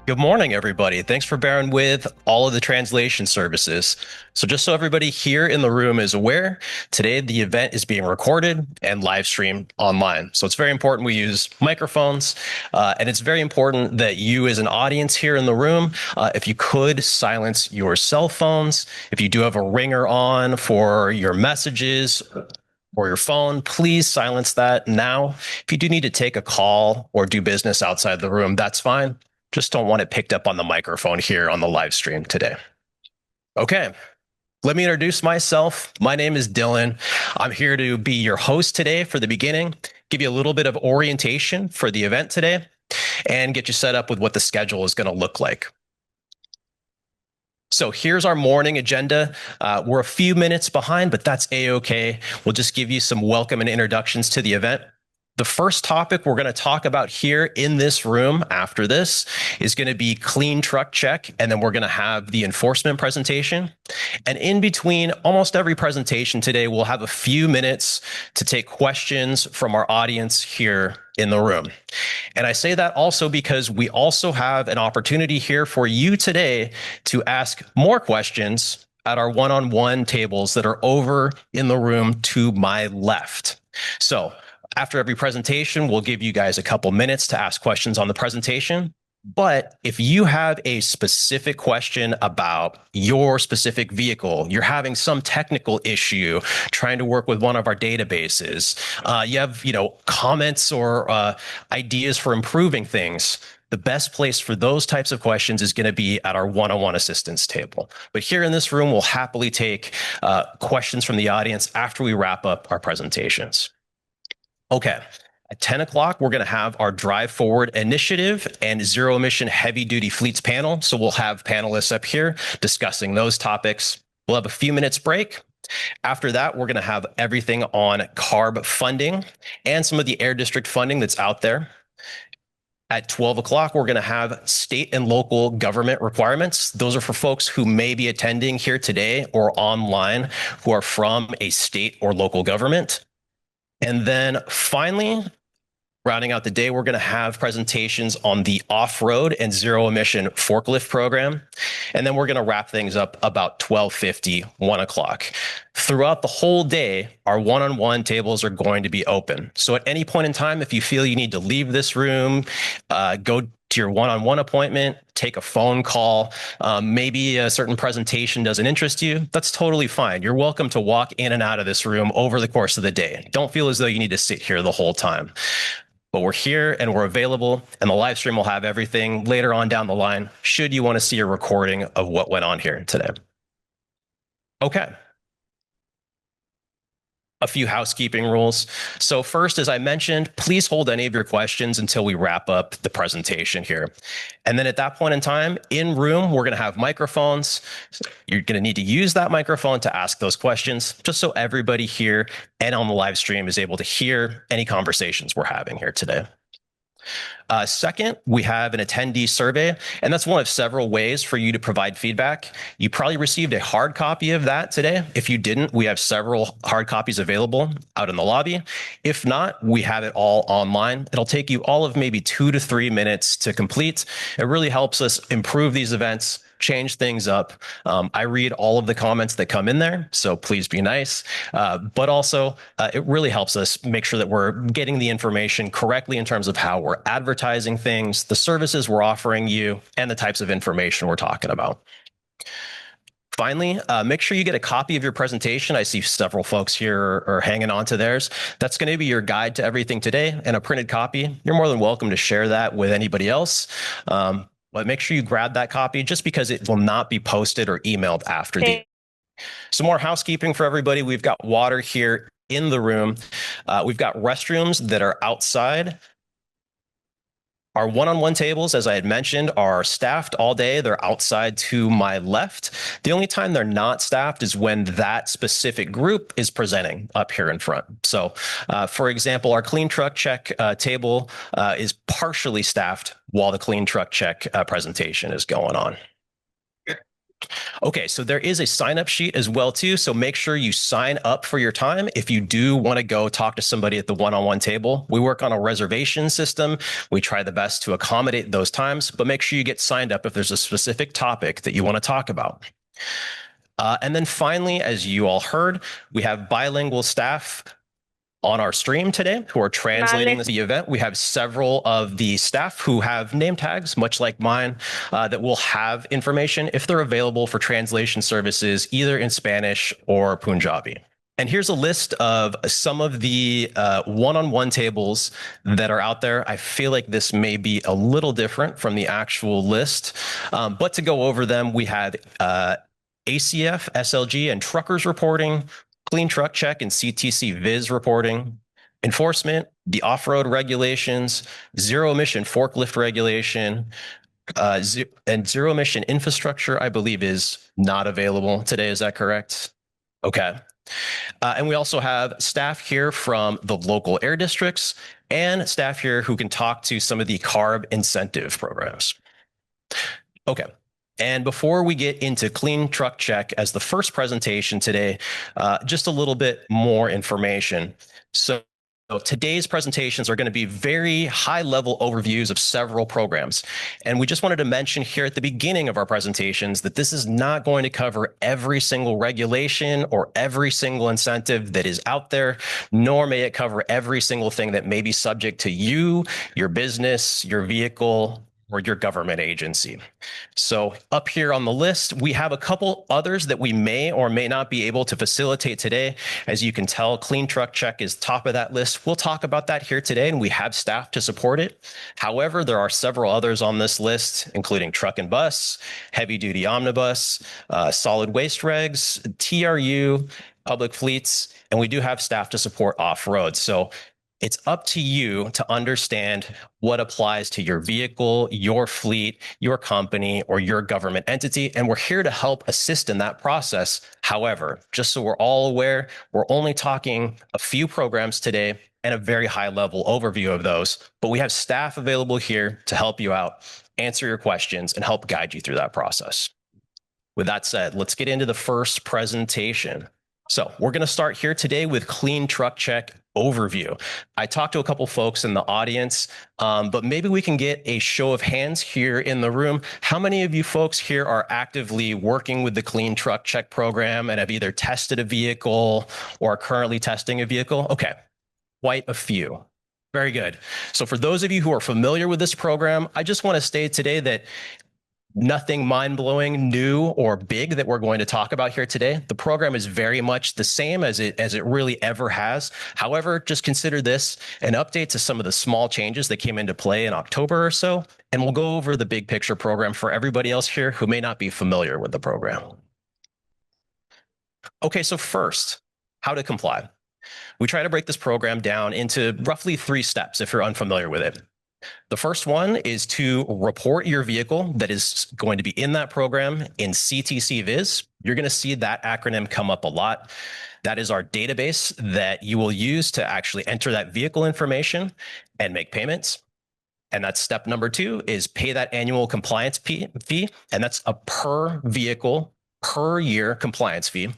Good morning, everybody. Thanks for bearing with all of the translation services. So just so everybody here in the room is aware, today the event is being recorded and live streamed online. So it's very important we use microphones, and it's very important that you as an audience here in the room, if you could silence your cell phones. If you do have a ringer on for your messages, or your phone, please silence that now. If you do need to take a call or do business outside the room, that's fine. Just don't want it picked up on the microphone here on the live stream today. Okay, let me introduce myself. My name is Dylan. I'm here to be your host today for the beginning, give you a little bit of orientation for the event today, and get you set up with what the schedule is going to look like. So here's our morning agenda. We're a few minutes behind, but that's a-okay. We'll just give you some welcome and introductions to the event. The first topic we're going to talk about here in this room after this is going to be clean truck check, and then we're going to have the enforcement presentation. And in between almost every presentation today, we'll have a few minutes to take questions from our audience here in the room. And I say that also because we also have an opportunity here for you today to ask more questions at our one-on-one tables that are over in the room to my left. So after every presentation, we'll give you guys a couple minutes to ask questions on the presentation. But if you have a specific question about your specific vehicle, you're having some technical issue trying to work with one of our databases, you have comments or ideas for improving things, the best place for those types of questions is going to be at our one-on-one assistance table. But here in this room, we'll happily take questions from the audience after we wrap up our presentations. Okay. At 10 o'clock, we're going to have our Drive Forward Initiative and Zero-Emission Heavy Duty Fleets panel. So we'll have panelists up here discussing those topics. We'll have a few minutes break. After that, we're going to have everything on CARB funding and some of the air district funding that's out there. At 12 o'clock, we're going to have state and local government requirements. Those are for folks who may be attending here today or online who are from a state or local government. And then finally, rounding out the day, we're going to have presentations on the off-road and zero-emission forklift program. And then we're going to wrap things up about 12:50, 1 o'clock. Throughout the whole day, our one-on-one tables are going to be open. So at any point in time, if you feel you need to leave this room, go to your one-on-one appointment, take a phone call, maybe a certain presentation doesn't interest you, that's totally fine. You're welcome to walk in and out of this room over the course of the day. Don't feel as though you need to sit here the whole time. But we're here and we're available, and the live stream will have everything later on down the line, should you want to see a recording of what went on here today. Okay. A few housekeeping rules. So first, as I mentioned, please hold any of your questions until we wrap up the presentation here. And then at that point in time, in room, we're going to have microphones. You're going to need to use that microphone to ask those questions, just so everybody here and on the live stream is able to hear any conversations we're having here today. Second, we have an attendee survey, and that's one of several ways for you to provide feedback. You probably received a hard copy of that today. If you didn't, we have several hard copies available out in the lobby. If not, we have it all online. It'll take you all of maybe 2 to 3 minutes to complete. It really helps us improve these events, change things up. I read all of the comments that come in there, so please be nice. But also, it really helps us make sure that we're getting the information correctly in terms of how we're advertising things, the services we're offering you, and the types of information we're talking about. Finally, make sure you get a copy of your presentation. I see several folks here are hanging on to theirs. That's going to be your guide to everything today, and a printed copy. You're more than welcome to share that with anybody else. But make sure you grab that copy just because it will not be posted or emailed after the. Some more housekeeping for everybody. We've got water here in the room. We've got restrooms that are outside. Our one-on-one tables, as I had mentioned, are staffed all day. They're outside to my left. The only time they're not staffed is when that specific group is presenting up here in front. So, for example, our clean truck check table is partially staffed while the clean truck check presentation is going on. Okay, so there is a sign up sheet as well too. So make sure you sign up for your time. If you do want to go talk to somebody at the one-on-one table, we work on a reservation system. We try the best to accommodate those times, but make sure you get signed up if there's a specific topic that you want to talk about. And then finally, as you all heard, we have bilingual staff on our stream today who are translating the event. We have several of the staff who have name tags, much like mine, that will have information if they're available for translation services, either in Spanish or Punjabi. And here's a list of some of the one-on-one tables that are out there. I feel like this may be a little different from the actual list, but to go over them, we have ACF, SLG, and truckers reporting, Clean Truck Check and CTC Viz reporting, enforcement, the off-road regulations, zero-emission forklift regulation, and zero-emission infrastructure, I believe, is not available today. Is that correct? Okay. And we also have staff here from the local air districts and staff here who can talk to some of the CARB incentive programs. Okay. And before we get into Clean Truck Check as the first presentation today, just a little bit more information. So today's presentations are going to be very high-level overviews of several programs. And we just wanted to mention here at the beginning of our presentations that this is not going to cover every single regulation or every single incentive that is out there, nor may it cover every single thing that may be subject to you, your business, your vehicle, or your government agency. So up here on the list, we have a couple others that we may or may not be able to facilitate today. As you can tell, Clean Truck Check is top of that list. We'll talk about that here today, and we have staff to support it. However, there are several others on this list, including truck and bus, heavy duty omnibus, solid waste regs, TRU, public fleets, and we do have staff to support off-road. So it's up to you to understand what applies to your vehicle, your fleet, your company, or your government entity. And we're here to help assist in that process. However, just so we're all aware, we're only talking a few programs today and a very high level overview of those. But we have staff available here to help you out, answer your questions, and help guide you through that process. With that said, let's get into the first presentation. So we're going to start here today with Clean Truck Check overview. I talked to a couple folks in the audience, but maybe we can get a show of hands here in the room. How many of you folks here are actively working with the Clean Truck Check program and have either tested a vehicle or are currently testing a vehicle? Okay, quite a few. Very good. So for those of you who are familiar with this program, I just want to state today that nothing mind-blowing, new, or big that we're going to talk about here today. The program is very much the same as it really ever has. However, just consider this an update to some of the small changes that came into play in October or so, and we'll go over the big picture program for everybody else here who may not be familiar with the program. Okay, so first, how to comply. We try to break this program down into roughly 3 steps if you're unfamiliar with it. The first one is to report your vehicle that is going to be in that program in CTC Viz. You're going to see that acronym come up a lot. That is our database that you will use to actually enter that vehicle information and make payments. And that's step number 2 is pay that annual compliance fee. And that's a per vehicle per year compliance fee.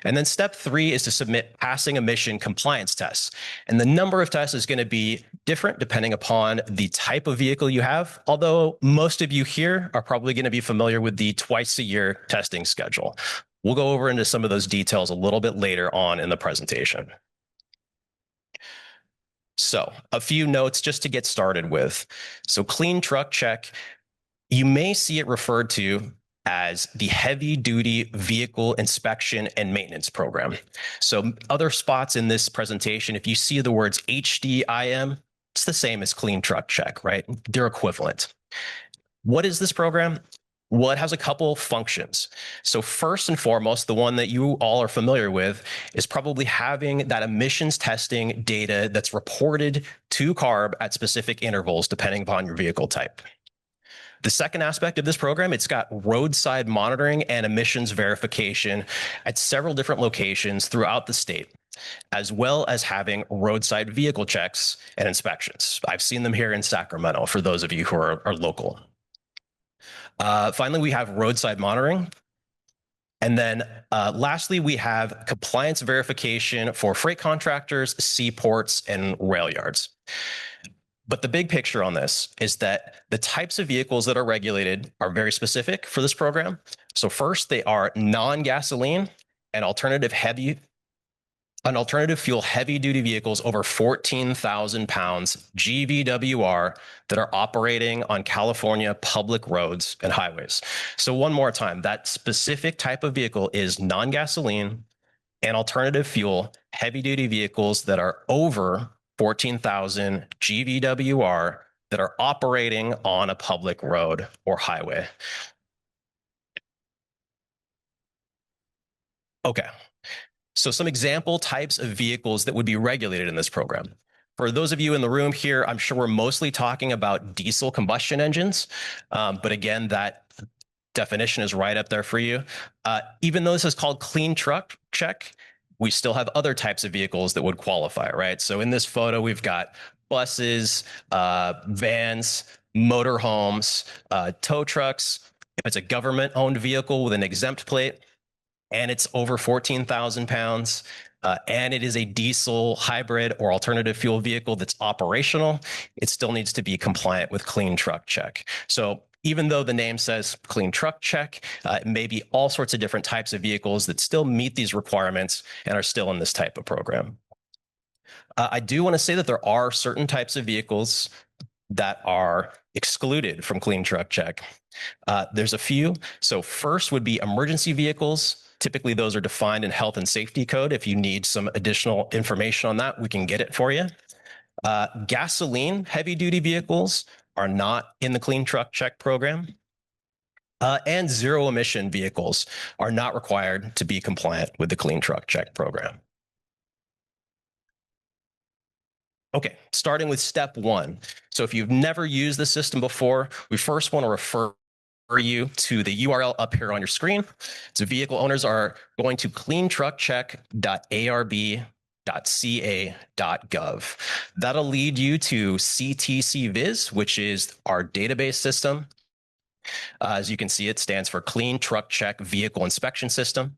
And then step 3 is to submit passing emission compliance tests. And the number of tests is going to be different depending upon the type of vehicle you have, although most of you here are probably going to be familiar with the twice a year testing schedule. We'll go over into some of those details a little bit later on in the presentation. So a few notes just to get started with. So Clean Truck Check, you may see it referred to as the Heavy Duty Vehicle Inspection and Maintenance Program. So other spots in this presentation, if you see the words HDIM, it's the same as Clean Truck Check, right? They're equivalent. What is this program? Well, it has a couple functions. So first and foremost, the one that you all are familiar with is probably having that emissions testing data that's reported to CARB at specific intervals, depending upon your vehicle type. The second aspect of this program, it's got roadside monitoring and emissions verification at several different locations throughout the state, as well as having roadside vehicle checks and inspections. I've seen them here in Sacramento for those of you who are local. Finally, we have roadside monitoring. And then lastly, we have compliance verification for freight contractors, seaports, and rail yards. But the big picture on this is that the types of vehicles that are regulated are very specific for this program. So first, they are non-gasoline and alternative fuel heavy duty vehicles over 14,000 pounds GVWR that are operating on California public roads and highways. So one more time, that specific type of vehicle is non-gasoline and alternative fuel heavy duty vehicles that are over 14,000 GVWR that are operating on a public road or highway. Okay. So some example types of vehicles that would be regulated in this program. For those of you in the room here, I'm sure we're mostly talking about diesel combustion engines. But again, that definition is right up there for you. Even though this is called clean truck check, we still have other types of vehicles that would qualify, right? So in this photo, we've got buses, vans, motorhomes, tow trucks. If it's a government-owned vehicle with an exempt plate, and it's over 14,000 pounds, and it is a diesel, hybrid, or alternative fuel vehicle that's operational, it still needs to be compliant with Clean Truck Check. So even though the name says Clean Truck Check, it may be all sorts of different types of vehicles that still meet these requirements and are still in this type of program. I do want to say that there are certain types of vehicles that are excluded from Clean Truck Check. There's a few. So first would be emergency vehicles. Typically, those are defined in health and safety code. If you need some additional information on that, we can get it for you. Gasoline heavy duty vehicles are not in the Clean Truck Check program. And zero emission vehicles are not required to be compliant with the Clean Truck Check program. Okay, starting with step one. So if you've never used the system before, we first want to refer you to the URL up here on your screen. So vehicle owners are going to cleantruckcheck.arb.ca.gov. That'll lead you to CTC Viz, which is our database system. As you can see, it stands for Clean Truck Check Vehicle Inspection System.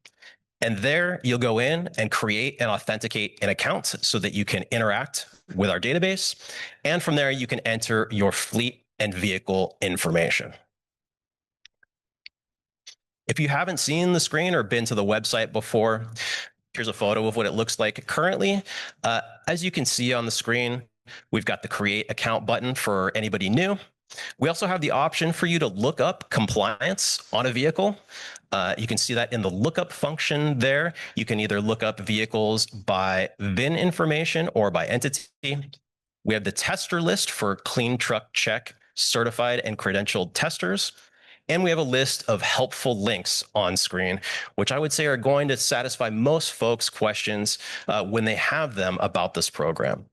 And there you'll go in and create and authenticate an account so that you can interact with our database. And from there, you can enter your fleet and vehicle information. If you haven't seen the screen or been to the website before, here's a photo of what it looks like currently. As you can see on the screen, we've got the Create Account button for anybody new. We also have the option for you to look up compliance on a vehicle. You can see that in the lookup function there. You can either look up vehicles by VIN information or by entity. We have the tester list for Clean Truck Check certified and credentialed testers. And we have a list of helpful links on screen, which I would say are going to satisfy most folks' questions when they have them about this program.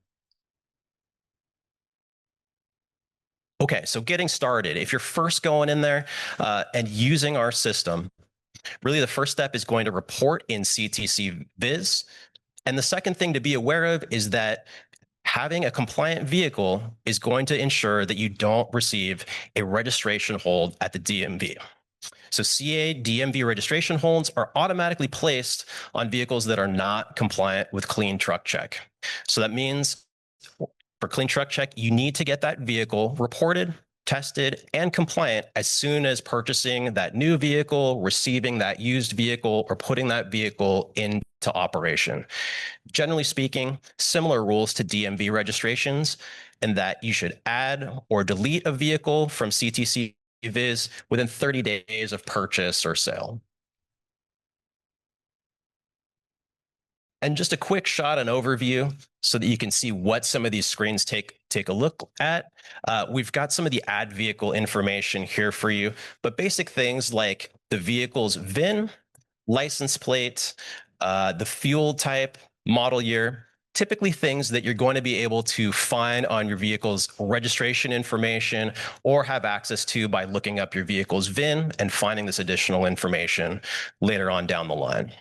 Okay, so getting started. If you're first going in there and using our system, really the first step is going to report in CTC Viz. And the second thing to be aware of is that having a compliant vehicle is going to ensure that you don't receive a registration hold at the DMV. So CA DMV registration holds are automatically placed on vehicles that are not compliant with Clean Truck Check. So that means for Clean Truck Check, you need to get that vehicle reported, tested, and compliant as soon as purchasing that new vehicle, receiving that used vehicle, or putting that vehicle into operation. Generally speaking, similar rules to DMV registrations in that you should add or delete a vehicle from CTC Viz within 30 days of purchase or sale. And just a quick shot and overview so that you can see what some of these screens take a look at. We've got some of the add vehicle information here for you, but basic things like the vehicle's VIN, license plate, the fuel type, model year, typically things that you're going to be able to find on your vehicle's registration information or have access to by looking up your vehicle's VIN and finding this additional information later on down the line.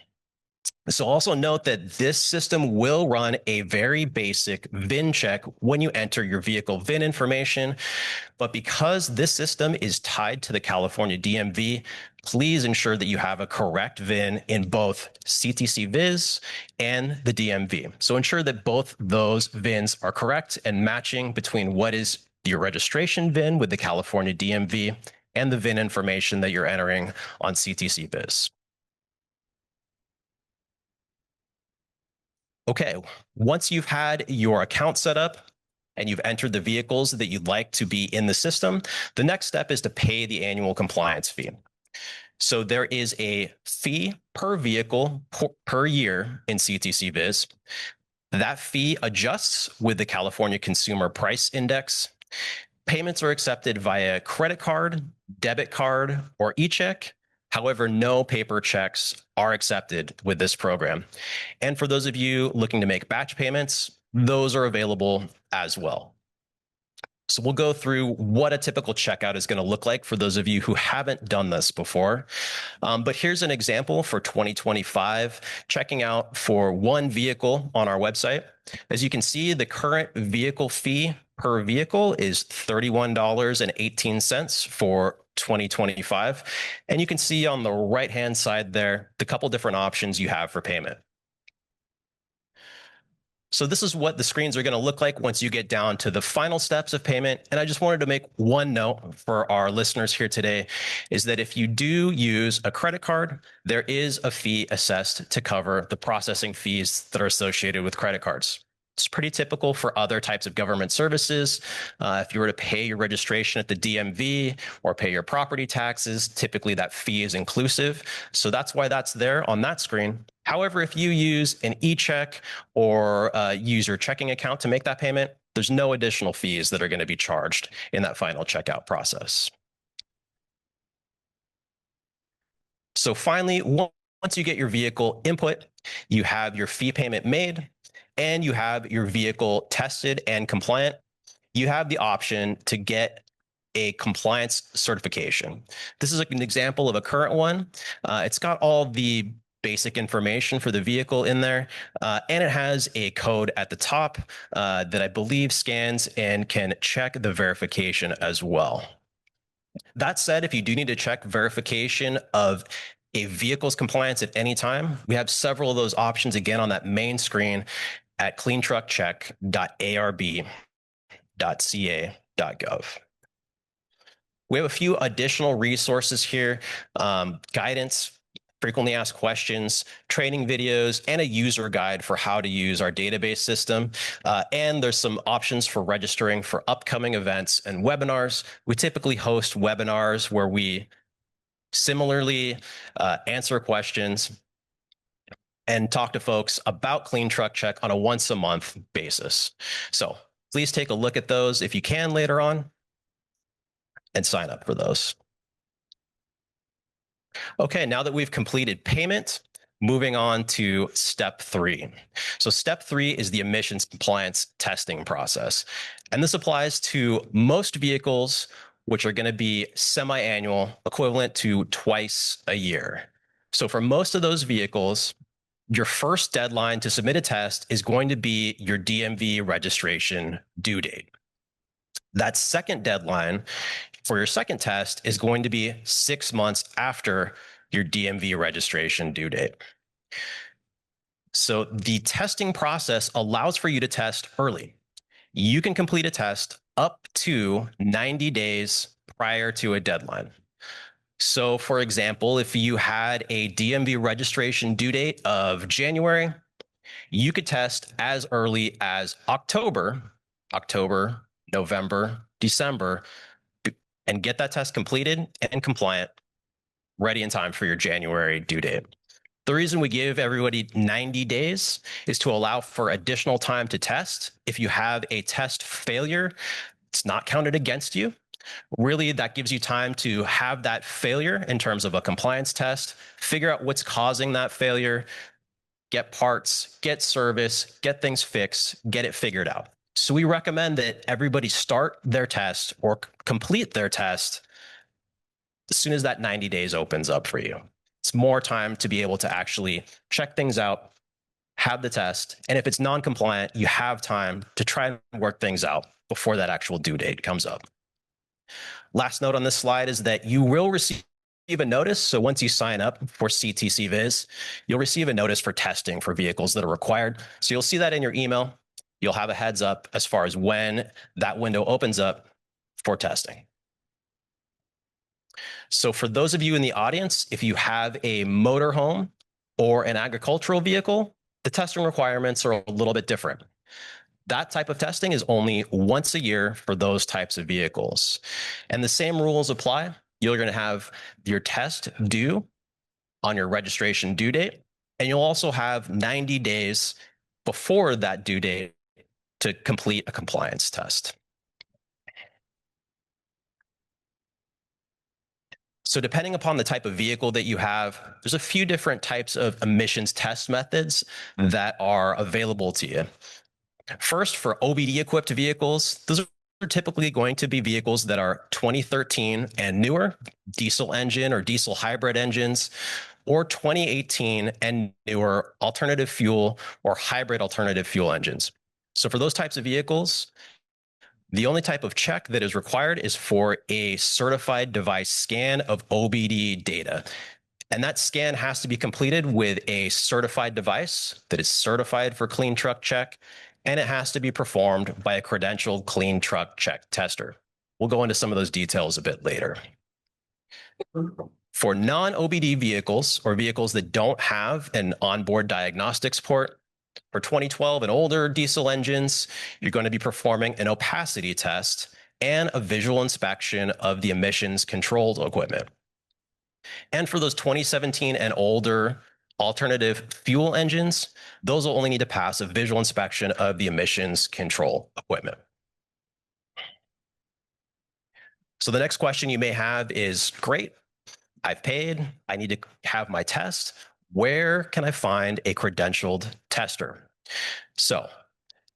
So also note that this system will run a very basic VIN check when you enter your vehicle VIN information. But because this system is tied to the California DMV, please ensure that you have a correct VIN in both CTC Viz and the DMV. So ensure that both those VINs are correct and matching between what is your registration VIN with the California DMV and the VIN information that you're entering on CTC Viz. Okay, once you've had your account set up and you've entered the vehicles that you'd like to be in the system, the next step is to pay the annual compliance fee. So there is a fee per vehicle per year in CTC Viz. That fee adjusts with the California Consumer Price Index. Payments are accepted via credit card, debit card, or e-check. However, no paper checks are accepted with this program. And for those of you looking to make batch payments, those are available as well. So we'll go through what a typical checkout is going to look like for those of you who haven't done this before. But here's an example for 2025, checking out for one vehicle on our website. As you can see, the current vehicle fee per vehicle is $31.18 for 2025. And you can see on the right-hand side there, the couple different options you have for payment. So this is what the screens are going to look like once you get down to the final steps of payment. And I just wanted to make one note for our listeners here today is that if you do use a credit card, there is a fee assessed to cover the processing fees that are associated with credit cards. It's pretty typical for other types of government services. If you were to pay your registration at the DMV or pay your property taxes, typically that fee is inclusive. So that's why that's there on that screen. However, if you use an e-check or use your checking account to make that payment, there's no additional fees that are going to be charged in that final checkout process. So finally, once you get your vehicle input, you have your fee payment made, and you have your vehicle tested and compliant, you have the option to get a compliance certification. This is an example of a current one. It's got all the basic information for the vehicle in there, and it has a code at the top that I believe scans and can check the verification as well. That said, if you do need to check verification of a vehicle's compliance at any time, we have several of those options again on that main screen at cleantruckcheck.arb.ca.gov. We have a few additional resources here, guidance, frequently asked questions, training videos, and a user guide for how to use our database system. And there's some options for registering for upcoming events and webinars. We typically host webinars where we similarly answer questions and talk to folks about Clean Truck Check on a once a month basis. So please take a look at those if you can later on and sign up for those. Okay, now that we've completed payment, moving on to step 3. So step 3 is the emissions compliance testing process. And this applies to most vehicles, which are going to be semi-annual, equivalent to twice a year. So for most of those vehicles, your first deadline to submit a test is going to be your DMV registration due date. That second deadline for your second test is going to be 6 months after your DMV registration due date. So the testing process allows for you to test early. You can complete a test up to 90 days prior to a deadline. So for example, if you had a DMV registration due date of January, you could test as early as October, November, December, and get that test completed and compliant, ready in time for your January due date. The reason we give everybody 90 days is to allow for additional time to test. If you have a test failure, it's not counted against you. Really, that gives you time to have that failure in terms of a compliance test, figure out what's causing that failure, get parts, get service, get things fixed, get it figured out. So we recommend that everybody start their test or complete their test as soon as that 90 days opens up for you. It's more time to be able to actually check things out, have the test, and if it's non-compliant, you have time to try and work things out before that actual due date comes up. Last note on this slide is that you will receive a notice. So once you sign up for CTC Viz, you'll receive a notice for testing for vehicles that are required. So you'll see that in your email. You'll have a heads up as far as when that window opens up for testing. So for those of you in the audience, if you have a motorhome or an agricultural vehicle, the testing requirements are a little bit different. That type of testing is only once a year for those types of vehicles. And the same rules apply. You're going to have your test due on your registration due date, and you'll also have 90 days before that due date to complete a compliance test. So depending upon the type of vehicle that you have, there's a few different types of emissions test methods that are available to you. First, for OBD equipped vehicles, those are typically going to be vehicles that are 2013 and newer, diesel engine or diesel hybrid engines, or 2018 and newer alternative fuel or hybrid alternative fuel engines. So for those types of vehicles, the only type of check that is required is for a certified device scan of OBD data. And that scan has to be completed with a certified device that is certified for clean truck check, and it has to be performed by a credentialed clean truck check tester. We'll go into some of those details a bit later. For non-OBD vehicles or vehicles that don't have an onboard diagnostics port, for 2012 and older diesel engines, you're going to be performing an opacity test and a visual inspection of the emissions controlled equipment. And for those 2017 and older alternative fuel engines, those will only need to pass a visual inspection of the emissions control equipment. So the next question you may have is, great, I've paid, I need to have my test. Where can I find a credentialed tester? So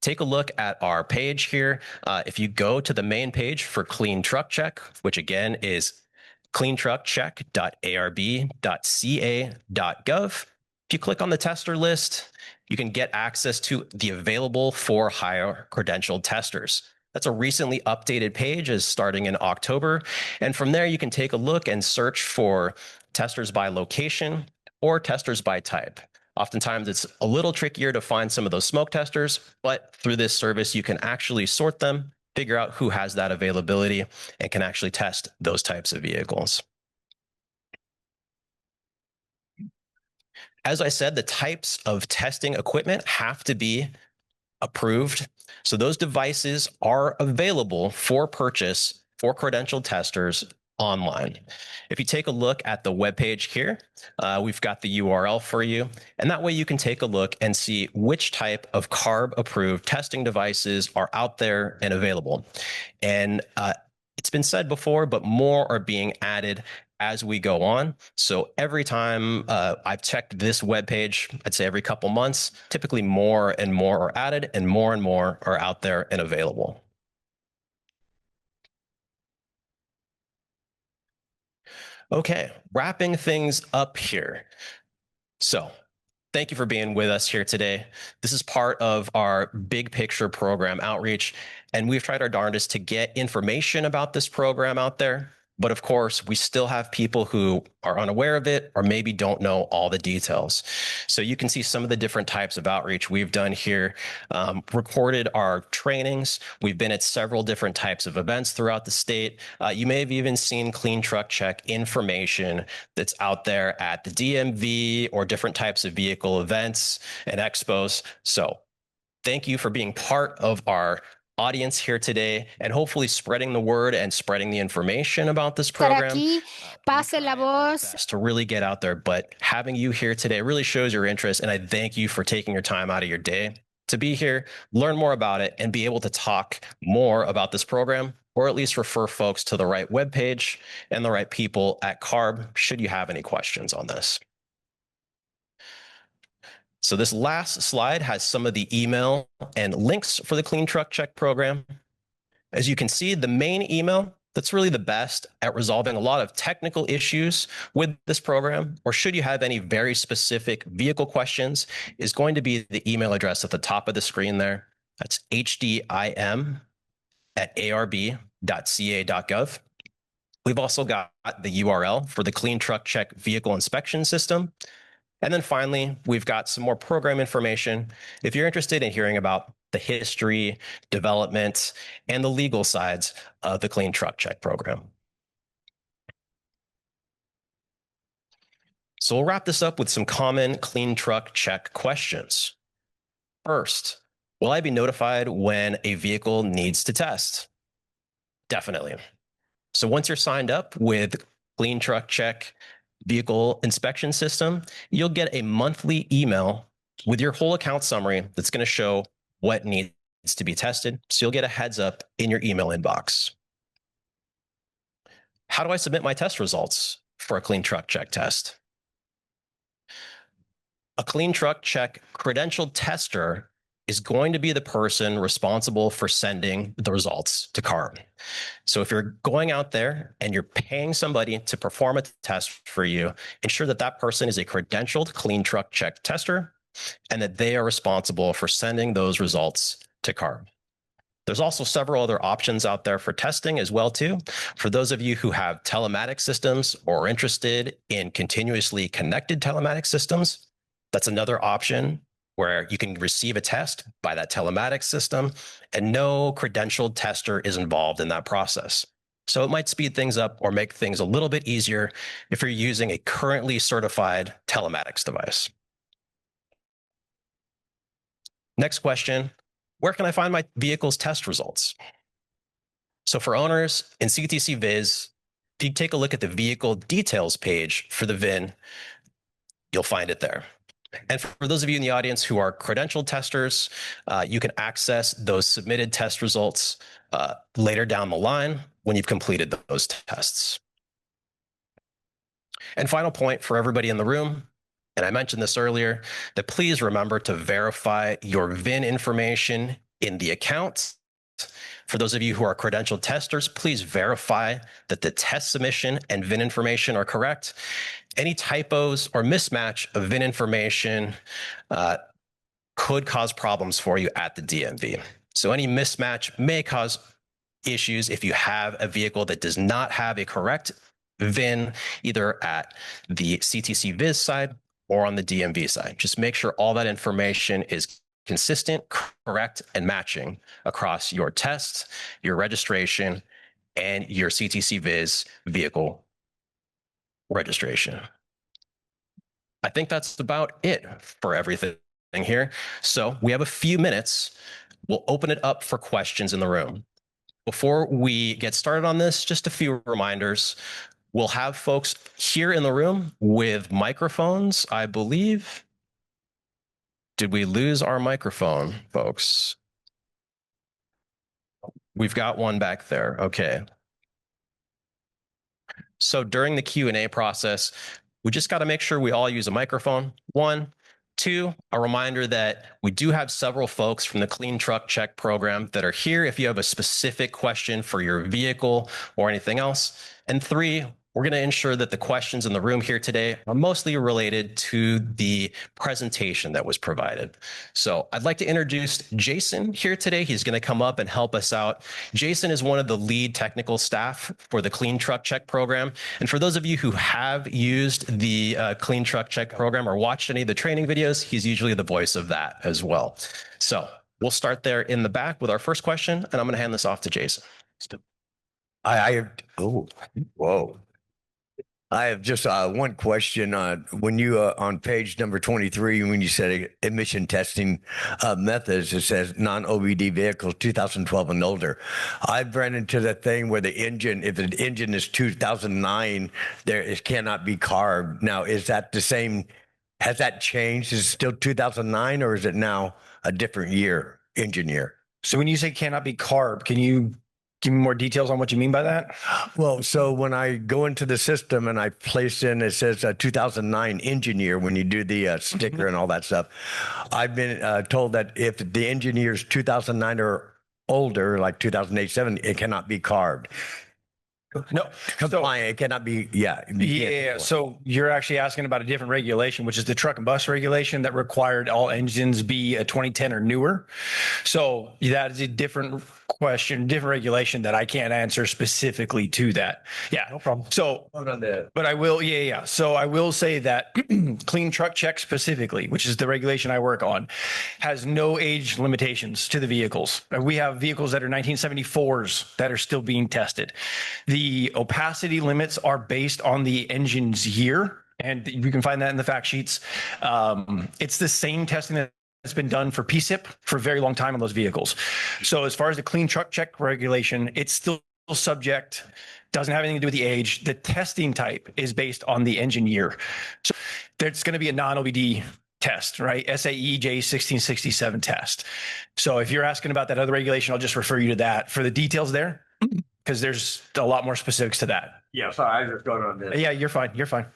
take a look at our page here. If you go to the main page for Clean Truck Check, which again is cleantruckcheck.arb.ca.gov. If you click on the tester list, you can get access to the available for hire credentialed testers. That's a recently updated page as starting in October. And from there, you can take a look and search for testers by location or testers by type. Oftentimes, it's a little trickier to find some of those smoke testers, but through this service, you can actually sort them, figure out who has that availability, and can actually test those types of vehicles. As I said, the types of testing equipment have to be approved. So those devices are available for purchase for credentialed testers online. If you take a look at the webpage here, we've got the URL for you, and that way you can take a look and see which type of CARB approved testing devices are out there and available. And it's been said before, but more are being added as we go on. So every time I've checked this webpage, I'd say every couple months, typically more and more are added and more are out there and available. Okay, wrapping things up here. So thank you for being with us here today. This is part of our big picture program outreach, and we've tried our darndest to get information about this program out there. But of course, we still have people who are unaware of it or maybe don't know all the details. So you can see some of the different types of outreach we've done here, recorded our trainings. We've been at several different types of events throughout the state. You may have even seen Clean Truck Check information that's out there at the DMV or different types of vehicle events and expos. So thank you for being part of our audience here today and hopefully spreading the word and spreading the information about this program. Aquí, pase la voz. To really get out there, but having you here today really shows your interest, and I thank you for taking your time out of your day to be here, learn more about it, and be able to talk more about this program, or at least refer folks to the right webpage and the right people at CARB should you have any questions on this. So this last slide has some of the email and links for the Clean Truck Check program. As you can see, the main email that's really the best at resolving a lot of technical issues with this program, or should you have any very specific vehicle questions, is going to be the email address at the top of the screen there. That's hdim@arb.ca.gov. We've also got the URL for the Clean Truck Check vehicle inspection system. And then finally, we've got some more program information. If you're interested in hearing about the history, development, and the legal sides of the Clean Truck Check program. So we'll wrap this up with some common Clean Truck Check questions. First, will I be notified when a vehicle needs to test? Definitely. So once you're signed up with Clean Truck Check vehicle inspection system, you'll get a monthly email with your whole account summary that's going to show what needs to be tested. So you'll get a heads up in your email inbox. How do I submit my test results for a Clean Truck Check test? A Clean Truck Check credentialed tester is going to be the person responsible for sending the results to CARB. So if you're going out there and you're paying somebody to perform a test for you, ensure that that person is a credentialed Clean Truck Check tester and that they are responsible for sending those results to CARB. There's also several other options out there for testing as well too. For those of you who have telematic systems or are interested in continuously connected telematic systems, that's another option where you can receive a test by that telematics system and no credentialed tester is involved in that process. So it might speed things up or make things a little bit easier if you're using a currently certified telematics device. Next question, where can I find my vehicle's test results? So for owners in CTC Viz, if you take a look at the vehicle details page for the VIN, you'll find it there. And for those of you in the audience who are credentialed testers, you can access those submitted test results later down the line when you've completed those tests. And final point for everybody in the room, and I mentioned this earlier, that please remember to verify your VIN information in the account. For those of you who are credentialed testers, please verify that the test submission and VIN information are correct. Any typos or mismatch of VIN information could cause problems for you at the DMV. So any mismatch may cause issues if you have a vehicle that does not have a correct VIN, either at the CTC Viz side or on the DMV side. Just make sure all that information is consistent, correct, and matching across your test, your registration, and your CTC Viz vehicle registration. I think that's about it for everything here. So we have a few minutes. We'll open it up for questions in the room. Before we get started on this, just a few reminders. We'll have folks here in the room with microphones, I believe. Did we lose our microphone, folks? We've got one back there. Okay. So during the Q&A process, we just got to make sure we all use a microphone. 1, 2, a reminder that we do have several folks from the Clean Truck Check program that are here if you have a specific question for your vehicle or anything else. And 3, we're going to ensure that the questions in the room here today are mostly related to the presentation that was provided. So I'd like to introduce Jason here today. He's going to come up and help us out. Jason is one of the lead technical staff for the Clean Truck Check program. And for those of you who have used the Clean Truck Check program or watched any of the training videos, he's usually the voice of that as well. So we'll start there in the back with our first question, and I'm going to hand this off to Jason. I have just one question. When you on page number 23, when you said emission testing methods, it says non-OBD vehicles 2012 and older. I've ran into the thing where the engine, if the engine is 2009, it cannot be CARB. Now, is that the same? Has that changed? Is it still 2009, or is it now a different year, engine year? So when you say cannot be CARB, can you give me more details on what you mean by that? Well, so when I go into the system and I place in, it says 2009 engine year when you do the sticker and all that stuff. I've been told that if the engine year is 2009 or older, like 2008, 7, it cannot be CARBed. No. So, compliant. It cannot be, yeah. you can't yeah. do it. So you're actually asking about a different regulation, which is the truck and bus regulation that required all engines be a 2010 or newer. So that is a different question, different regulation that I can't answer specifically to that. Yeah. No problem. So, but I will, yeah. So I will say that clean truck check specifically, which is the regulation I work on, has no age limitations to the vehicles. We have vehicles that are 1974s that are still being tested. The opacity limits are based on the engine's year, and you can find that in the fact sheets. It's the same testing that's been done for PSIP for a very long time on those vehicles. So as far as the clean truck check regulation, it's still subject, doesn't have anything to do with the age. The testing type is based on the engine year. So there's going to be a non-OBD test, right? SAE J1667 test. So if you're asking about that other regulation, I'll just refer you to that for the details there, because there's a lot more specifics to that. Yeah, sorry, I was just going on this. Yeah, you're fine. You're fine.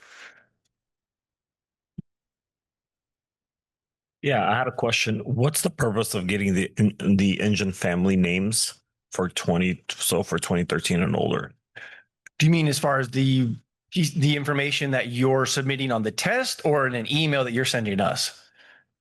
Yeah, I had a question. What's the purpose of getting the engine family names for 2013 and older? Do you mean as far as the information that you're submitting on the test, or in an email that you're sending us?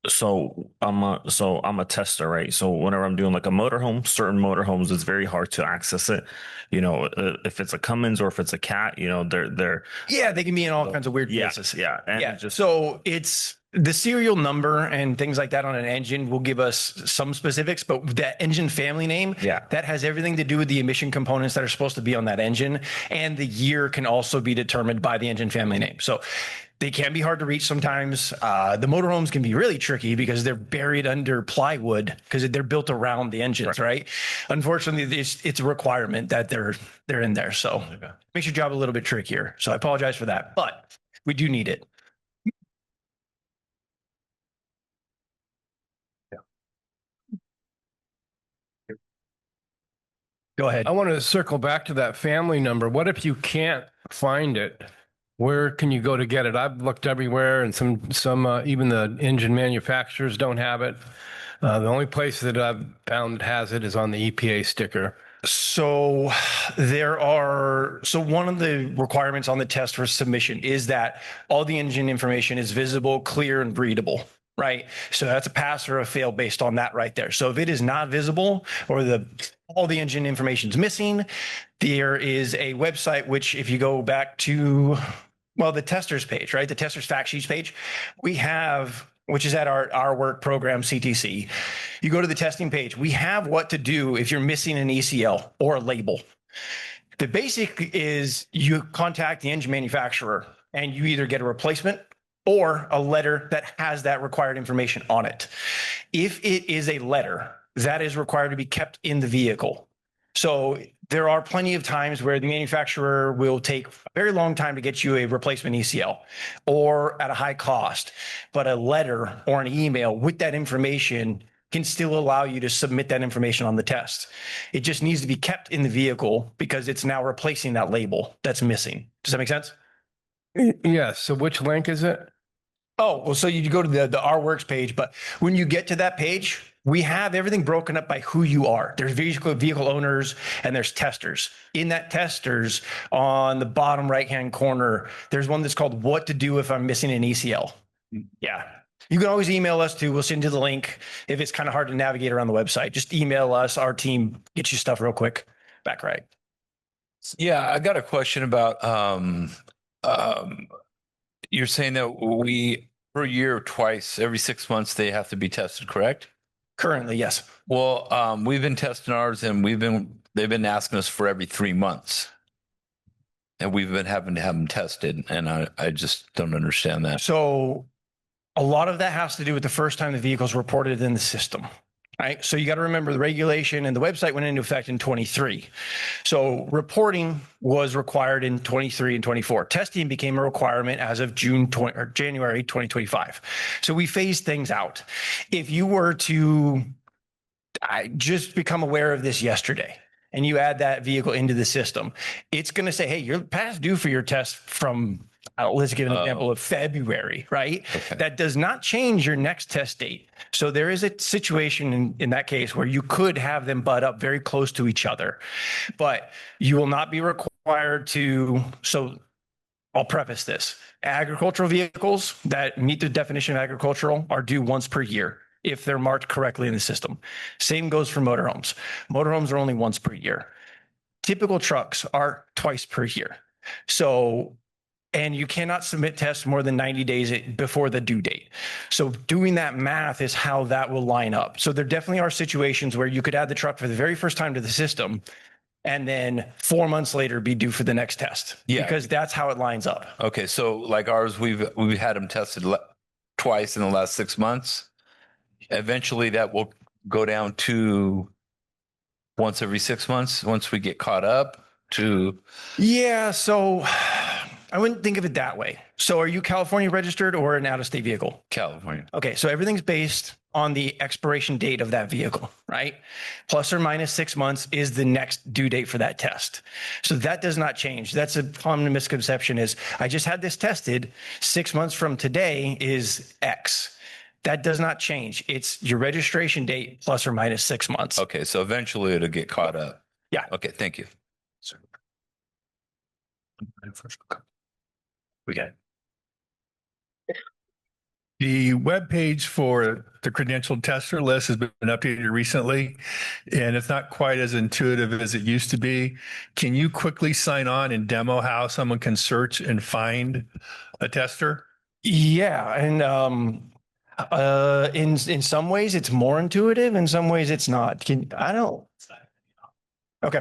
So I'm a tester, right? So whenever I'm doing like a motorhome, certain motorhomes, it's very hard to access it. You know, if it's a Cummins or if it's a Cat, you know, they're Yeah, they can be in all kinds of weird places. yeah, and Yeah. it just So it's the serial number and things like that on an engine will give us some specifics, but that engine family name, Yeah. that has everything to do with the emission components that are supposed to be on that engine. And the year can also be determined by the engine family name. So they can be hard to reach sometimes. The motorhomes can be really tricky because they're buried under plywood because they're built around the engines, right? Unfortunately, it's a requirement that they're in there. So makes your job a little bit trickier. So I apologize for that, but we do need it. Go ahead. I want to circle back to that family number. What if you can't find it? Where can you go to get it? I've looked everywhere, and some even the engine manufacturers don't have it. The only place that I've found that has it is on the EPA sticker. So one of the requirements on the test for submission is that all the engine information is visible, clear, and readable. Right. So that's a pass or a fail based on that right there. So if it is not visible or all the engine information is missing, there is a website, which if you go back to, well, the testers page, right? The testers fact sheets page, we have, which is at our work program, CTC. You go to the testing page. We have what to do if you're missing an ECL or a label. The basic is you contact the engine manufacturer and you either get a replacement or a letter that has that required information on it. If it is a letter, that is required to be kept in the vehicle. So there are plenty of times where the manufacturer will take a very long time to get you a replacement ECL or at a high cost, but a letter or an email with that information can still allow you to submit that information on the test. It just needs to be kept in the vehicle because it's now replacing that label that's missing. Does that make sense? Yes. So which link is it? Oh, well, so you go to the Our Works page, but when you get to that page, we have everything broken up by who you are. There's vehicle owners and there's testers. In that testers, on the bottom right-hand corner, there's one that's called What to Do If I'm Missing an ECL. Yeah. You can always email us too. We'll send you the link. If it's kind of hard to navigate around the website, just email us. Our team gets you stuff real quick. Back right. Yeah, I got a question about you're saying that we per year twice every 6 months they have to be tested, correct? Currently, yes. Well, we've been testing ours and they've been asking us for every 3 months. And we've been having to have them tested, and I just don't understand that. So a lot of that has to do with the first time the vehicle's reported in the system. Right. So you got to remember the regulation and the website went into effect in 23. So reporting was required in 23 and 24. Testing became a requirement as of January 2025. So we phased things out. If you were to just become aware of this yesterday and you add that vehicle into the system, it's going to say, hey, you're past due for your test from let's give an example of February, right? Okay. That does not change your next test date. So there is a situation in that case where you could have them butt up very close to each other, but you will not be required required to, so I'll preface this. Agricultural vehicles that meet the definition of agricultural are due once per year if they're marked correctly in the system. Same goes for motorhomes. Motorhomes are only once per year. Typical trucks are twice per year. So, and you cannot submit tests more than 90 days before the due date. So doing that math is how that will line up. So there definitely are situations where you could add the truck for the very first time to the system and then 4 months later be due for the next test. Yeah. Because that's how it lines up. Okay, so like ours, we've had them tested twice in the last 6 months. Eventually, that will go down to once every 6 months. Once we get caught up to Yeah, so I wouldn't think of it that way. So are you California registered or an out-of-state vehicle? California. Okay, so everything's based on the expiration date of that vehicle, right? Plus or minus 6 months is the next due date for that test. So that does not change. That's a common misconception is I just had this tested 6 months from today is X. That does not change. It's your registration date plus or minus 6 months. Okay, so eventually it'll get caught up. Yeah. Okay, thank you. We got it. The webpage for the credentialed tester list has been updated recently, and it's not quite as intuitive as it used to be. Can you quickly sign on and demo how someone can search and find a tester? Yeah, and in some ways it's more intuitive, in some ways it's not. I don't. Okay.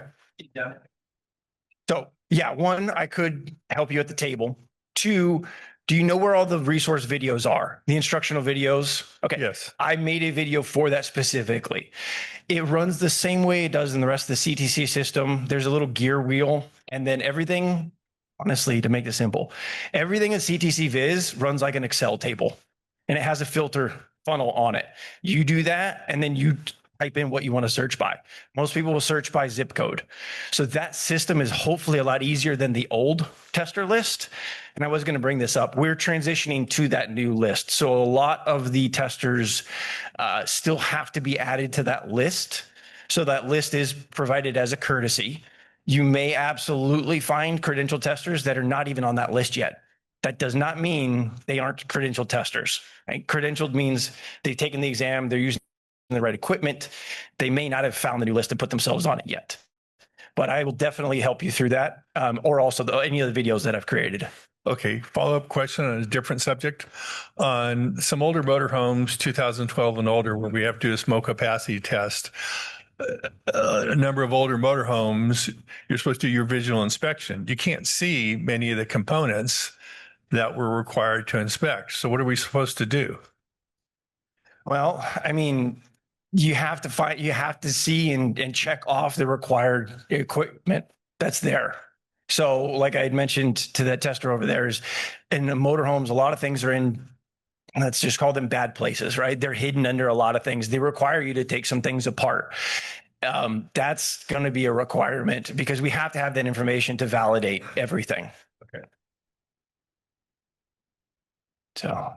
So yeah, one, I could help you at the table. Two, do you know where all the resource videos are? The instructional videos? Okay. Yes. I made a video for that specifically. It runs the same way it does in the rest of the CTC system. There's a little gear wheel and then everything, honestly, to make this simple, everything in CTC Viz runs like an Excel table and it has a filter funnel on it. You do that and then you type in what you want to search by. Most people will search by zip code. So that system is hopefully a lot easier than the old tester list. And I was going to bring this up. We're transitioning to that new list. So a lot of the testers still have to be added to that list. So that list is provided as a courtesy. You may absolutely find credential testers that are not even on that list yet. That does not mean they aren't credentialed testers. Right? Credentialed means they've taken the exam, they're using the right equipment. They may not have found the new list and put themselves on it yet. But I will definitely help you through that, or also any of the videos that I've created. Okay, follow-up question on a different subject. On some older motorhomes, 2012 and older, where we have to do a smoke capacity test, a number of older motorhomes, you're supposed to do your visual inspection. You can't see many of the components that we're required to inspect. So what are we supposed to do? Well, I mean, you have to see and check off the required equipment that's there. So like I had mentioned to that tester over there is in the motorhomes, a lot of things are in, let's just call them bad places, right? They're hidden under a lot of things. They require you to take some things apart. That's going to be a requirement because we have to have that information to validate everything. Okay. So,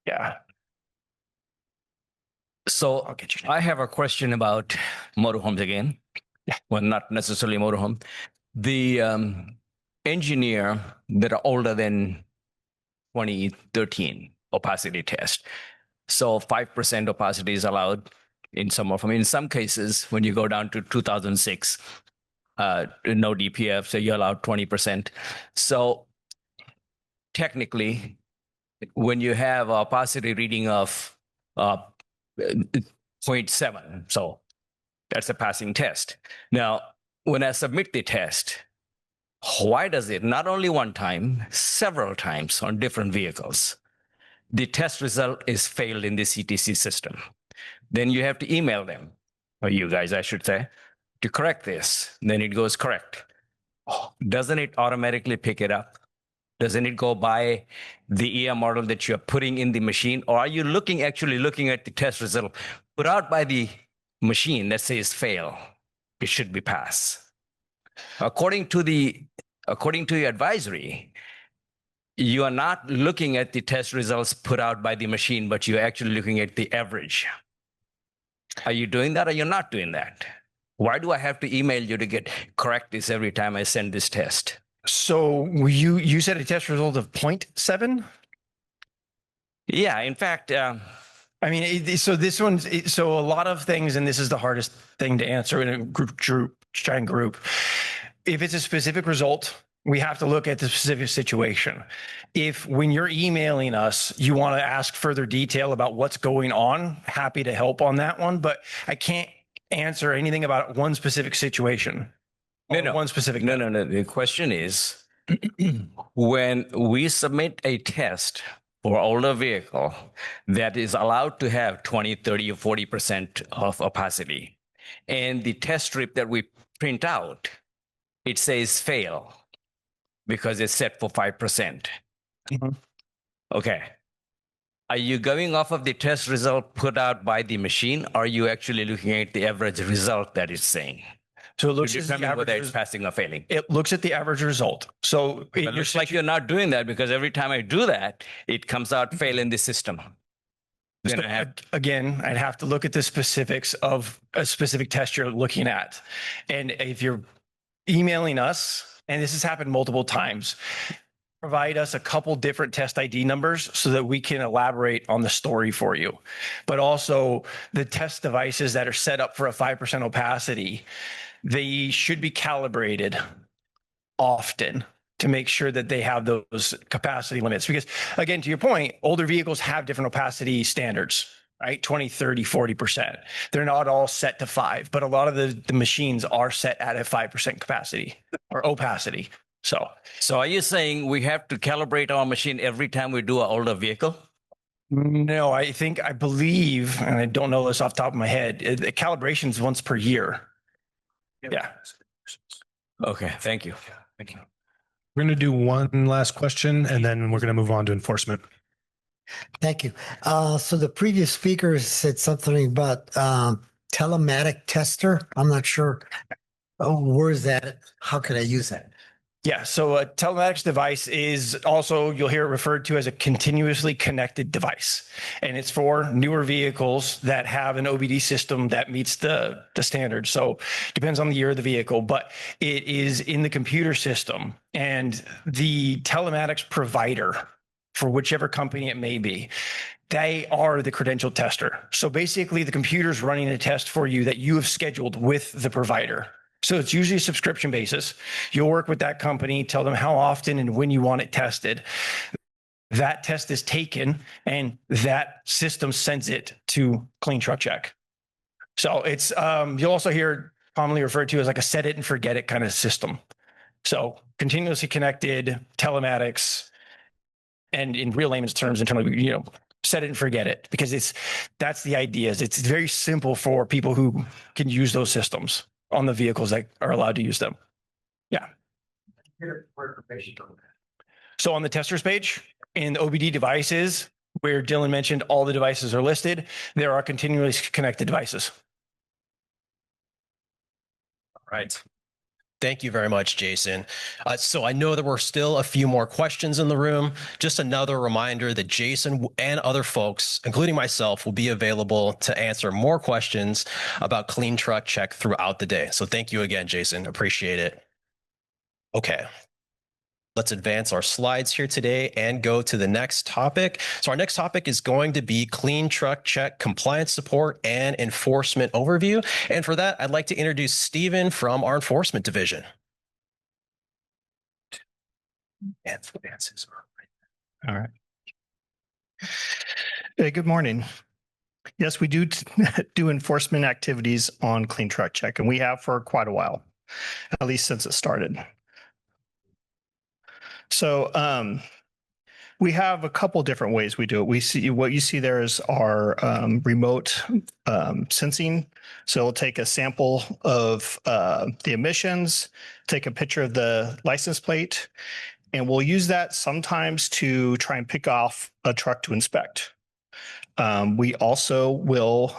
yeah. So I'll get you. I have a question about motorhomes again. Yeah. Well, not necessarily motorhome. The engineer that are older than 2013 opacity test. So 5% opacity is allowed in some of them. In some cases, when you go down to 2006, no DPF, so you're allowed 20%. So technically, when you have opacity reading of 0.7, so that's a passing test. Now, when I submit the test, why does it not only one time, several times on different vehicles, the test result is failed in the CTC system? Then you have to email them, or you guys, I should say, to correct this. Then it goes correct. Doesn't it automatically pick it up? Doesn't it go by the EM model that you're putting in the machine? Or are you actually looking at the test result put out by the machine that says fail? It should be pass. According to your advisory, you are not looking at the test results put out by the machine, but you're actually looking at the average. Are you doing that or you're not doing that? Why do I have to email you to get correct this every time I send this test? So you said a test result of 0.7? Yeah, in fact, I mean, so this one's so a lot of things, and this is the hardest thing to answer in a giant group. If it's a specific result, we have to look at the specific situation. If when you're emailing us, you want to ask further detail about what's going on, happy to help on that one, but I can't answer anything about one specific situation. One specific. No. The question is, when we submit a test for older vehicle that is allowed to have 20, 30, or 40% of opacity, and the test strip that we print out, it says fail because it's set for 5%. Mhm. Okay. Are you going off of the test result put out by the machine? Or are you actually looking at the average result that it's saying? So it looks To at the determine whether it's average. passing or failing. It looks at the average result. So It looks like you're not doing that because every time I do that, it comes out fail in the system. Then I have again, I'd have to look at the specifics of a specific test you're looking at. And if you're emailing us, and this has happened multiple times, provide us a couple different test ID numbers so that we can elaborate on the story for you. But also the test devices that are set up for a 5% opacity, they should be calibrated often to make sure that they have those capacity limits. Because again, to your point, older vehicles have different opacity standards, right? 20, 30, 40%. They're not all set to 5, but a lot of the machines are set at a 5% capacity or opacity. So are you saying we have to calibrate our machine every time we do an older vehicle? no, I believe, and I don't know this off the top of my head, the calibration is once per year. Yeah. Okay, thank you. We're going to do one last question and then we're going to move on to enforcement. Thank you. So the previous speaker said something about telematic tester. I'm not sure. Oh, where is that? How can I use that? Yeah, so a telematics device is also, you'll hear it referred to as a continuously connected device. And it's for newer vehicles that have an OBD system that meets the standards. So depends on the year of the vehicle, but it is in the computer system. And the telematics provider, for whichever company it may be, they are the credential tester. So basically the computer's running a test for you that you have scheduled with the provider. So it's usually a subscription basis. You'll work with that company, tell them how often and when you want it tested. That test is taken and that system sends it to Clean Truck Check. So it's, you'll also hear commonly referred to as like a set it and forget it kind of system. So continuously connected telematics, and in real layman's terms, internally, set it and forget it, because that's the idea. It's very simple for people who can use those systems on the vehicles that are allowed to use them. Yeah. So on the testers page in the OBD devices, where Dylan mentioned all the devices are listed, there are continuously connected devices. Right. Thank you very much, Jason. So I know there were still a few more questions in the room. Just another reminder that Jason and other folks, including myself, will be available to answer more questions about Clean Truck Check throughout the day. So thank you again, Jason. Appreciate it. Okay. Let's advance our slides here today and go to the next topic. So our next topic is going to be Clean Truck Check compliance support and enforcement overview. And for that, I'd like to introduce Stephen from our enforcement division. All right. Hey, good morning. Yes, we do do enforcement activities on Clean Truck Check, and we have for quite a while, at least since it started. So we have a couple different ways we do it. We see what you see there is our remote sensing. So we'll take a sample of the emissions, take a picture of the license plate, and we'll use that sometimes to try and pick off a truck to inspect. We also will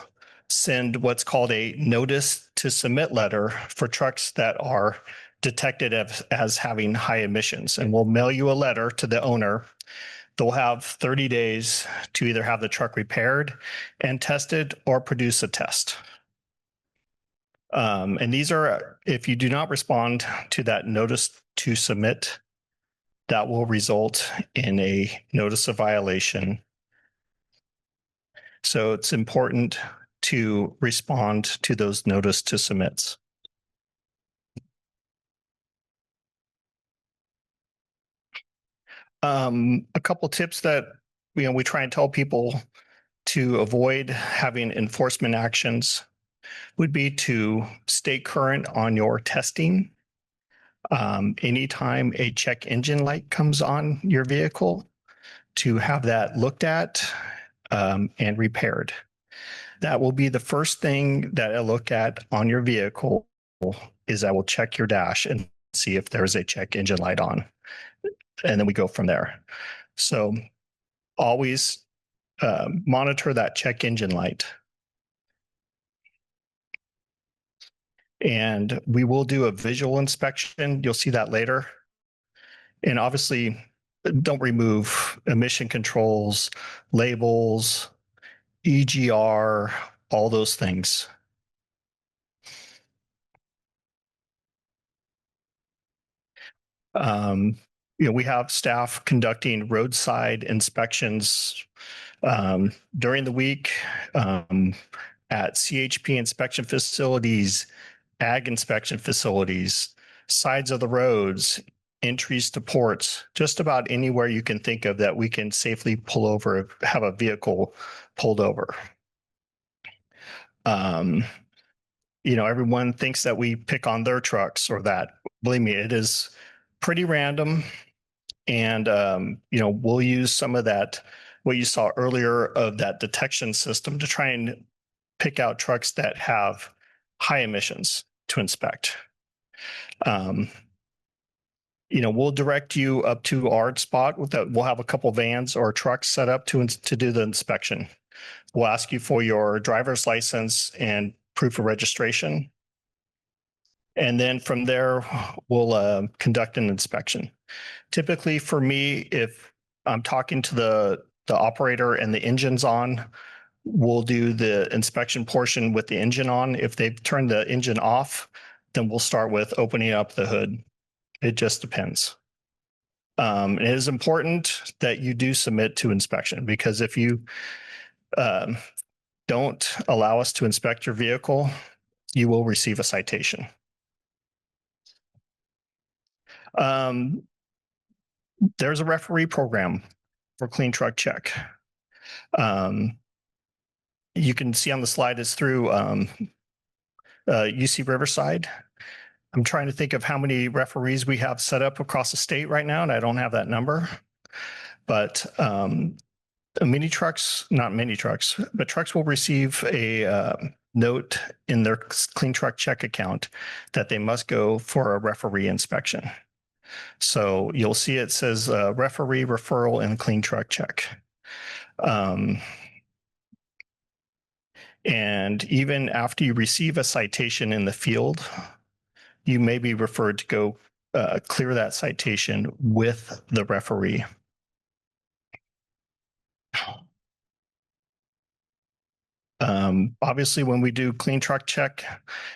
send what's called a notice to submit letter for trucks that are detected as having high emissions, and we'll mail you a letter to the owner. They'll have 30 days to either have the truck repaired and tested or produce a test. And these are, if you do not respond to that notice to submit, that will result in a notice of violation. So it's important to respond to those notice to submits. A couple tips that we try and tell people to avoid having enforcement actions would be to stay current on your testing. Anytime a check engine light comes on your vehicle, to have that looked at and repaired. That will be the first thing that I look at on your vehicle is I will check your dash and see if there's a check engine light on. And then we go from there. So always monitor that check engine light. And we will do a visual inspection. You'll see that later. And obviously, don't remove emission controls, labels, EGR, all those things. We have staff conducting roadside inspections during the week at CHP inspection facilities, ag inspection facilities, sides of the roads, entries to ports, just about anywhere you can think of that we can safely pull over, have a vehicle pulled over. Everyone thinks that we pick on their trucks or that. Believe me, it is pretty random. And, we'll use some of that, what you saw earlier of that detection system to try and pick out trucks that have high emissions to inspect. We'll direct you up to our spot with that. We'll have a couple vans or trucks set up to do the inspection. We'll ask you for your driver's license and proof of registration. And then from there, we'll conduct an inspection. Typically for me, if I'm talking to the operator and the engine's on, we'll do the inspection portion with the engine on. If they've turned the engine off, then we'll start with opening up the hood. It just depends. It is important that you do submit to inspection, because if you don't allow us to inspect your vehicle, you will receive a citation. There's a referee program for Clean Truck Check. You can see on the slide is through UC Riverside. I'm trying to think of how many referees we have set up across the state right now, and I don't have that number. But trucks will receive a note in their Clean Truck Check account that they must go for a referee inspection. So you'll see it says referee referral and Clean Truck Check. And even after you receive a citation in the field, you may be referred to go clear that citation with the referee. Obviously, when we do Clean Truck Check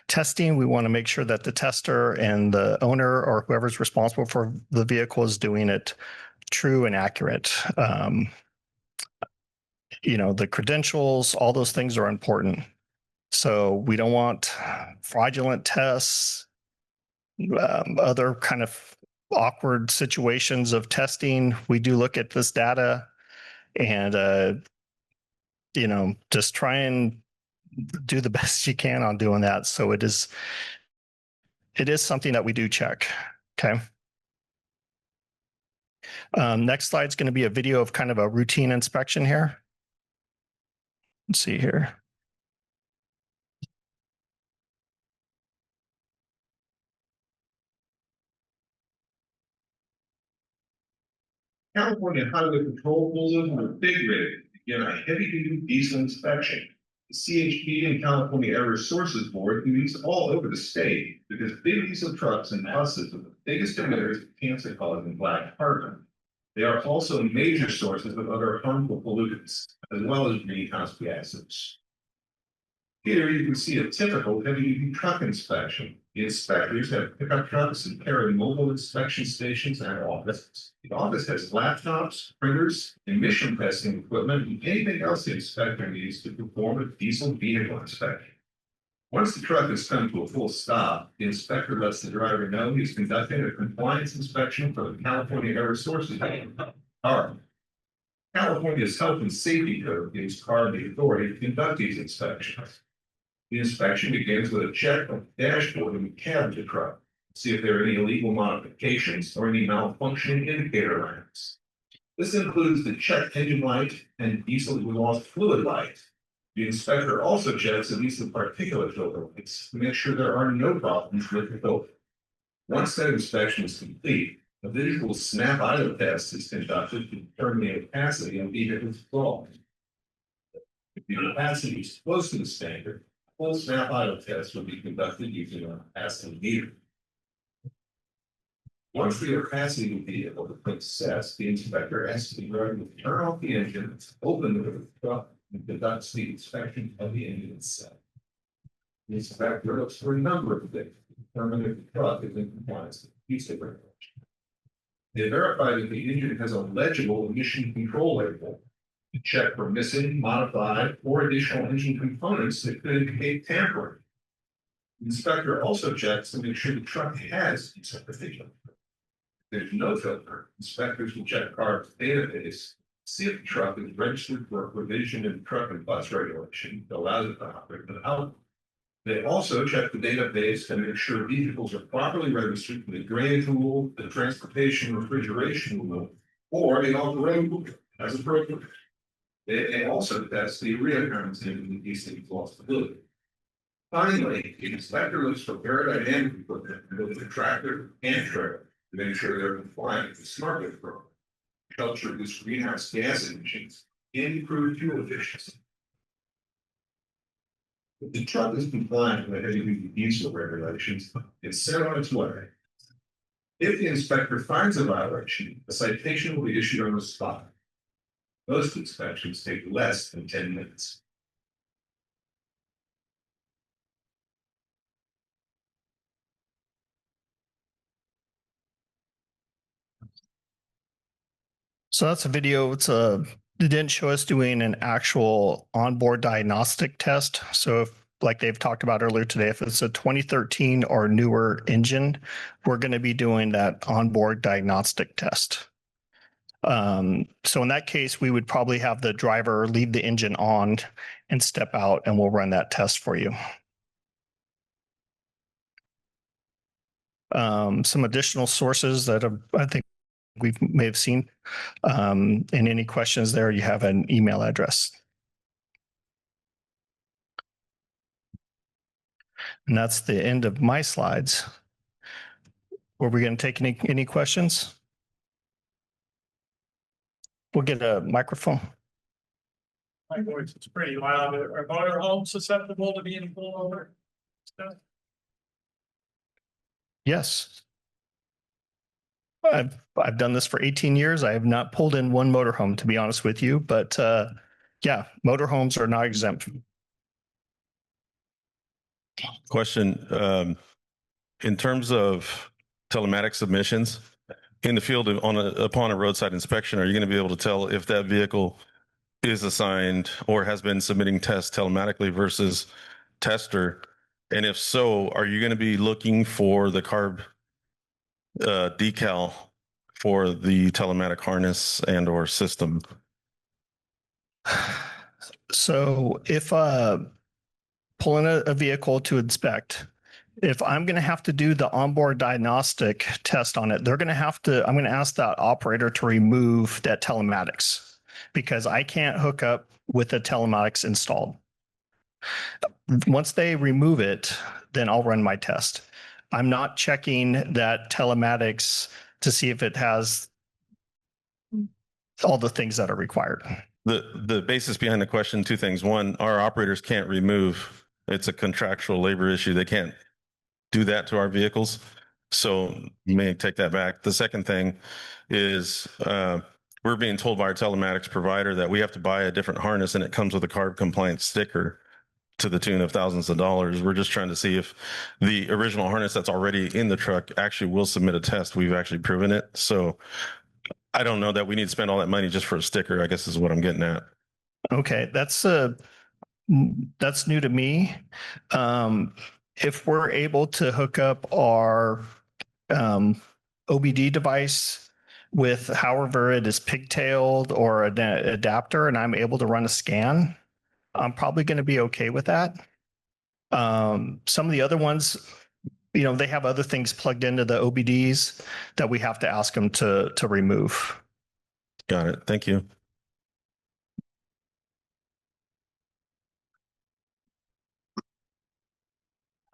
testing, we want to make sure that the tester and the owner or whoever's responsible for the vehicle is doing it true and accurate. The credentials, all those things are important. So we don't want fraudulent tests, other kind of awkward situations of testing. We do look at this data and, just try and do the best you can on doing that. So it is something that we do check. Okay. Next slide is going to be a video of kind of a routine inspection here. Let's see here. California Highway Patrol pulls in on a big rig to begin a heavy-duty diesel inspection. The CHP and California Air Resources Board do these all over the state because big diesel trucks and buses are the biggest emitters of cancer-causing black carbon. They are also major sources of other harmful pollutants, as well as greenhouse gases. Here you can see a typical heavy-duty truck inspection. The inspectors have pickup trucks and carry mobile inspection stations and offices. The office has laptops, printers, emission testing equipment, and anything else the inspector needs to perform a diesel vehicle inspection. Once the truck has come to a full stop, the inspector lets the driver know he's conducting a compliance inspection for the California Air Resources Board, CARB. California's Health and Safety Code gives CARB the authority to conduct these inspections. The inspection begins with a check on the dashboard and the cab of the truck, to see if there are any illegal modifications or any malfunctioning indicator lamps. This includes the check engine light and diesel exhaust fluid light. The inspector also checks the diesel particulate filter lights to make sure there are no problems with the filter. Once that inspection is complete, a visual snap idle test is conducted to determine the capacity of the vehicle's exhaust. If the capacity is close to the standard, a full snap idle test will be conducted using a capacity meter. Once the capacity of the vehicle becomes assessed, the inspector asks the driver to turn off the engine, open the truck, and conducts the inspection of the engine itself. The inspector looks for a number of things to determine if the truck is in compliance with the piece of regulation. They verify that the engine has a legible emission control label to check for missing, modified, or additional engine components that could indicate tampering. The inspector also checks to make sure the truck has these particular. If there's no filter, inspectors will check CARB's database, see if the truck is registered for a provision in truck and bus regulation that allows it to operate without. They also check the database to make sure vehicles are properly registered for the drain tool, the transportation refrigeration rule, or the off-road rule as appropriate. They also test the reoccurrence of the diesel exhaust fluid. Finally, the inspector looks for aerodynamic equipment in both the tractor and trailer to make sure they're compliant with the smart grid program, which helps reduce greenhouse gas emissions and improve fuel efficiency. If the truck is compliant with heavy-duty diesel regulations, it's sent on its way. If the inspector finds a violation, a citation will be issued on the spot. Most inspections take less than 10 minutes. So that's a video. It didn't show us doing an actual onboard diagnostic test. So if, like they've talked about earlier today, if it's a 2013 or newer engine, we're going to be doing that onboard diagnostic test. So in that case, we would probably have the driver leave the engine on and step out, and we'll run that test for you. Some additional sources that I think we may have seen. And any questions there, you have an email address. And that's the end of my slides. Were we going to take any questions? We'll get a microphone. My voice is pretty loud. Are motor homes susceptible to being pulled over? Yes. I've done this for 18 years. I have not pulled in one motorhome, to be honest with you, but yeah, motorhomes are not exempt. Question, in terms of telematics submissions in the field upon a roadside inspection, are you going to be able to tell if that vehicle is assigned or has been submitting tests telematically versus tester? And if so, are you going to be looking for the CARB decal for the telematic harness and or system? So if pulling a vehicle to inspect, if I'm going to have to do the onboard diagnostic test on it, I'm going to ask that operator to remove that telematics because I can't hook up with the telematics installed. Once they remove it, then I'll run my test. I'm not checking that telematics to see if it has all the things that are required. The basis behind the question, two things. One, our operators can't remove, it's a contractual labor issue. They can't do that to our vehicles. So you may take that back. The second thing is we're being told by our telematics provider that we have to buy a different harness and it comes with a CARB compliant sticker to the tune of thousands of dollars. We're just trying to see if the original harness that's already in the truck actually will submit a test. We've actually proven it. So I don't know that we need to spend all that money just for a sticker, I guess is what I'm getting at. Okay, that's new to me. If we're able to hook up our OBD device with however it is pigtailed or an adapter, and I'm able to run a scan, I'm probably going to be okay with that. Some of the other ones, you know, they have other things plugged into the OBDs that we have to ask them to remove. Got it. Thank you.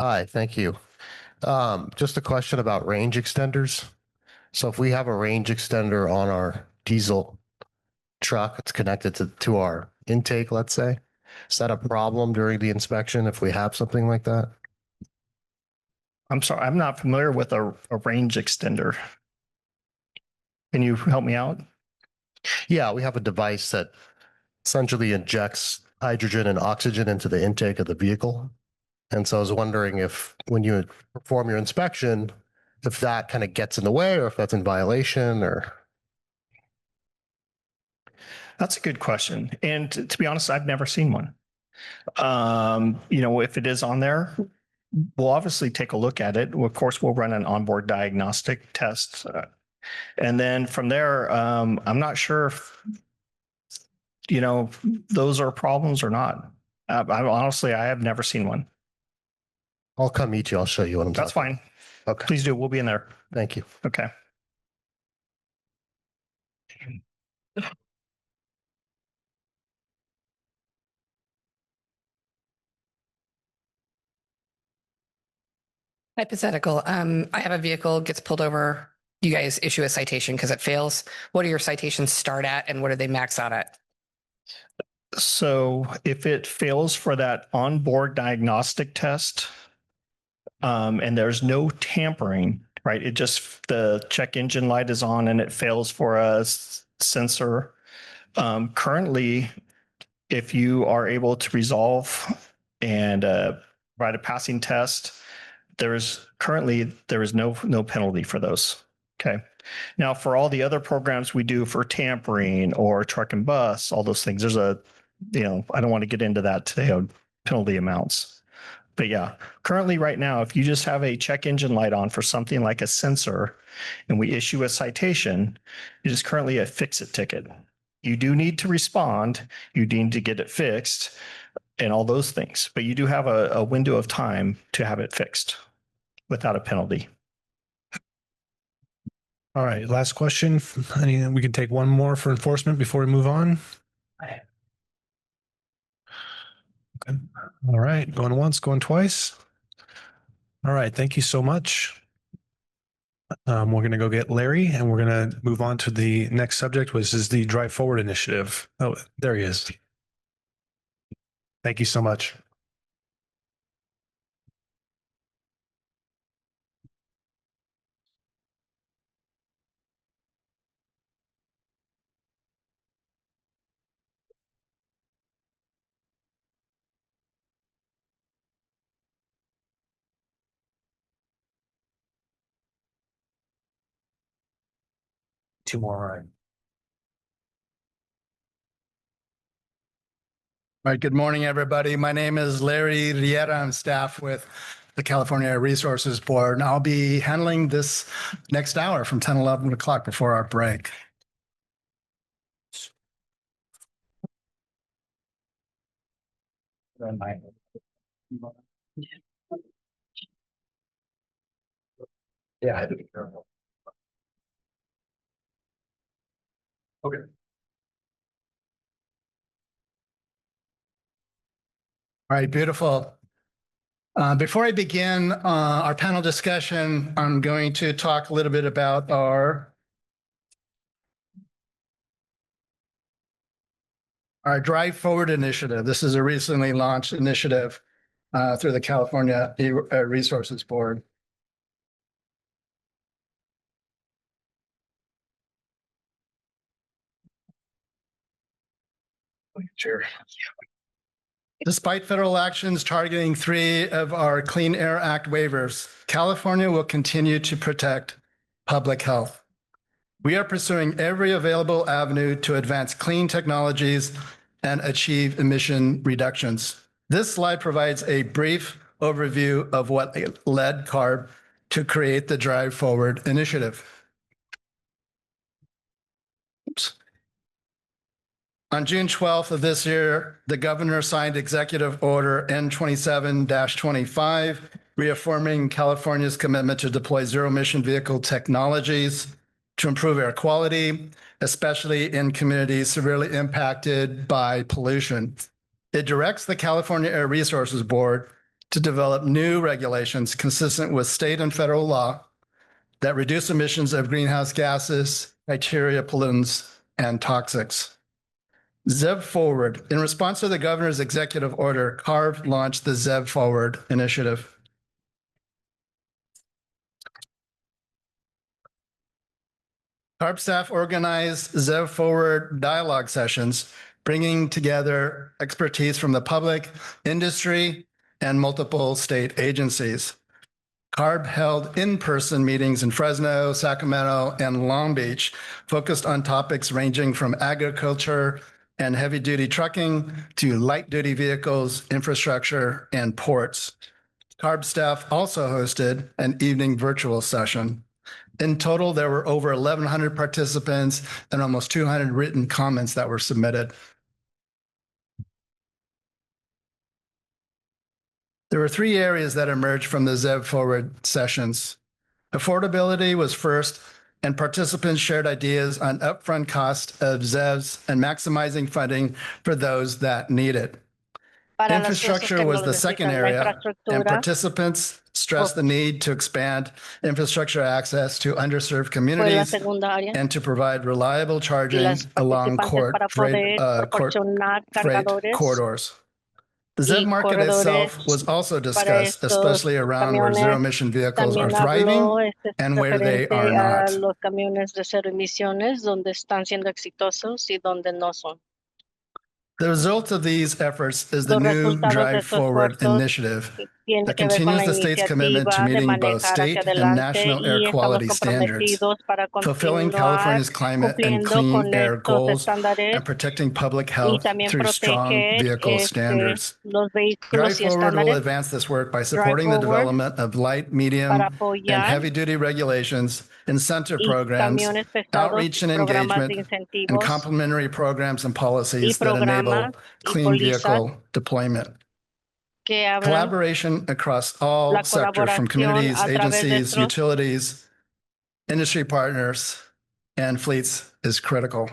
Hi, thank you. Just a question about range extenders. So if we have a range extender on our diesel truck, it's connected to our intake, let's say, is that a problem during the inspection if we have something like that? I'm sorry, I'm not familiar with a range extender. Can you help me out? Yeah, we have a device that essentially injects hydrogen and oxygen into the intake of the vehicle. And so I was wondering if when you perform your inspection, if that kind of gets in the way or if that's in violation or. That's a good question. And to be honest, I've never seen one. You know, if it is on there, we'll obviously take a look at it. Of course, we'll run an onboard diagnostic test. And then from there, I'm not sure if, you know, those are problems or not. Honestly, I have never seen one. I'll come meet you. I'll show you what I'm That's talking fine. about. Okay. Please do. We'll be in there. Thank you. Okay. Hypothetical. I have a vehicle, gets pulled over. You guys issue a citation because it fails. What do your citations start at and what do they max out at? So if it fails for that onboard diagnostic test, and there's no tampering, right? It just, the check engine light is on and it fails for a sensor. Currently, if you are able to resolve and write a passing test, there is no penalty for those. Okay. Now, for all the other programs we do for tampering or truck and bus, all those things, there's a, you know, I don't want to get into that today on penalty amounts. But yeah, currently right now, if you just have a check engine light on for something like a sensor and we issue a citation, it is currently a fix-it ticket. You do need to respond. You need to get it fixed and all those things. But you do have a window of time to have it fixed without a penalty. All right, last question. We can take one more for enforcement before we move on. Okay. All right, going once, going twice. All right, thank you so much. We're going to go get Larry and we're going to move on to the next subject, which is the Drive Forward initiative. Oh, there he is. Thank you so much. Two more, all right. All right, good morning, everybody. My name is Larry Riera. I'm staff with the California Air Resources Board, and I'll be handling this next hour from 10, 11 o'clock before our break. Yeah, I have to be careful. Okay. All right, beautiful. Before I begin our panel discussion, I'm going to talk a little bit about our Drive Forward initiative. This is a recently launched initiative through the California Air Resources Board. Sure. Despite federal actions targeting 3 of our Clean Air Act waivers, California will continue to protect public health. We are pursuing every available avenue to advance clean technologies and achieve emission reductions. This slide provides a brief overview of what led CARB to create the Drive Forward initiative. Oops. On June 12th of this year, the governor signed Executive Order N27-25, reaffirming California's commitment to deploy zero-emission vehicle technologies to improve air quality, especially in communities severely impacted by pollution. It directs the California Air Resources Board to develop new regulations consistent with state and federal law that reduce emissions of greenhouse gases, bacteria, pollutants, and toxics. ZEV Forward. In response to the governor's executive order, CARB launched the ZEV Forward initiative. CARB staff organized ZEV Forward dialogue sessions, bringing together expertise from the public, industry, and multiple state agencies. CARB held in-person meetings in Fresno, Sacramento, and Long Beach, focused on topics ranging from agriculture and heavy-duty trucking to light-duty vehicles, infrastructure, and ports. CARB staff also hosted an evening virtual session. In total, there were over 1,100 participants and almost 200 written comments that were submitted. There were 3 areas that emerged from the ZEV Forward sessions. Affordability was first, and participants shared ideas on upfront cost of ZEVs and maximizing funding for those that need it. Infrastructure was the second area, and participants stressed the need to expand infrastructure access to underserved communities and to provide reliable charging along freight corridors. The ZEV market itself was also discussed, especially around where zero-emission vehicles are thriving and where they are not. Los camiones de cero emisiones, donde están siendo exitosos y donde no son. The result of these efforts is the new Drive Forward initiative that continues the state's commitment to meeting both state and national air quality standards, fulfilling California's climate and clean air goals, and protecting public health through strong vehicle standards. Drive Forward will advance this work by supporting the development of light, medium, and heavy-duty regulations, incentive programs, outreach and engagement, and complementary programs and policies that enable clean vehicle deployment. Collaboration across all sectors, from communities, agencies, utilities, industry partners, and fleets, is critical.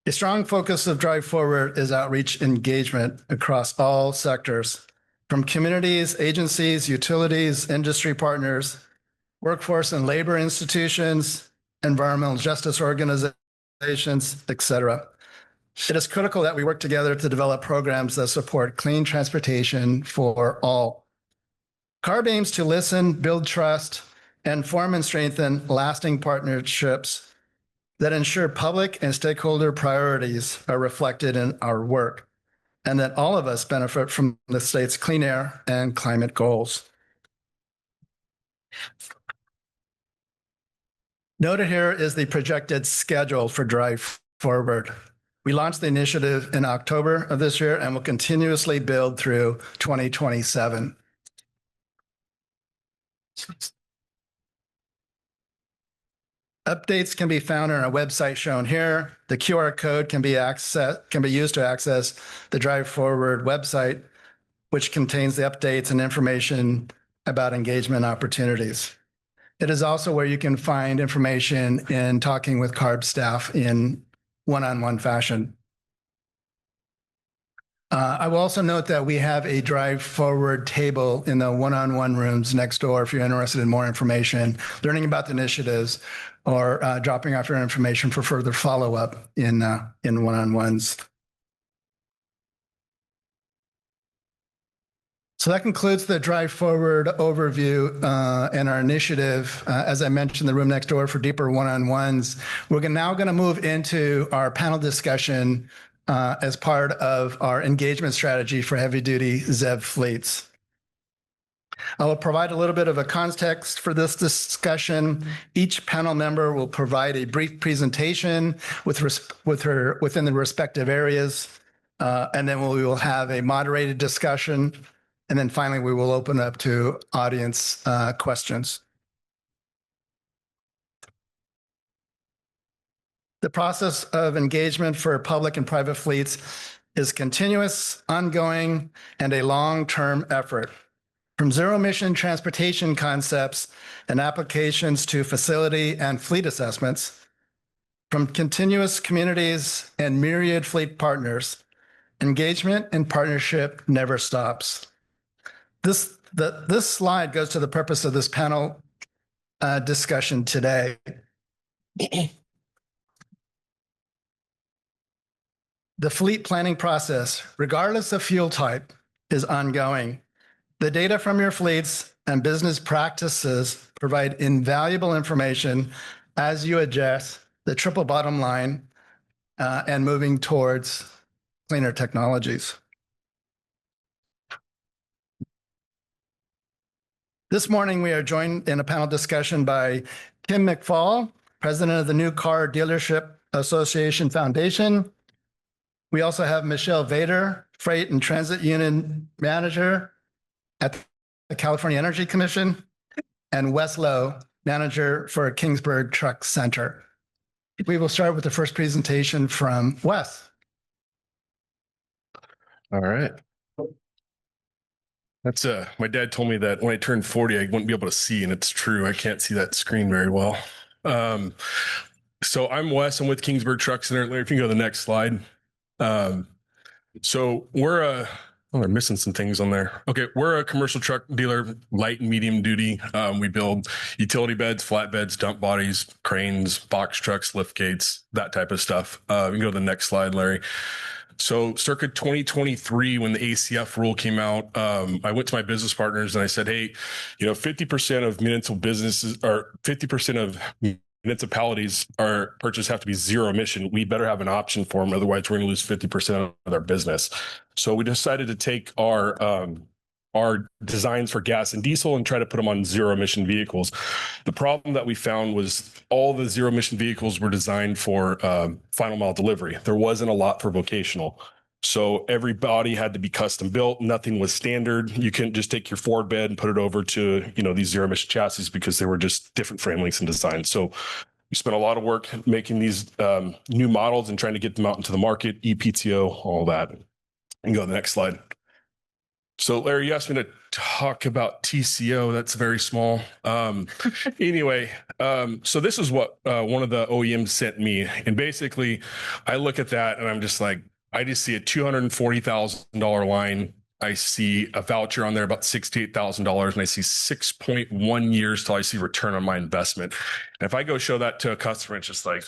A strong focus of Drive Forward is outreach engagement across all sectors, from communities, agencies, utilities, industry partners, workforce and labor institutions, environmental justice organizations, etc. It is critical that we work together to develop programs that support clean transportation for all. CARB aims to listen, build trust, and form and strengthen lasting partnerships that ensure public and stakeholder priorities are reflected in our work, and that all of us benefit from the state's clean air and climate goals. Noted here is the projected schedule for Drive Forward. We launched the initiative in October of this year and will continuously build through 2027. Updates can be found on our website shown here. The QR code can be used to access the Drive Forward website, which contains the updates and information about engagement opportunities. It is also where you can find information in talking with CARB staff in one-on-one fashion. I will also note that we have a Drive Forward table in the one-on-one rooms next door if you're interested in more information, learning about the initiatives, or dropping off your information for further follow-up in one-on-ones. So that concludes the Drive Forward overview and our initiative. As I mentioned, the room next door for deeper one-on-ones. We're now going to move into our panel discussion as part of our engagement strategy for heavy-duty ZEV fleets. I will provide a little bit of a context for this discussion. Each panel member will provide a brief presentation within the respective areas, and then we will have a moderated discussion. And then finally, we will open up to audience questions. The process of engagement for public and private fleets is continuous, ongoing, and a long-term effort. From zero-emission transportation concepts and applications to facility and fleet assessments, from continuous communities and myriad fleet partners, engagement and partnership never stops. This slide goes to the purpose of this panel discussion today. The fleet planning process, regardless of fuel type, is ongoing. The data from your fleets and business practices provide invaluable information as you address the triple bottom line and moving towards cleaner technologies. This morning, we are joined in a panel discussion by Tim McFall, president of the New Car Dealership Association Foundation. We also have Michelle Vader, Freight and Transit Union Manager at the California Energy Commission, and Wes Lowe, Manager for Kingsburg Truck Center. We will start with the first presentation from Wes. All right. That's my dad told me that when I turned 40, I wouldn't be able to see, and it's true. I can't see that screen very well. So I'm Wes. I'm with Kingsburg Truck Center. Larry, if you can go to the next slide. So we're they're missing some things on there. Okay, we're a commercial truck dealer, light and medium duty. We build utility beds, flatbeds, dump bodies, cranes, box trucks, lift gates, that type of stuff. You can go to the next slide, Larry. So circa 2023, when the ACF rule came out, I went to my business partners and I said, hey, 50% of municipal businesses or 50% of municipalities our purchase have to be zero emission. We better have an option for them. Otherwise, we're going to lose 50% of their business. So we decided to take our designs for gas and diesel and try to put them on zero emission vehicles. The problem that we found was all the zero emission vehicles were designed for final mile delivery. There wasn't a lot for vocational. So every body had to be custom built. Nothing was standard. You couldn't just take your Ford bed and put it over to, these zero emission chassis because they were just different frame lengths and designs. So we spent a lot of work making these new models and trying to get them out into the market, ePTO, all that. And go to the next slide. So Larry, you asked me to talk about TCO. That's very small. Anyway, so this is what one of the OEMs sent me. And basically I look at that and I'm just like, I just see a $240,000 line. I see a voucher on there about $68,000 and I see 6.1 years till I see return on my investment. And if I go show that to a customer, it's just like,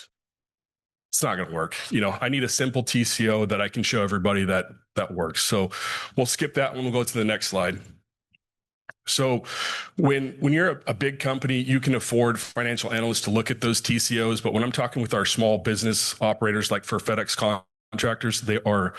it's not going to work. I need a simple TCO that I can show everybody that works. So we'll skip that one. We'll go to the next slide. So when you're a big company, you can afford financial analysts to look at those TCOs. But when I'm talking with our small business operators, like for FedEx contractors, they are,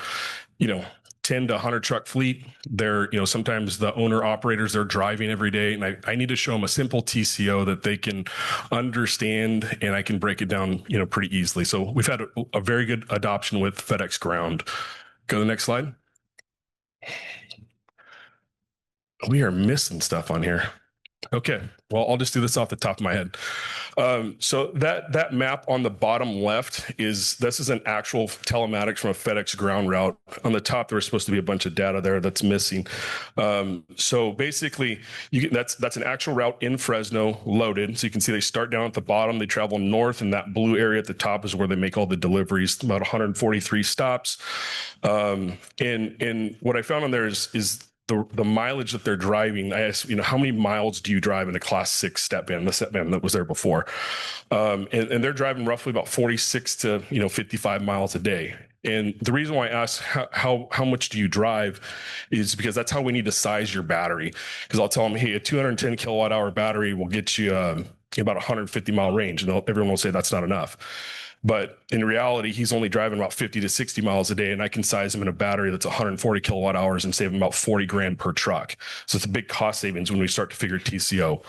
10 to 100 truck fleet. They're, sometimes the owner operators, they're driving every day. And I need to show them a simple TCO that they can understand and I can break it down, pretty easily. So we've had a very good adoption with FedEx Ground. Go to the next slide. We are missing stuff on here. Okay, well, I'll just do this off the top of my head. So that map on the bottom left this is an actual telematics from a FedEx Ground route. On the top, there's supposed to be a bunch of data there that's missing. So basically, that's an actual route in Fresno loaded. So you can see they start down at the bottom, they travel north, and that blue area at the top is where they make all the deliveries. About 143 stops. And what I found on there is the mileage that they're driving. I asked, how many miles do you drive in a Class 6 step van, the step van that was there before? And they're driving roughly about 46 to 55 miles a day. And the reason why I ask how much do you drive is because that's how we need to size your battery. Because I'll tell them, hey, a 210 kilowatt hour battery will get you about 150 mile range, and everyone will say that's not enough. But in reality, he's only driving about 50 to 60 miles a day, and I can size him in a battery that's 140 kilowatt hours and save him about 40 grand per truck. So it's a big cost savings when we start to figure TCO.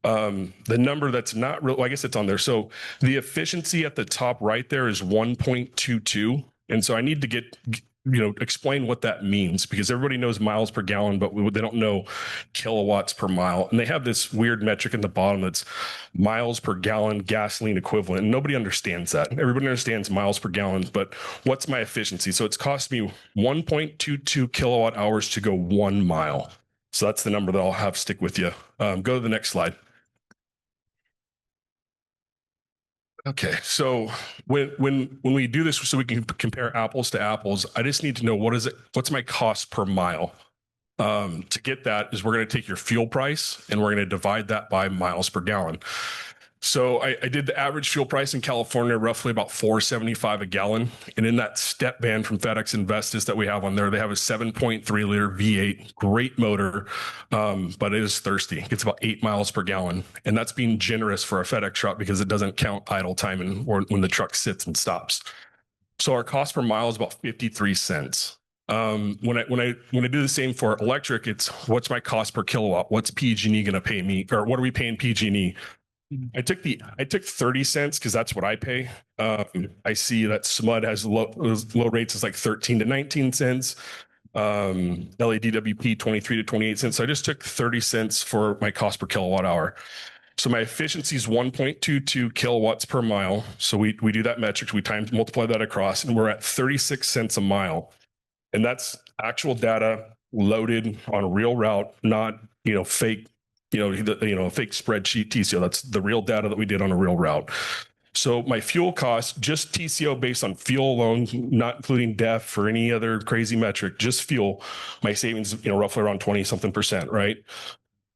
The number that's not real, well, I guess it's on there. So the efficiency at the top right there is 1.22. And so I need to explain what that means, because everybody knows miles per gallon, but they don't know kilowatts per mile. And they have this weird metric in the bottom that's miles per gallon gasoline equivalent. And nobody understands that. Everybody understands miles per gallon, but what's my efficiency? So it's cost me 1.22 kilowatt hours to go 1 mile. So that's the number that I'll have stick with you. Go to the next slide. Okay, so when we do this, so we can compare apples to apples, I just need to know what's my cost per mile. To get that is we're going to take your fuel price and we're going to divide that by miles per gallon. So I did the average fuel price in California, roughly about $4.75 a gallon. And in that step band from FedEx Investis that we have on there, they have a 7.3 liter V8, great motor, but it is thirsty. It's about 8 miles per gallon. And that's being generous for a FedEx truck because it doesn't count idle time or when the truck sits and stops. So our cost per mile is about 53 cents. When I do the same for electric, it's what's my cost per kilowatt? What's PG&E going to pay me? Or what are we paying PG&E? I took 30 cents because that's what I pay. I see that SMUD has low rates is like 13 to 19 cents. LADWP 23 to 28 cents. So I just took 30 cents for my cost per kilowatt hour. So my efficiency is 1.22 kilowatts per mile. So we do that metric, we multiply that across, and we're at 36 cents a mile. And that's actual data loaded on a real route, not fake. Fake spreadsheet TCO. That's the real data that we did on a real route. So my fuel cost, just TCO based on fuel alone, not including DEF or any other crazy metric, just fuel, my savings, roughly around 20-something%, right?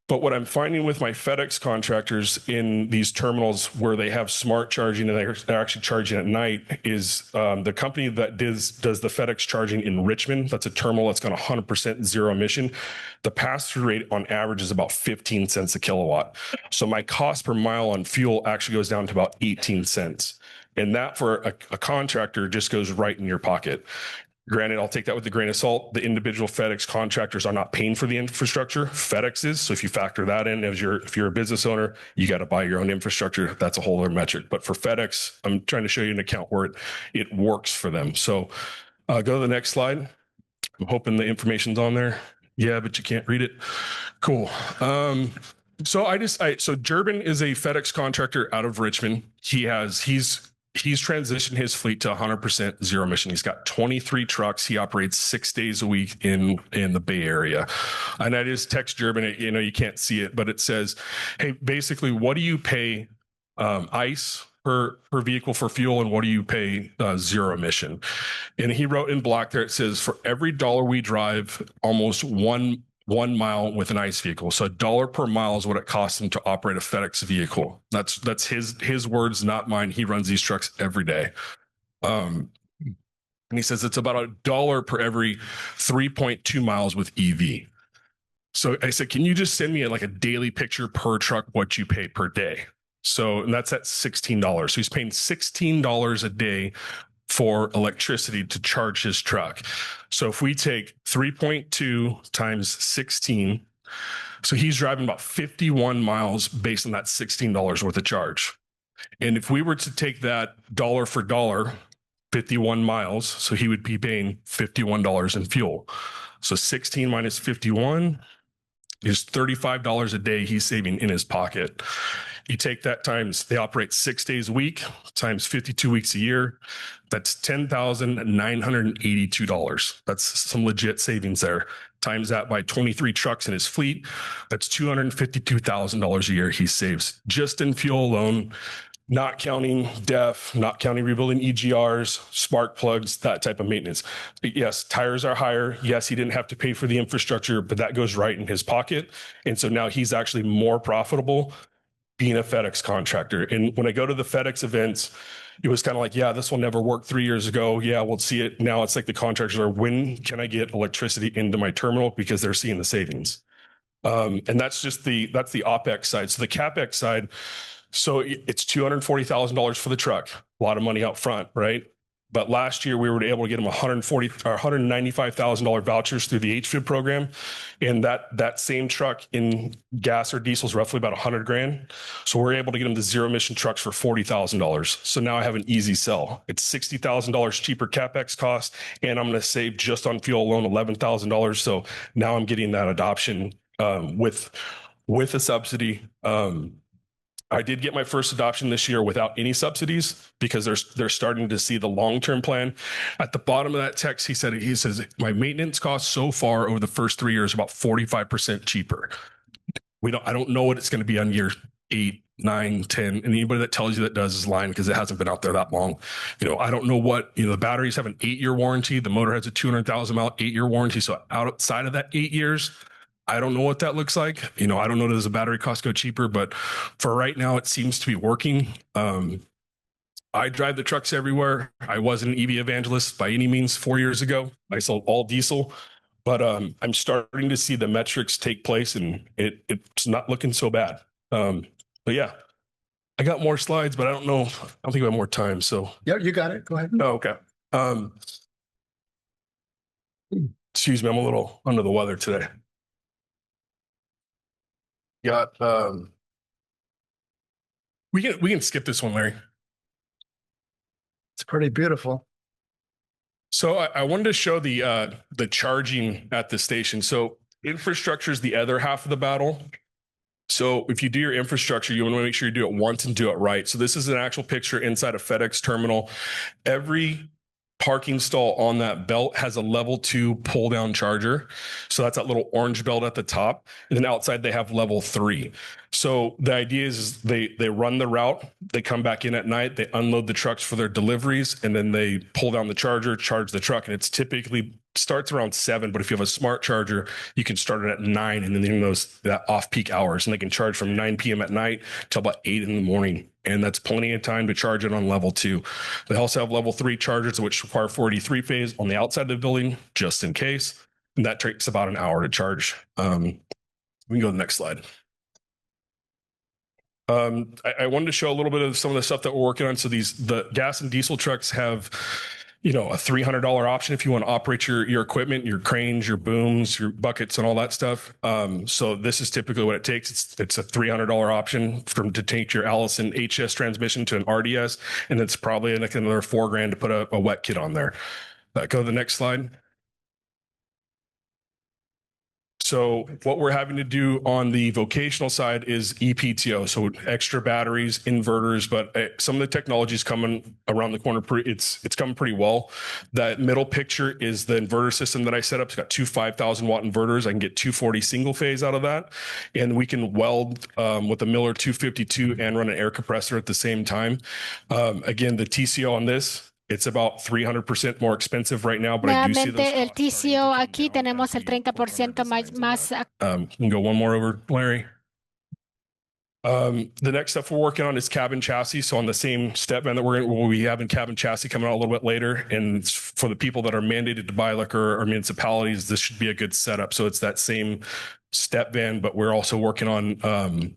But what I'm finding with my FedEx contractors in these terminals where they have smart charging and they're actually charging at night is the company that does the FedEx charging in Richmond. That's a terminal that's got 100% zero emission. The pass-through rate on average is about 15 cents a kilowatt. So my cost per mile on fuel actually goes down to about 18 cents. And that for a contractor just goes right in your pocket. Granted, I'll take that with a grain of salt. The individual FedEx contractors are not paying for the infrastructure. FedEx is. So if you factor that in, if you're a business owner, you got to buy your own infrastructure. That's a whole other metric. But for FedEx, I'm trying to show you an account where it works for them. So go to the next slide. I'm hoping the information's on there. Yeah, but you can't read it. Cool. So Durbin is a FedEx contractor out of Richmond. He's transitioned his fleet to 100% zero emission. He's got 23 trucks. He operates 6 days a week in the Bay Area. And I just text Durbin, you can't see it, but it says, hey, basically, what do you pay ICE per vehicle for fuel, and what do you pay zero emission? And he wrote in block there, it says, for every dollar we drive, almost one mile with an ICE vehicle. So $1 per mile is what it costs him to operate a FedEx vehicle. That's his words, not mine. He runs these trucks every day. And he says it's about $1 per every 3.2 miles with EV. So I said, can you just send me a daily picture per truck, what you pay per day? So, and that's at $16. So he's paying $16 a day for electricity to charge his truck. So if we take 3.2 times 16, so he's driving about 51 miles based on that $16 worth of charge. And if we were to take that dollar for dollar, 51 miles, so he would be paying $51 in fuel. So 16 minus 51 is $35 a day he's saving in his pocket. You take that times, they operate 6 days a week, times 52 weeks a year. That's $10,982. That's some legit savings there. Times that by 23 trucks in his fleet, that's $252,000 a year he saves just in fuel alone, not counting DEF, not counting rebuilding EGRs, spark plugs, that type of maintenance. Yes, tires are higher. Yes, he didn't have to pay for the infrastructure, but that goes right in his pocket. And so now he's actually more profitable being a FedEx contractor. And when I go to the FedEx events, it was kind of like, yeah, this will never work 3 years ago. Yeah, we'll see it. Now it's like the contractors are, when can I get electricity into my terminal? Because they're seeing the savings. And that's the OpEx side. So the CapEx side, So it's $240,000 for the truck, a lot of money out front, right? But last year we were able to get them $195,000 vouchers through the HVIP program. And that same truck in gas or diesel is roughly about $100,000. So we're able to get them the zero emission trucks for $40,000. So now I have an easy sell. It's $60,000 cheaper CapEx cost, and I'm going to save just on fuel alone $11,000. So now I'm getting that adoption with a subsidy. I did get my first adoption this year without any subsidies because they're starting to see the long-term plan. At the bottom of that text, he says my maintenance costs so far over the first 3 years about 45% cheaper. I don't know what it's going to be on year 8, 9, 10, and anybody that tells you that does is lying because it hasn't been out there that long. I don't know what, the batteries have an 8-year warranty. The motor has a 200,000 mile 8-year warranty. So outside of that 8 years, I don't know what that looks like. I don't know does the battery cost go cheaper, but for right now, it seems to be working. I drive the trucks everywhere. I wasn't an EV evangelist by any means 4 years ago. I sold all diesel, but I'm starting to see the metrics take place, and it's not looking so bad. But yeah, I got more slides, but I don't think we have more time. So Yeah, you got it. Go ahead. oh, okay. Excuse me, I'm a little under the weather today. Got we can skip this one, Larry. It's pretty beautiful. So I wanted to show the charging at the station. So infrastructure is the other half of the battle. So if you do your infrastructure, you want to make sure you do it once and do it right. So this is an actual picture inside a FedEx terminal. Every parking stall on that belt has a level 2 pull down charger. So that's that little orange belt at the top. And then outside they have level 3. So the idea is they run the route, they come back in at night, they unload the trucks for their deliveries, and then they pull down the charger, charge the truck. And it's typically starts around 7, but if you have a smart charger, you can start it at 9 and then in that off-peak hours. And they can charge from 9 p.m. at night till about 8 in the morning. And that's plenty of time to charge it on level 2. They also have level 3 chargers, which require 483 phase on the outside of the building, just in case. And that takes about an hour to charge. We can go to the next slide. I wanted to show a little bit of some of the stuff that we're working on. So the gas and diesel trucks have, a $300 option if you want to operate your equipment, your cranes, your booms, your buckets, and all that stuff. So this is typically what it takes. It's a $300 option to take your Allison HS transmission to an RDS, and it's probably like another $4,000 to put a wet kit on there. Go to the next slide. So what we're having to do on the vocational side is EPTO, so extra batteries, inverters, but some of the technology is coming around the corner. It's coming pretty well. That middle picture is the inverter system that I set up. It's got two 5,000 watt inverters. I can get 240 single phase out of that, and we can weld with a Miller 252 and run an air compressor at the same time. Again, the TCO on this, it's about 300% more expensive right now, but I do see those. El TCO aquí tenemos el 30% más. Can go one more over, Larry. The next stuff we're working on is cabin chassis. So on the same step van that we have in cabin chassis coming out a little bit later, and for the people that are mandated to buy liquor or municipalities, this should be a good setup. So it's that same step van, but we're also working on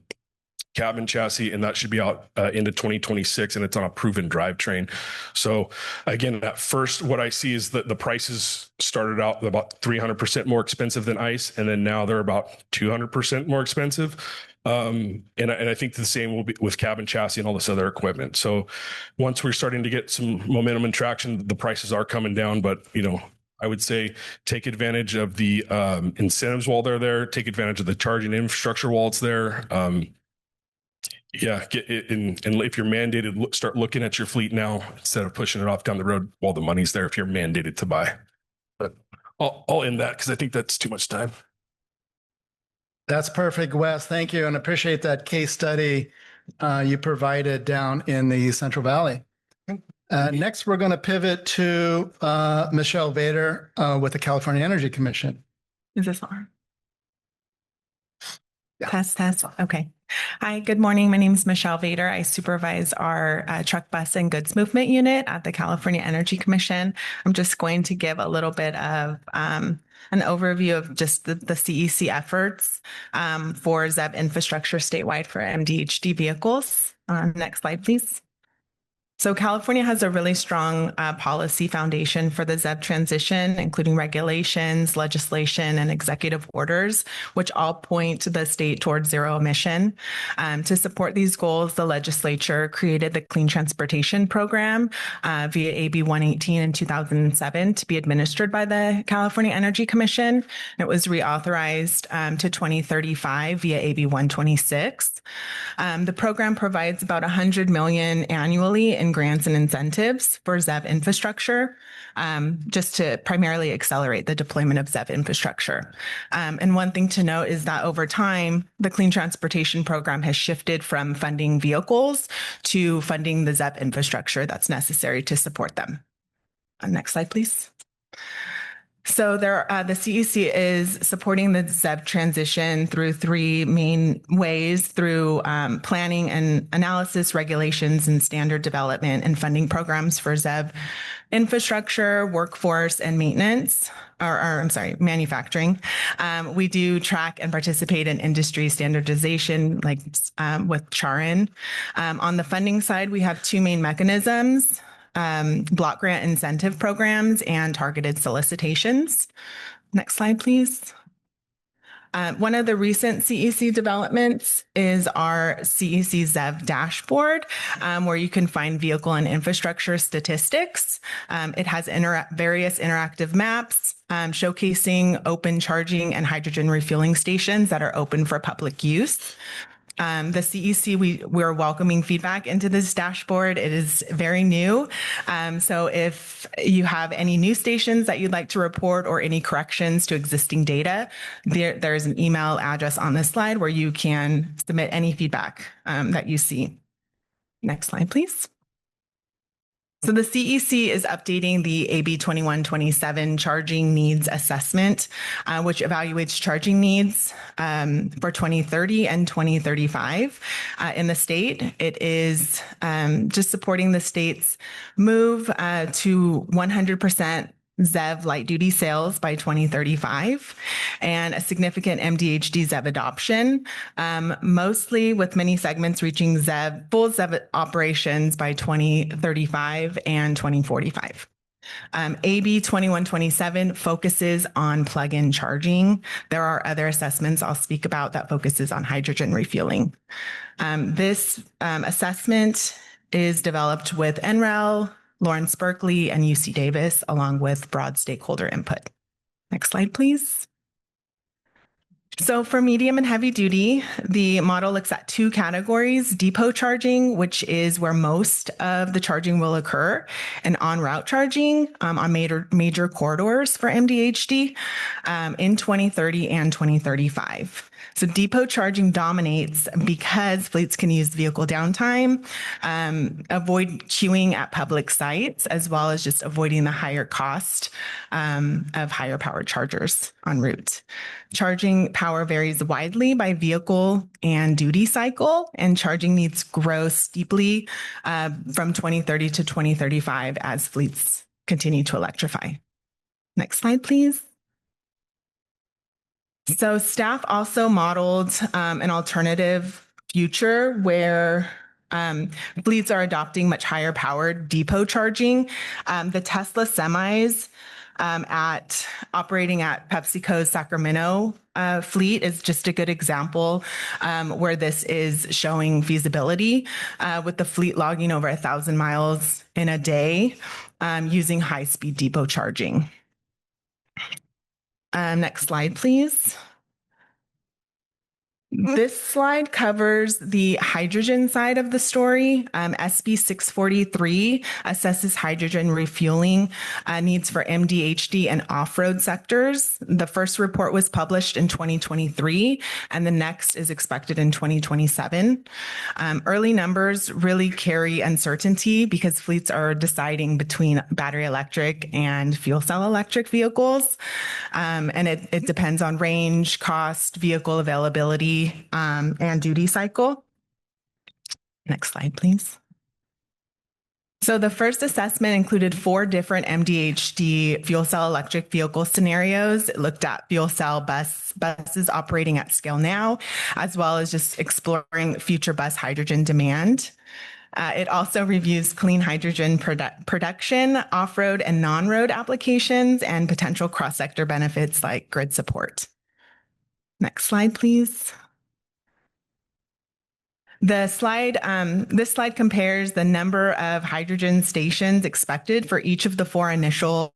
cabin chassis, and that should be out into 2026, and it's on a proven drivetrain. So again, at first, what I see is that the prices started out about 300% more expensive than ICE, and then now they're about 200% more expensive. And I think the same will be with cabin chassis and all this other equipment. So once we're starting to get some momentum and traction, the prices are coming down, but I would say take advantage of the incentives while they're there, take advantage of the charging infrastructure while it's there. Yeah, get it in, and if you're mandated, start looking at your fleet now instead of pushing it off down the road while the money's there if you're mandated to buy. But I'll end that because I think that's too much time. That's perfect, Wes. Thank you, and appreciate that case study you provided down in the Central Valley. Next, we're going to pivot to Michelle Vader with the California Energy Commission. Is this on? Test. Okay. Hi, good morning. My name is Michelle Vader. I supervise our truck, bus, and goods movement unit at the California Energy Commission. I'm just going to give a little bit of an overview of just the CEC efforts for ZEV infrastructure statewide for MDHD vehicles. Next slide, please. So California has a really strong policy foundation for the ZEV transition, including regulations, legislation, and executive orders, which all point the state towards zero emission. To support these goals, the legislature created the Clean Transportation Program via AB 118 in 2007 to be administered by the California Energy Commission. It was reauthorized to 2035 via AB 126. The program provides about $100 million annually in grants and incentives for ZEV infrastructure, just to primarily accelerate the deployment of ZEV infrastructure. And one thing to note is that over time, the Clean Transportation Program has shifted from funding vehicles to funding the ZEV infrastructure that's necessary to support them. Next slide, please. So the CEC is supporting the ZEV transition through three main ways: through planning and analysis, regulations, and standard development and funding programs for ZEV infrastructure, workforce, and maintenance, manufacturing. We do track and participate in industry standardization, like with CHARIN. On the funding side, we have two main mechanisms: block grant incentive programs and targeted solicitations. Next slide, please. One of the recent CEC developments is our CEC ZEV dashboard, where you can find vehicle and infrastructure statistics. It has various interactive maps showcasing open charging and hydrogen refueling stations that are open for public use. The CEC, we're welcoming feedback into this dashboard. It is very new. So if you have any new stations that you'd like to report or any corrections to existing data, there's an email address on this slide where you can submit any feedback that you see. Next slide, please. So the CEC is updating the AB 2127 charging needs assessment, which evaluates charging needs for 2030 and 2035 in the state. It is just supporting the state's move to 100% ZEV light duty sales by 2035 and a significant MDHD ZEV adoption, mostly with many segments reaching full ZEV operations by 2035 and 2045. AB 2127 focuses on plug-in charging. There are other assessments I'll speak about that focuses on hydrogen refueling. This assessment is developed with NREL, Lawrence Berkeley, and UC Davis, along with broad stakeholder input. Next slide, please. So for medium and heavy duty, the model looks at two categories: depot charging, which is where most of the charging will occur, and en route charging on major corridors for MDHD in 2030 and 2035. So depot charging dominates because fleets can use vehicle downtime, avoid queuing at public sites, as well as just avoiding the higher cost of higher powered chargers en route. Charging power varies widely by vehicle and duty cycle, and charging needs grow steeply from 2030 to 2035 as fleets continue to electrify. Next slide, please. So staff also modeled an alternative future where fleets are adopting much higher powered depot charging. The Tesla semis operating at PepsiCo's Sacramento fleet is just a good example where this is showing feasibility with the fleet logging over 1,000 miles in a day using high-speed depot charging. Next slide, please. This slide covers the hydrogen side of the story. SB 643 assesses hydrogen refueling needs for MDHD and off-road sectors. The first report was published in 2023, and the next is expected in 2027. Early numbers really carry uncertainty because fleets are deciding between battery electric and fuel cell electric vehicles. And it depends on range, cost, vehicle availability, heavy and duty cycle. Next slide, please. So the first assessment included 4 different MDHD fuel cell electric vehicle scenarios. It looked at fuel cell buses operating at scale now, as well as just exploring future bus hydrogen demand. It also reviews clean hydrogen production, off-road and non-road applications, and potential cross-sector benefits like grid support. Next slide, please. This slide compares the number of hydrogen stations expected for each of the 4 initial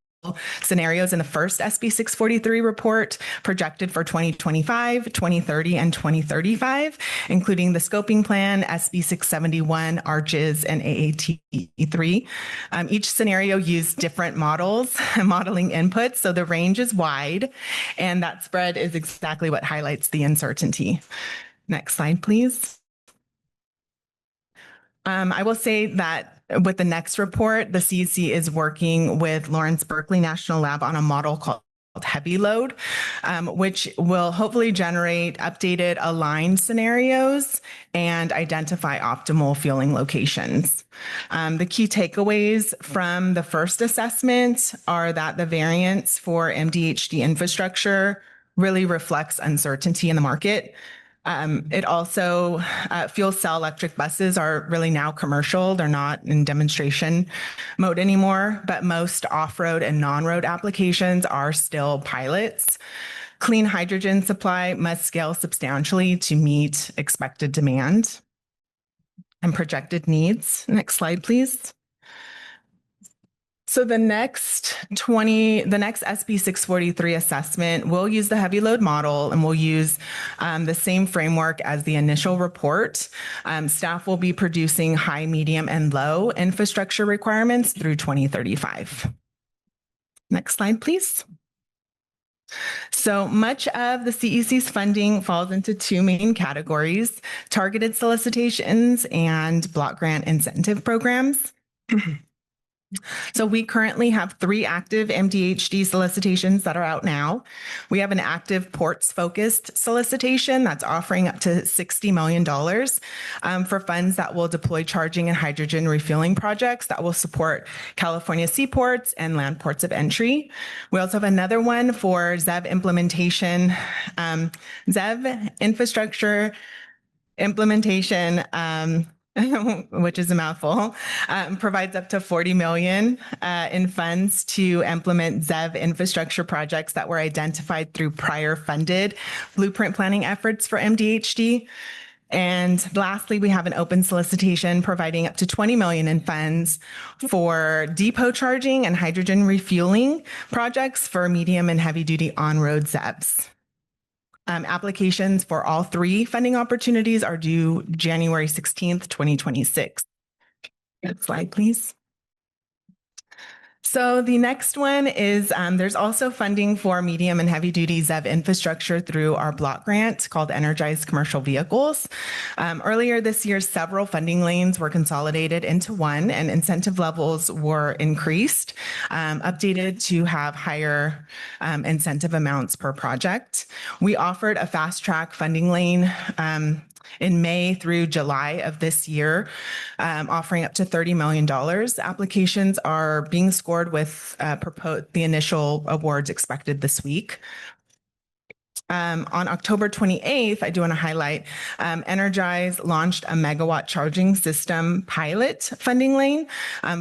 scenarios in the first SB 643 report projected for 2025, 2030, and 2035, including the scoping plan, SB 671, ARCHES, and AAT3. Each scenario used different models and modeling inputs, so the range is wide, and that spread is exactly what highlights the uncertainty. Next slide, please. I will say that with the next report, the CEC is working with Lawrence Berkeley National Lab on a model called heavy load, which will hopefully generate updated aligned scenarios and identify optimal fueling locations. The key takeaways from the first assessment are that the variance for MDHD infrastructure really reflects uncertainty in the market. It also, fuel cell electric buses are really now commercial. They're not in demonstration mode anymore, but most off-road and non-road applications are still pilots. Clean hydrogen supply must scale substantially to meet expected demand and projected needs. Next slide, please. So the next SB 643 assessment will use the heavy load model, and we'll use the same framework as the initial report. Staff will be producing high, medium, and low infrastructure requirements through 2035. Next slide, please. So much of the CEC's funding falls into 2 main categories: targeted solicitations and block grant incentive programs. So we currently have 3 active MDHD solicitations that are out now. We have an active ports-focused solicitation that's offering up to $60 million for funds that will deploy charging and hydrogen refueling projects that will support California seaports and land ports of entry. We also have another one for ZEV implementation, ZEV infrastructure implementation, which is a mouthful, provides up to $40 million in funds to implement ZEV infrastructure projects that were identified through prior funded blueprint planning efforts for MDHD. And lastly, we have an open solicitation providing up to $20 million in funds for depot charging and hydrogen refueling projects for medium and heavy duty on-road ZEVs. Applications for all 3 funding opportunities are due January 16th, 2026. Next slide, please. So the next one is there's also funding for medium and heavy duty ZEV infrastructure through our block grant called Energized Commercial Vehicles. Earlier this year, several funding lanes were consolidated into one and incentive levels were increased, updated to have higher incentive amounts per project. We offered a fast track funding lane in May through July of this year, offering up to $30 million. Applications are being scored with the initial awards expected this week. On October 28th, I do want to highlight, Energize launched a megawatt charging system pilot funding lane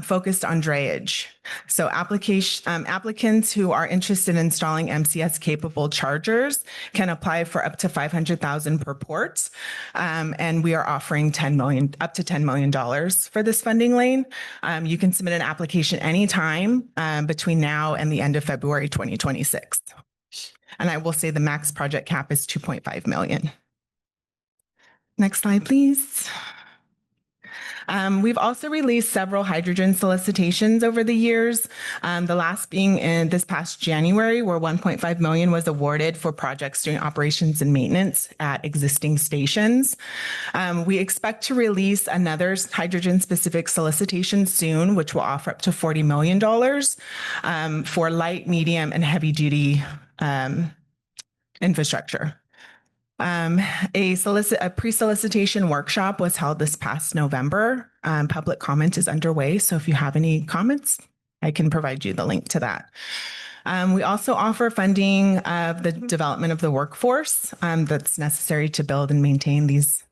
focused on drayage. So applicants who are interested in installing MCS capable chargers can apply for up to $500,000 per port. And we are offering up to $10 million for this funding lane. You can submit an application anytime between now and the end of February 2026. And I will say the max project cap is 2.5 million. Next slide, please. We've also released several hydrogen solicitations over the years, the last being in this past January, where 1.5 million was awarded for projects doing operations and maintenance at existing stations. We expect to release another hydrogen-specific solicitation soon, which will offer up to $40 million for light, medium, and heavy-duty infrastructure. A pre-solicitation workshop was held this past November. Public comment is underway, so if you have any comments, I can provide you the link to that. We also offer funding of the development of the workforce that's necessary to build and maintain these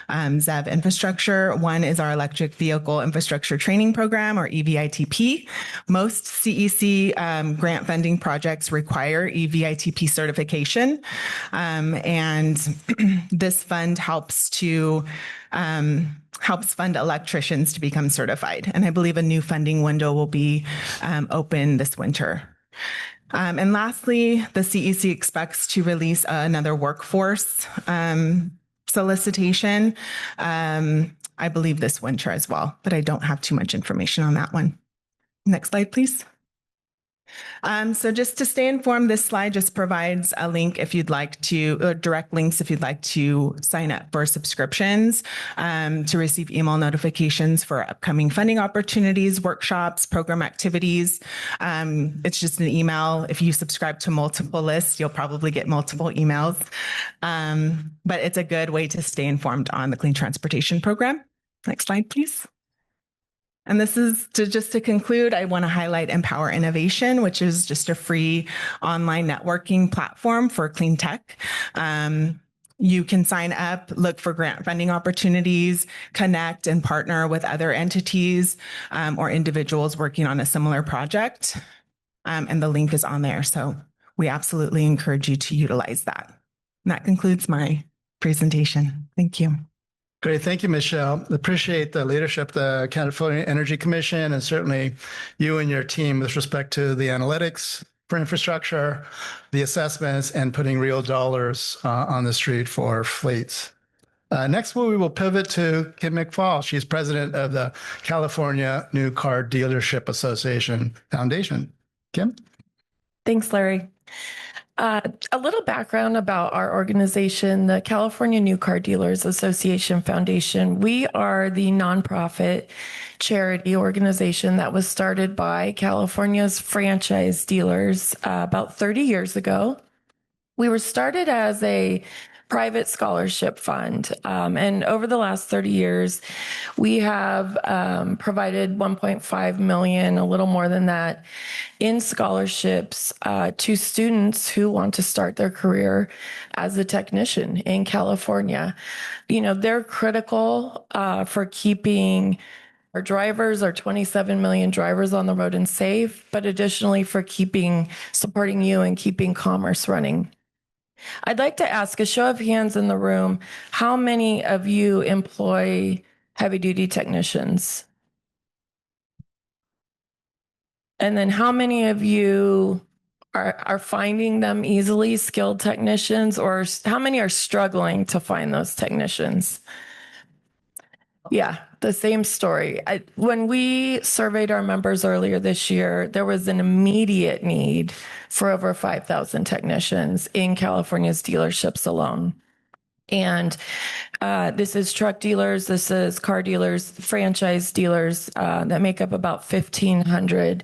ZEV infrastructure. One is our electric vehicle infrastructure training program, or EVITP. Most CEC grant funding projects require EVITP certification. And this fund helps fund electricians to become certified. And I believe a new funding window will be open this winter. And lastly, the CEC expects to release another workforce solicitation, I believe this winter as well, but I don't have too much information on that one. Next slide, please. So just to stay informed, this slide just provides a link if you'd like to, direct links if you'd like to sign up for subscriptions to receive email notifications for upcoming funding opportunities, workshops, program activities. It's just an email. If you subscribe to multiple lists, you'll probably get multiple emails. But it's a good way to stay informed on the Clean Transportation Program. Next slide, please. And this is just to conclude, I want to highlight Empower Innovation, which is just a free online networking platform for clean tech. You can sign up, look for grant funding opportunities, connect and partner with other entities or individuals working on a similar project. And the link is on there. So we absolutely encourage you to utilize that. And that concludes my presentation. Thank you. Great. Thank you, Michelle. Appreciate the leadership of the California Energy Commission, and certainly you and your team with respect to the analytics for infrastructure, the assessments, and putting real dollars on the street for fleets. Next, we will pivot to Kim McFall. She's president of the California New Car Dealership Association Foundation. Kim? Thanks, Larry. A little background about our organization, the California New Car Dealers Association Foundation. We are the nonprofit charity organization that was started by California's franchise dealers about 30 years ago. We were started as a private scholarship fund. And over the last 30 years, we have provided 1.5 million, a little more than that, in scholarships to students who want to start their career as a technician in California. You know, they're critical for keeping our drivers, our 27 million drivers on the road and safe, but additionally for supporting you and keeping commerce running. I'd like to ask a show of hands in the room, how many of you employ heavy-duty technicians? And then how many of you are finding them easily, skilled technicians, or how many are struggling to find those technicians? Yeah, the same story. When we surveyed our members earlier this year, there was an immediate need for over 5,000 technicians in California's dealerships alone. And this is truck dealers, this is car dealers, franchise dealers that make up about 1,500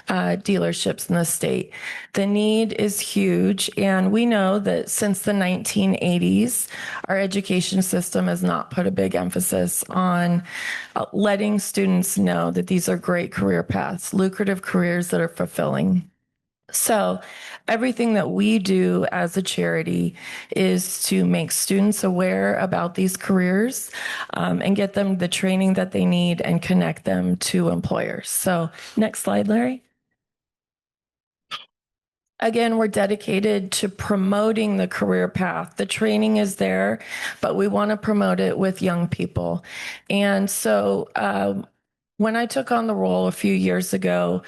dealerships in the state. The need is huge, and we know that since the 1980s, our education system has not put a big emphasis on letting students know that these are great career paths, lucrative careers that are fulfilling. So everything that we do as a charity is to make students aware about these careers and get them the training that they need and connect them to employers. So next slide, Larry. Again, we're dedicated to promoting the career path. The training is there, but we want to promote it with young people. And so when I took on the role a few years ago,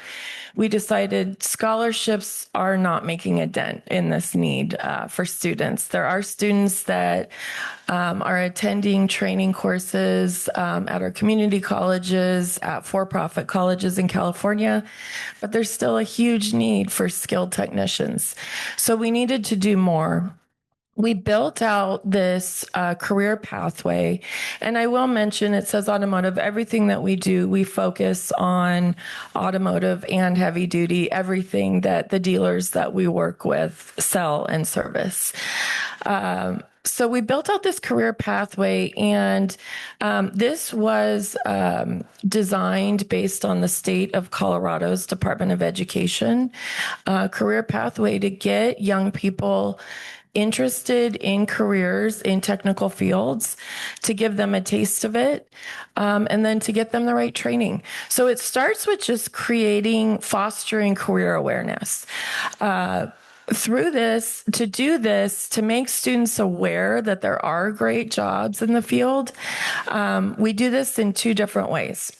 we decided scholarships are not making a dent in this need for students. There are students that are attending training courses at our community colleges, at for-profit colleges in California, but there's still a huge need for skilled technicians. So we needed to do more. We built out this career pathway, and I will mention, it says automotive. Everything that we do, we focus on automotive and heavy duty, everything that the dealers that we work with sell and service. So we built out this career pathway, and this was designed based on the state of Colorado's Department of Education career pathway to get young people interested in careers in technical fields, to give them a taste of it, and then to get them the right training. So it starts with just fostering career awareness. Through this, to make students aware that there are great jobs in the field, we do this in two different ways.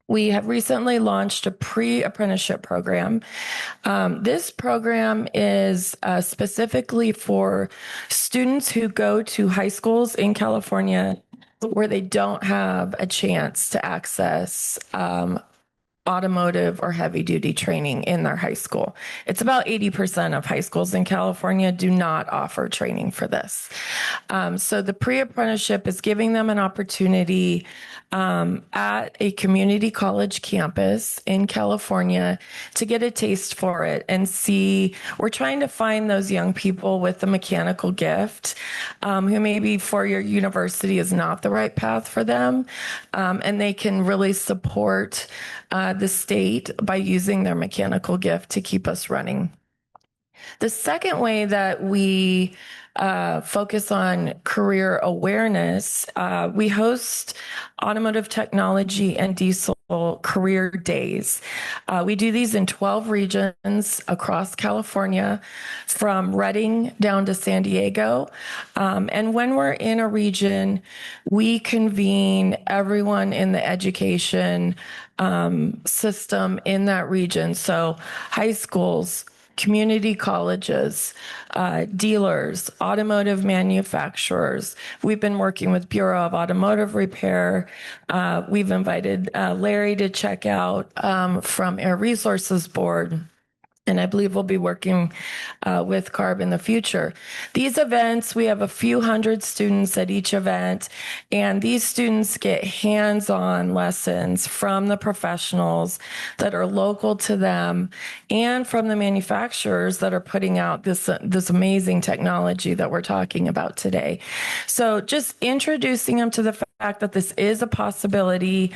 We have recently launched a pre-apprenticeship program. This program is specifically for students who go to high schools in California where they don't have a chance to access automotive or heavy duty training in their high school. It's about 80% of high schools in California do not offer training for this. So the pre-apprenticeship is giving them an opportunity at a community college campus in California to get a taste for it and see. We're trying to find those young people with the mechanical gift who maybe four-year university is not the right path for them, and they can really support the state by using their mechanical gift to keep us running. The second way that we focus on career awareness, we host automotive technology and diesel career days. We do these in 12 regions across California, from Redding down to San Diego. And when we're in a region, we convene everyone in the education system in that region. So high schools, community colleges, dealers, automotive manufacturers. We've been working with Bureau of Automotive Repair. We've invited Larry to check out from Air Resources Board. And I believe we'll be working with CARB in the future. These events, we have a few hundred students at each event, and these students get hands-on lessons from the professionals that are local to them and from the manufacturers that are putting out this amazing technology that we're talking about today. So just introducing them to the fact that this is a possibility,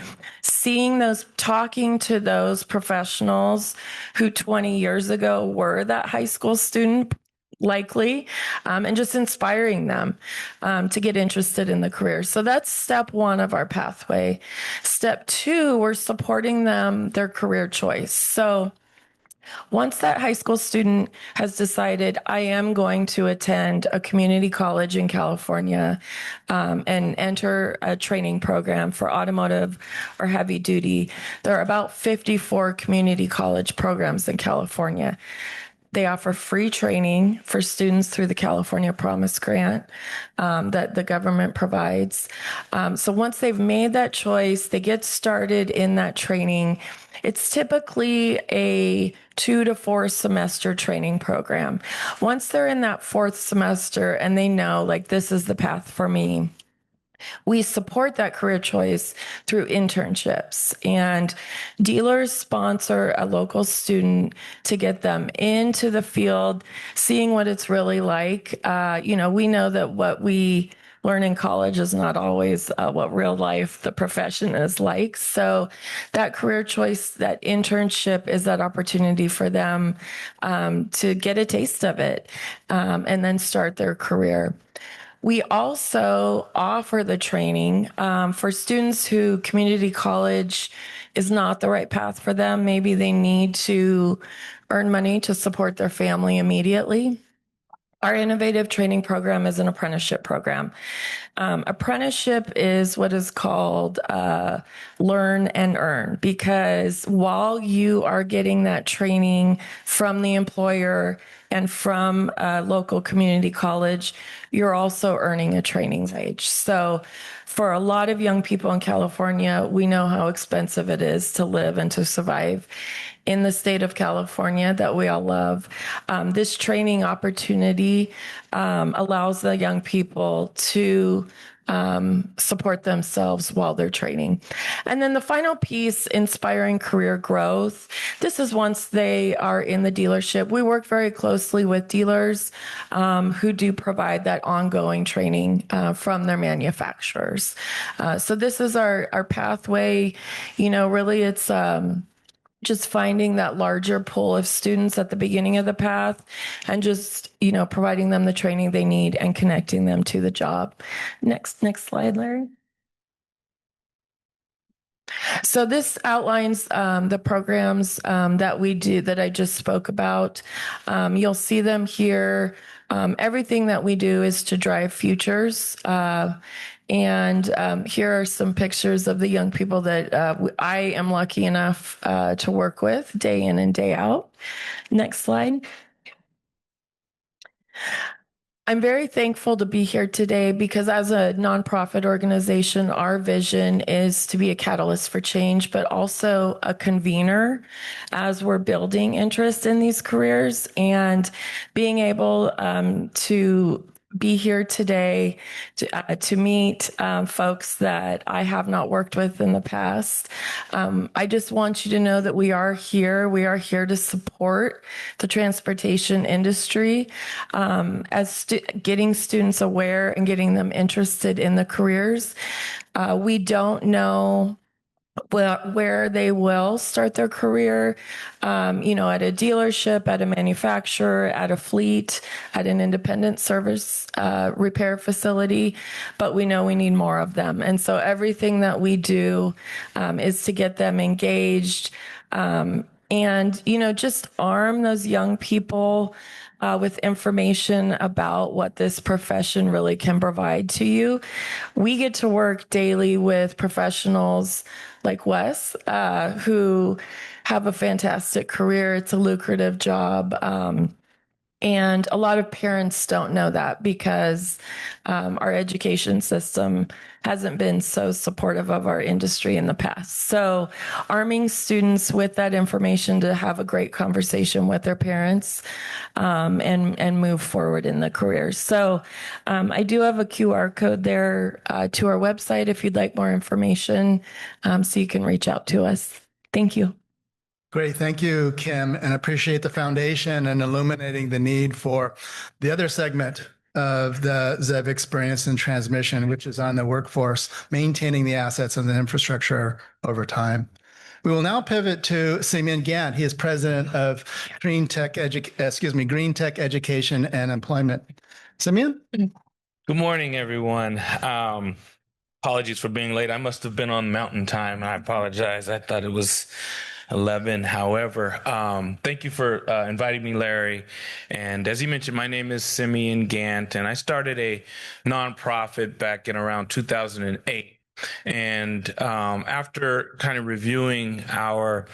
talking to those professionals who 20 years ago were that high school student, likely, and just inspiring them to get interested in the career. So that's step one of our pathway. Step two, we're supporting them, their career choice. So once that high school student has decided, I am going to attend a community college in California and enter a training program for automotive or heavy duty, there are about 54 community college programs in California. They offer free training for students through the California Promise Grant that the government provides. So once they've made that choice, they get started in that training. It's typically a 2 to 4 semester training program. Once they're in that 4th semester and they know, like, this is the path for me, we support that career choice through internships, and dealers sponsor a local student to get them into the field, seeing what it's really like. We know that what we learn in college is not always what real life, the profession is like. So that career choice, that internship is that opportunity for them to get a taste of it and then start their career. We also offer the training for students who community college is not the right path for them. Maybe they need to earn money to support their family immediately. Our innovative training program is an apprenticeship program. Apprenticeship is what is called learn and earn, because while you are getting that training from the employer and from a local community college, you're also earning a training wage. So for a lot of young people in California, we know how expensive it is to live and to survive in the state of California that we all love. This training opportunity allows the young people to support themselves while they're training. And then the final piece, inspiring career growth. This is once they are in the dealership. We work very closely with dealers who do provide that ongoing training from their manufacturers. So this is our pathway. Really it's just finding that larger pool of students at the beginning of the path and just, providing them the training they need and connecting them to the job. Next slide, Larry. So this outlines the programs that we do that I just spoke about. You'll see them here. Everything that we do is to drive futures. And here are some pictures of the young people that I am lucky enough to work with day in and day out. Next slide. I'm very thankful to be here today because as a nonprofit organization, our vision is to be a catalyst for change, but also a convener as we're building interest in these careers and being able to be here today to meet folks that I have not worked with in the past. I just want you to know that we are here. We are here to support the transportation industry as getting students aware and getting them interested in the careers. We don't know where they will start their career, at a dealership, at a manufacturer, at a fleet, at an independent service repair facility, but we know we need more of them. And so everything that we do is to get them engaged and, just arm those young people with information about what this profession really can provide to you. We get to work daily with professionals like Wes, who have a fantastic career. It's a lucrative job. And a lot of parents don't know that because our education system hasn't been so supportive of our industry in the past. So arming students with that information to have a great conversation with their parents and move forward in the careers. So I do have a QR code there to our website if you'd like more information, so you can reach out to us. Thank you. Great. Thank you, Kim, and appreciate the foundation and illuminating the need for the other segment of the ZEV experience and transmission, which is on the workforce, maintaining the assets and the infrastructure over time. We will now pivot to Simeon Gant. He is president of Green Tech Education and Employment. Simeon? Good morning, everyone. Apologies for being late. I must have been on Mountain Time. I apologize. I thought it was 11. However, thank you for inviting me, Larry. And as you mentioned, my name is Simeon Gant, and I started a nonprofit back in around 2008. And after kind of reviewing our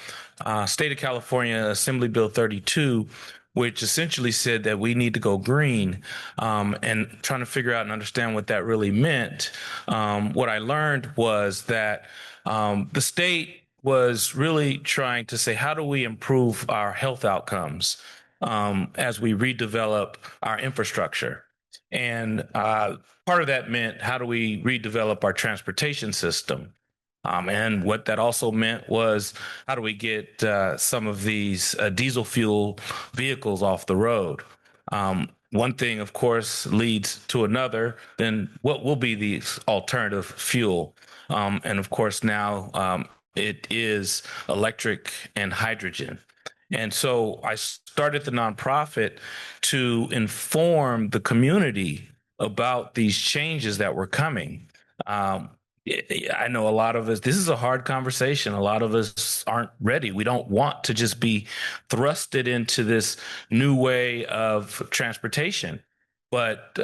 state of California Assembly Bill 32, which essentially said that we need to go green, and trying to figure out and understand what that really meant, what I learned was that the state was really trying to say, how do we improve our health outcomes as we redevelop our infrastructure? And part of that meant, how do we redevelop our transportation system? And what that also meant was, how do we get some of these diesel fuel vehicles off the road? One thing, of course, leads to another, then what will be the alternative fuel? And of course, now it is electric and hydrogen. And so I started the nonprofit to inform the community about these changes that were coming. I know a lot of us, this is a hard conversation. A lot of us aren't ready. We don't want to just be thrusted into this new way of transportation. But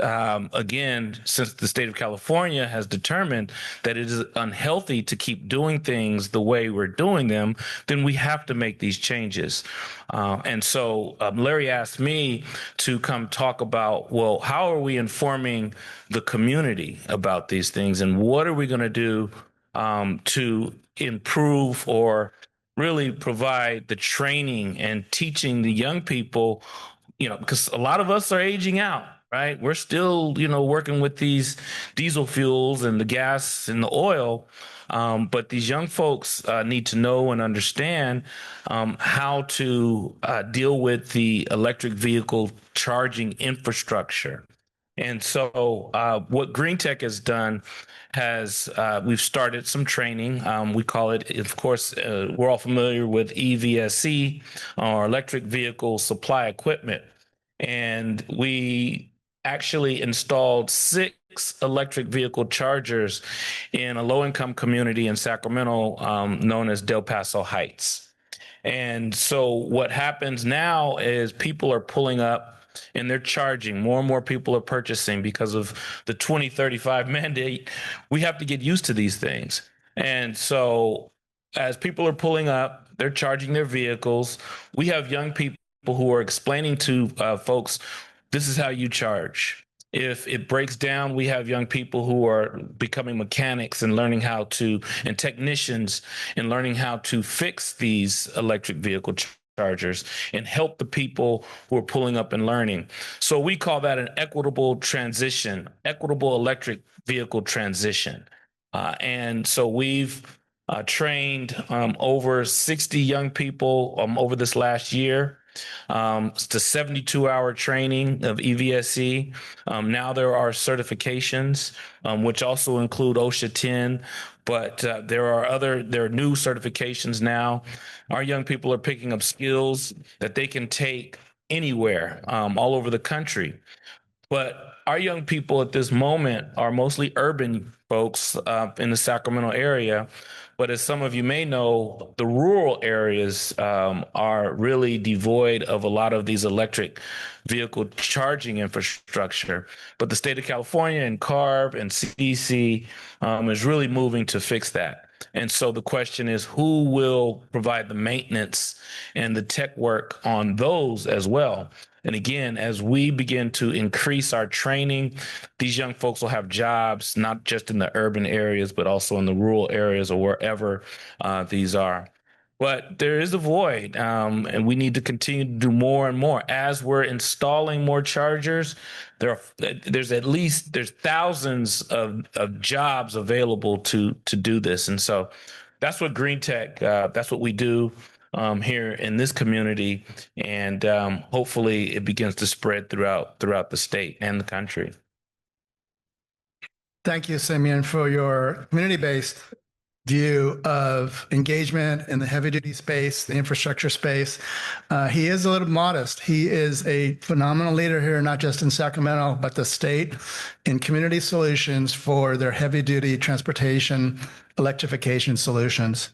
again, since the state of California has determined that it is unhealthy to keep doing things the way we're doing them, then we have to make these changes. And so Larry asked me to come talk about, well, how are we informing the community about these things, and what are we going to do to improve or really provide the training and teaching the young people, because a lot of us are aging out. right? We're still, you know, working with these diesel fuels and the gas and the oil. But these young folks need to know and understand how to deal with the electric vehicle charging infrastructure. And so what Green Tech has done has we've started some training. We call it, of course, we're all familiar with EVSE, or electric vehicle supply equipment. And we actually installed 6 electric vehicle chargers in a low-income community in Sacramento known as Del Paso Heights. And so what happens now is people are pulling up and they're charging. More and more people are purchasing because of the 2035 mandate. We have to get used to these things. And so as people are pulling up, they're charging their vehicles. We have young people who are explaining to folks, this is how you charge. If it breaks down, we have young people who are becoming mechanics and learning how to, and technicians and learning how to fix these electric vehicle chargers and help the people who are pulling up and learning. So we call that an equitable transition, equitable electric vehicle transition. And so we've trained over 60 young people over this last year. It's the 72-hour training of EVSE. Now there are certifications, which also include OSHA 10, but there are new certifications now. Our young people are picking up skills that they can take anywhere, all over the country. But our young people at this moment are mostly urban folks in the Sacramento area. But as some of you may know, the rural areas are really devoid of a lot of these electric vehicle charging infrastructure. But the state of California and CARB and CDC is really moving to fix that. And so the question is, who will provide the maintenance and the tech work on those as well? And again, as we begin to increase our training, these young folks will have jobs, not just in the urban areas, but also in the rural areas or wherever these are. But there is a void, and we need to continue to do more and more. As we're installing more chargers, there's thousands of jobs available to do this. And so that's what Green Tech, that's what we do here in this community, and hopefully it begins to spread throughout the state and the country. Thank you, Simeon, for your community-based view of engagement in the heavy-duty space, the infrastructure space. He is a little modest. He is a phenomenal leader here, not just in Sacramento, but the state in community solutions for their heavy-duty transportation electrification solutions.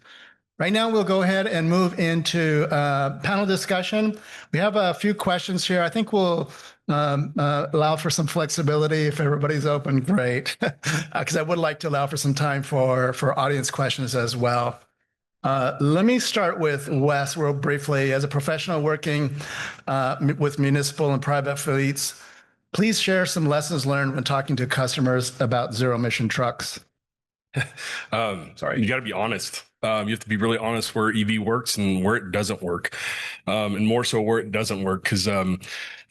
Right now, we'll go ahead and move into panel discussion. We have a few questions here. I think we'll allow for some flexibility. If everybody's open, great, because I would like to allow for some time for audience questions as well. Let me start with Wes real briefly. As a professional working with municipal and private fleets, please share some lessons learned when talking to customers about zero-emission trucks. Sorry, you got to be honest. You have to be really honest where EV works and where it doesn't work, and more so where it doesn't work. Because the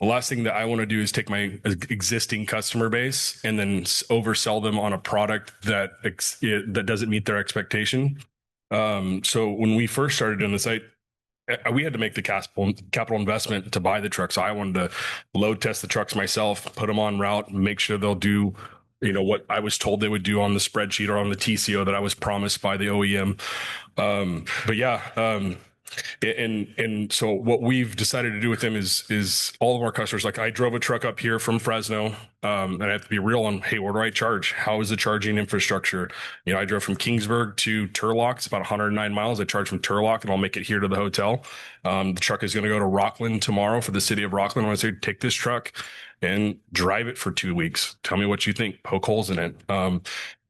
last thing that I want to do is take my existing customer base and then oversell them on a product that doesn't meet their expectation. So when we first started doing this, we had to make the capital investment to buy the trucks. So I wanted to load test the trucks myself, put them on route, and make sure they'll do what I was told they would do on the spreadsheet or on the TCO that I was promised by the OEM. But yeah, and so what we've decided to do with them is all of our customers, like I drove a truck up here from Fresno, and I have to be real on, hey, where do I charge? How is the charging infrastructure? I drove from Kingsburg to Turlock. It's about 109 miles. I charge from Turlock and I'll make it here to the hotel. The truck is going to go to Rockland tomorrow for the city of Rockland. I want to say, take this truck and drive it for 2 weeks. Tell me what you think. Poke holes in it.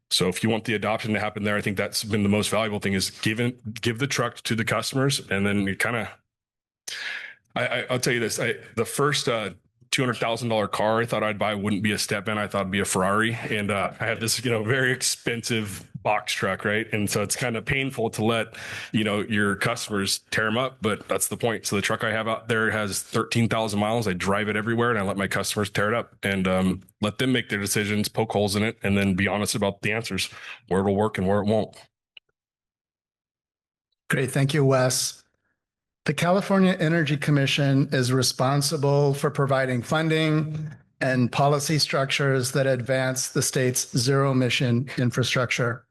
So if you want the adoption to happen there, I think that's been the most valuable thing, is give the truck to the customers. And then you kind of, I'll tell you this, the first 2 $200,000 car I thought I'd buy wouldn't be a step van. I thought it'd be a Ferrari. And I have this, very expensive box truck, right? And so it's kind of painful to let, your customers tear them up, but that's the point. So the truck I have out there has 13,000 miles. I drive it everywhere and I let my customers tear it up and let them make their decisions, poke holes in it, and then be honest about the answers, where it'll work and where it won't. Great. Thank you, Wes. The California Energy Commission is responsible for providing funding and policy structures that advance the state's zero-emission infrastructure.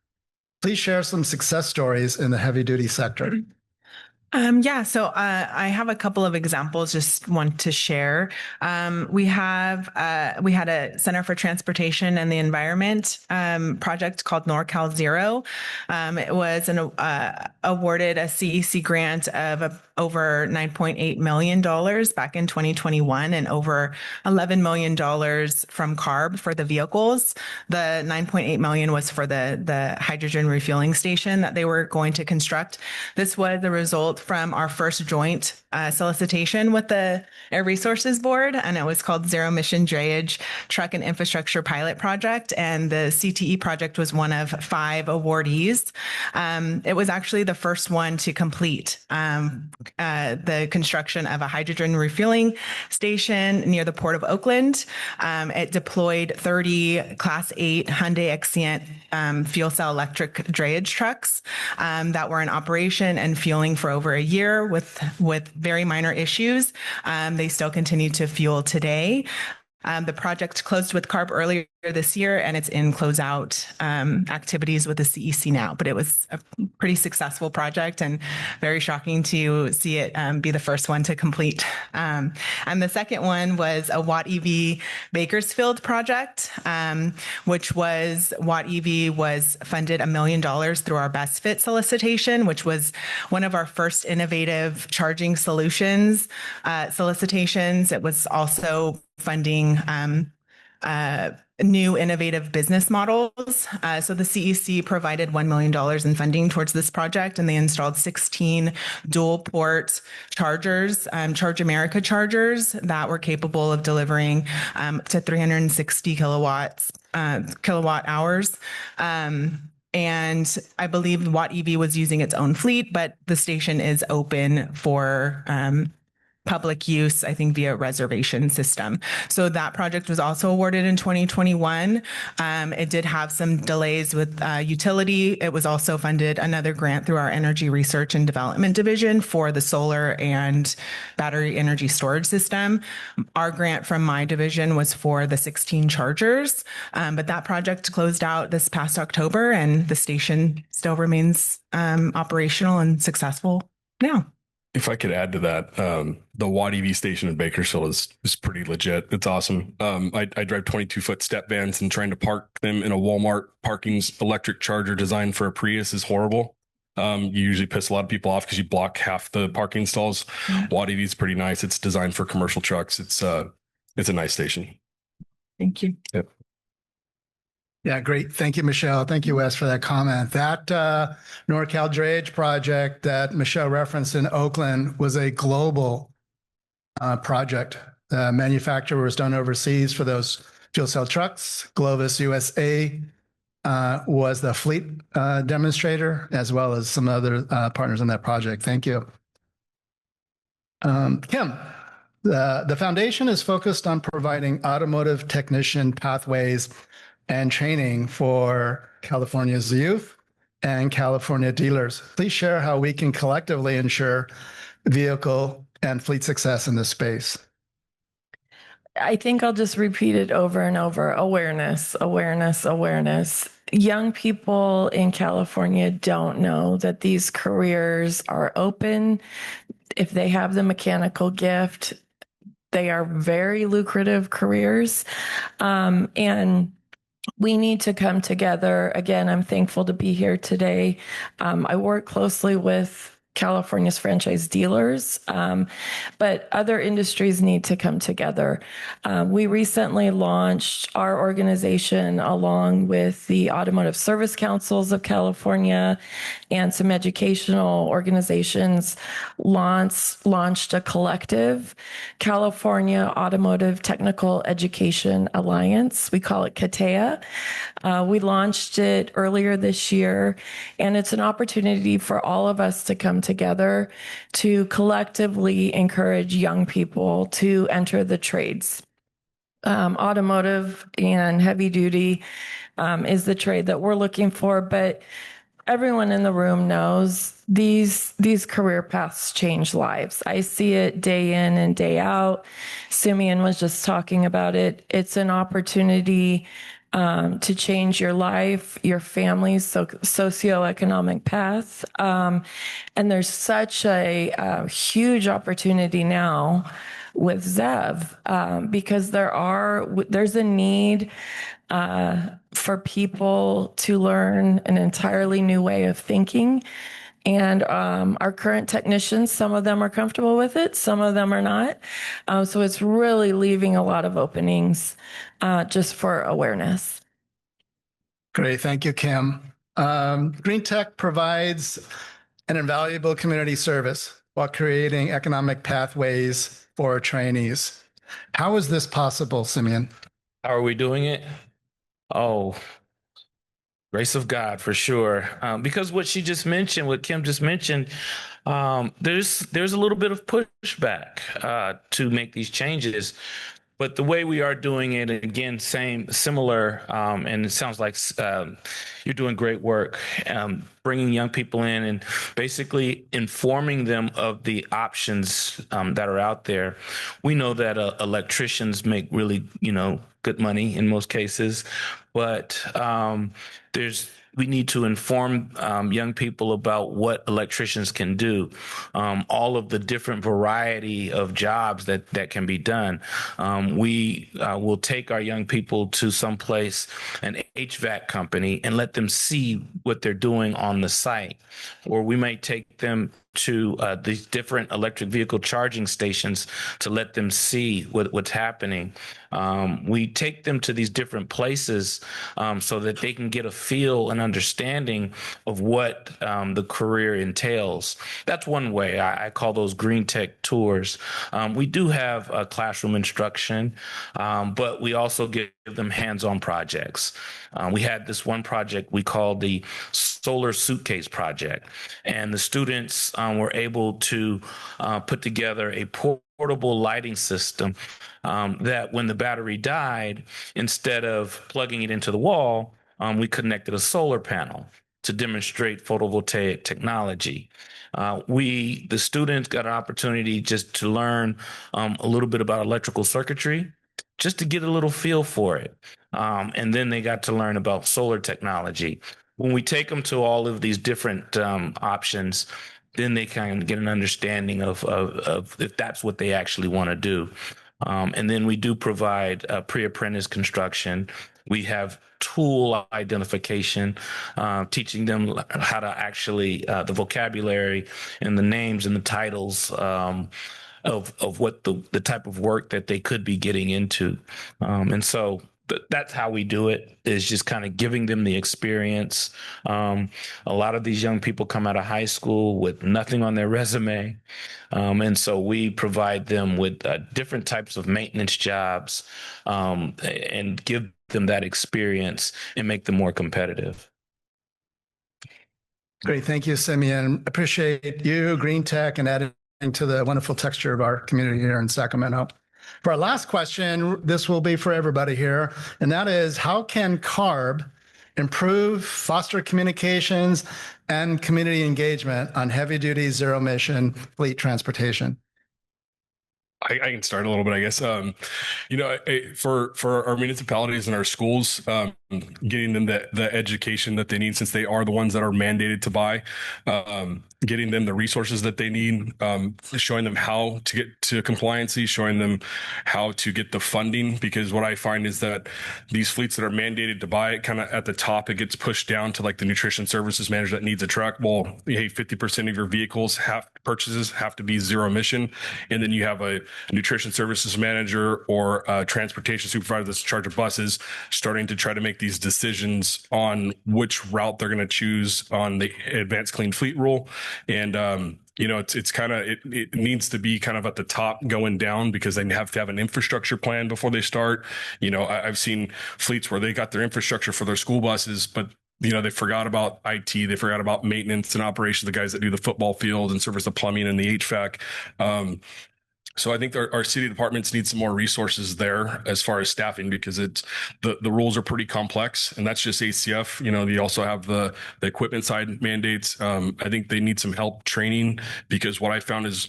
Please share some success stories in the heavy-duty sector. So I have a couple of examples, just want to share. We had a Center for Transportation and the Environment project called NorCal Zero. It was awarded a CEC grant of over $9.8 million back in 2021 and over $11 million from CARB for the vehicles. The $9.8 million was for the hydrogen refueling station that they were going to construct. This was the result from our first joint solicitation with the Air Resources Board, and it was called Zero-Emission Drayage Truck and Infrastructure Pilot Project, and the CTE project was one of 5 awardees. It was actually the first one to complete the construction of a hydrogen refueling station near the Port of Oakland. It deployed 30 Class 8 Hyundai Exient fuel cell electric drayage trucks that were in operation and fueling for over a year with very minor issues. They still continue to fuel today. The project closed with CARB earlier this year, and it's in closeout activities with the CEC now. But it was a pretty successful project and very shocking to see it be the first one to complete. And the second one was a Watt EV Bakersfield project, which was Watt EV was funded $1 million through our Best Fit solicitation, which was one of our first innovative charging solutions solicitations. It was also funding new innovative business models. So the CEC provided $1 million in funding towards this project, and they installed 16 dual port chargers, Charge America chargers that were capable of delivering to 360 kilowatt hours. And I believe Watt EV was using its own fleet, but the station is open for public use, I think, via reservation system. So that project was also awarded in 2021. It did have some delays with utility. It was also funded another grant through our Energy Research and Development Division for the solar and battery energy storage system. Our grant from my division was for the 16 chargers, but that project closed out this past October, and the station still remains operational and successful now. If I could add to that, the Watt EV station in Bakersfield is pretty legit. It's awesome. I drive 22-foot step vans, and trying to park them in a Walmart parking's electric charger designed for a Prius is horrible. You usually piss a lot of people off because you block half the parking stalls. Watt EV is pretty nice. It's designed for commercial trucks. It's a nice station. Thank you. Yep. Yeah, great. Thank you, Michelle. Thank you, Wes, for that comment. That NorCal Drayage project that Michelle referenced in Oakland was a global project. The manufacturer was done overseas for those fuel cell trucks. Glovis USA was the fleet demonstrator, as well as some other partners in that project. Thank you. Kim, the foundation is focused on providing automotive technician pathways and training for California's youth and California dealers. Please share how we can collectively ensure vehicle and fleet success in this space. I think I'll just repeat it over and over. Awareness, awareness, awareness. Young people in California don't know that these careers are open. If they have the mechanical gift, they are very lucrative careers. And we need to come together. Again, I'm thankful to be here today. I work closely with California's franchise dealers, but other industries need to come together. We recently launched our organization along with the Automotive Service Councils of California and some educational organizations launched a collective, California Automotive Technical Education Alliance. We call it CATEA. We launched it earlier this year, and it's an opportunity for all of us to come together to collectively encourage young people to enter the trades. Automotive and heavy duty is the trade that we're looking for, but everyone in the room knows these career paths change lives. I see it day in and day out. Simeon was just talking about it. It's an opportunity to change your life, your family's socioeconomic path. And there's such a huge opportunity now with ZEV because there's a need for people to learn an entirely new way of thinking. And our current technicians, some of them are comfortable with it, some of them are not. So it's really leaving a lot of openings just for awareness. Great. Thank you, Kim. Green Tech provides an invaluable community service while creating economic pathways for trainees. How is this possible, Simeon? How are we doing it? Oh, grace of God for sure. Because what she just mentioned, what Kim just mentioned, there's a little bit of pushback to make these changes. But the way we are doing it, again, similar, and it sounds like you're doing great work, bringing young people in and basically informing them of the options that are out there. We know that electricians make really, good money in most cases, but we need to inform young people about what electricians can do, all of the different variety of jobs that can be done. We will take our young people to someplace, an HVAC company, and let them see what they're doing on the site. Or we might take them to these different electric vehicle charging stations to let them see what's happening. We take them to these different places so that they can get a feel and understanding of what the career entails. That's one way. I call those green tech tours. We do have classroom instruction, but we also give them hands-on projects. We had this one project we called the Solar Suitcase Project, and the students were able to put together a portable lighting system that when the battery died, instead of plugging it into the wall, we connected a solar panel to demonstrate photovoltaic technology. The students got an opportunity just to learn a little bit about electrical circuitry, just to get a little feel for it. And then they got to learn about solar technology. When we take them to all of these different options, then they kind of get an understanding of if that's what they actually want to do. And then we do provide pre-apprentice construction. We have tool identification, teaching them how to actually the vocabulary and the names and the titles of what the type of work that they could be getting into. And so that's how we do it, is just kind of giving them the experience. A lot of these young people come out of high school with nothing on their resume. And so we provide them with different types of maintenance jobs and give them that experience and make them more competitive. Great. Thank you, Simeon. Appreciate you, Green Tech, and adding to the wonderful texture of our community here in Sacramento. For our last question, this will be for everybody here, and that is, how can CARB improve, foster communications, and community engagement on heavy-duty zero-emission fleet transportation? I can start a little bit, I guess. For our municipalities and our schools, getting them the education that they need, since they are the ones that are mandated to buy, getting them the resources that they need, showing them how to get to compliancy, showing them how to get the funding. Because what I find is that these fleets that are mandated to buy it, kind of at the top, it gets pushed down to like the nutrition services manager that needs a truck. Well, hey, 50% of your vehicles purchases have to be zero emission. And then you have a nutrition services manager or a transportation supervisor that's in charge of buses starting to try to make these decisions on which route they're going to choose on the advanced clean fleet rule. And, it's kind of, it needs to be kind of at the top going down, because they have to have an infrastructure plan before they start. I've seen fleets where they got their infrastructure for their school buses, but they forgot about IT. They forgot about maintenance and operations, the guys that do the football field and service the plumbing and the HVAC. So I think our city departments need some more resources there as far as staffing, because it's the rules are pretty complex, and that's just ACF. You also have the equipment side mandates. I think they need some help training, because what I found is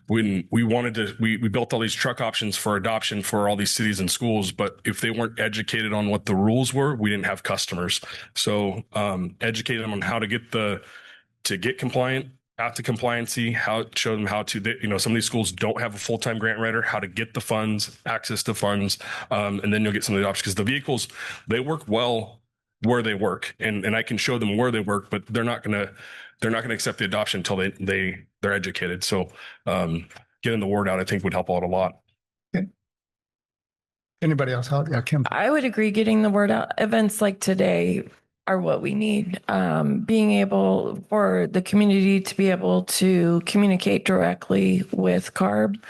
when we built all these truck options for adoption for all these cities and schools, but if they weren't educated on what the rules were, we didn't have customers. So educate them on how to get compliant, out to compliancy, show them how to, some of these schools don't have a full-time grant writer, how to get the funds, access to funds, and then you'll get some of the options, because the vehicles, they work well where they work, and I can show them where they work, but they're not gonna accept the adoption until they're educated. So getting the word out, I think, would help out a lot. Okay. Anybody else? Yeah, Kim. I would agree. Getting the word out, events like today are what we need. Being able for the community to be able to communicate directly with CARB,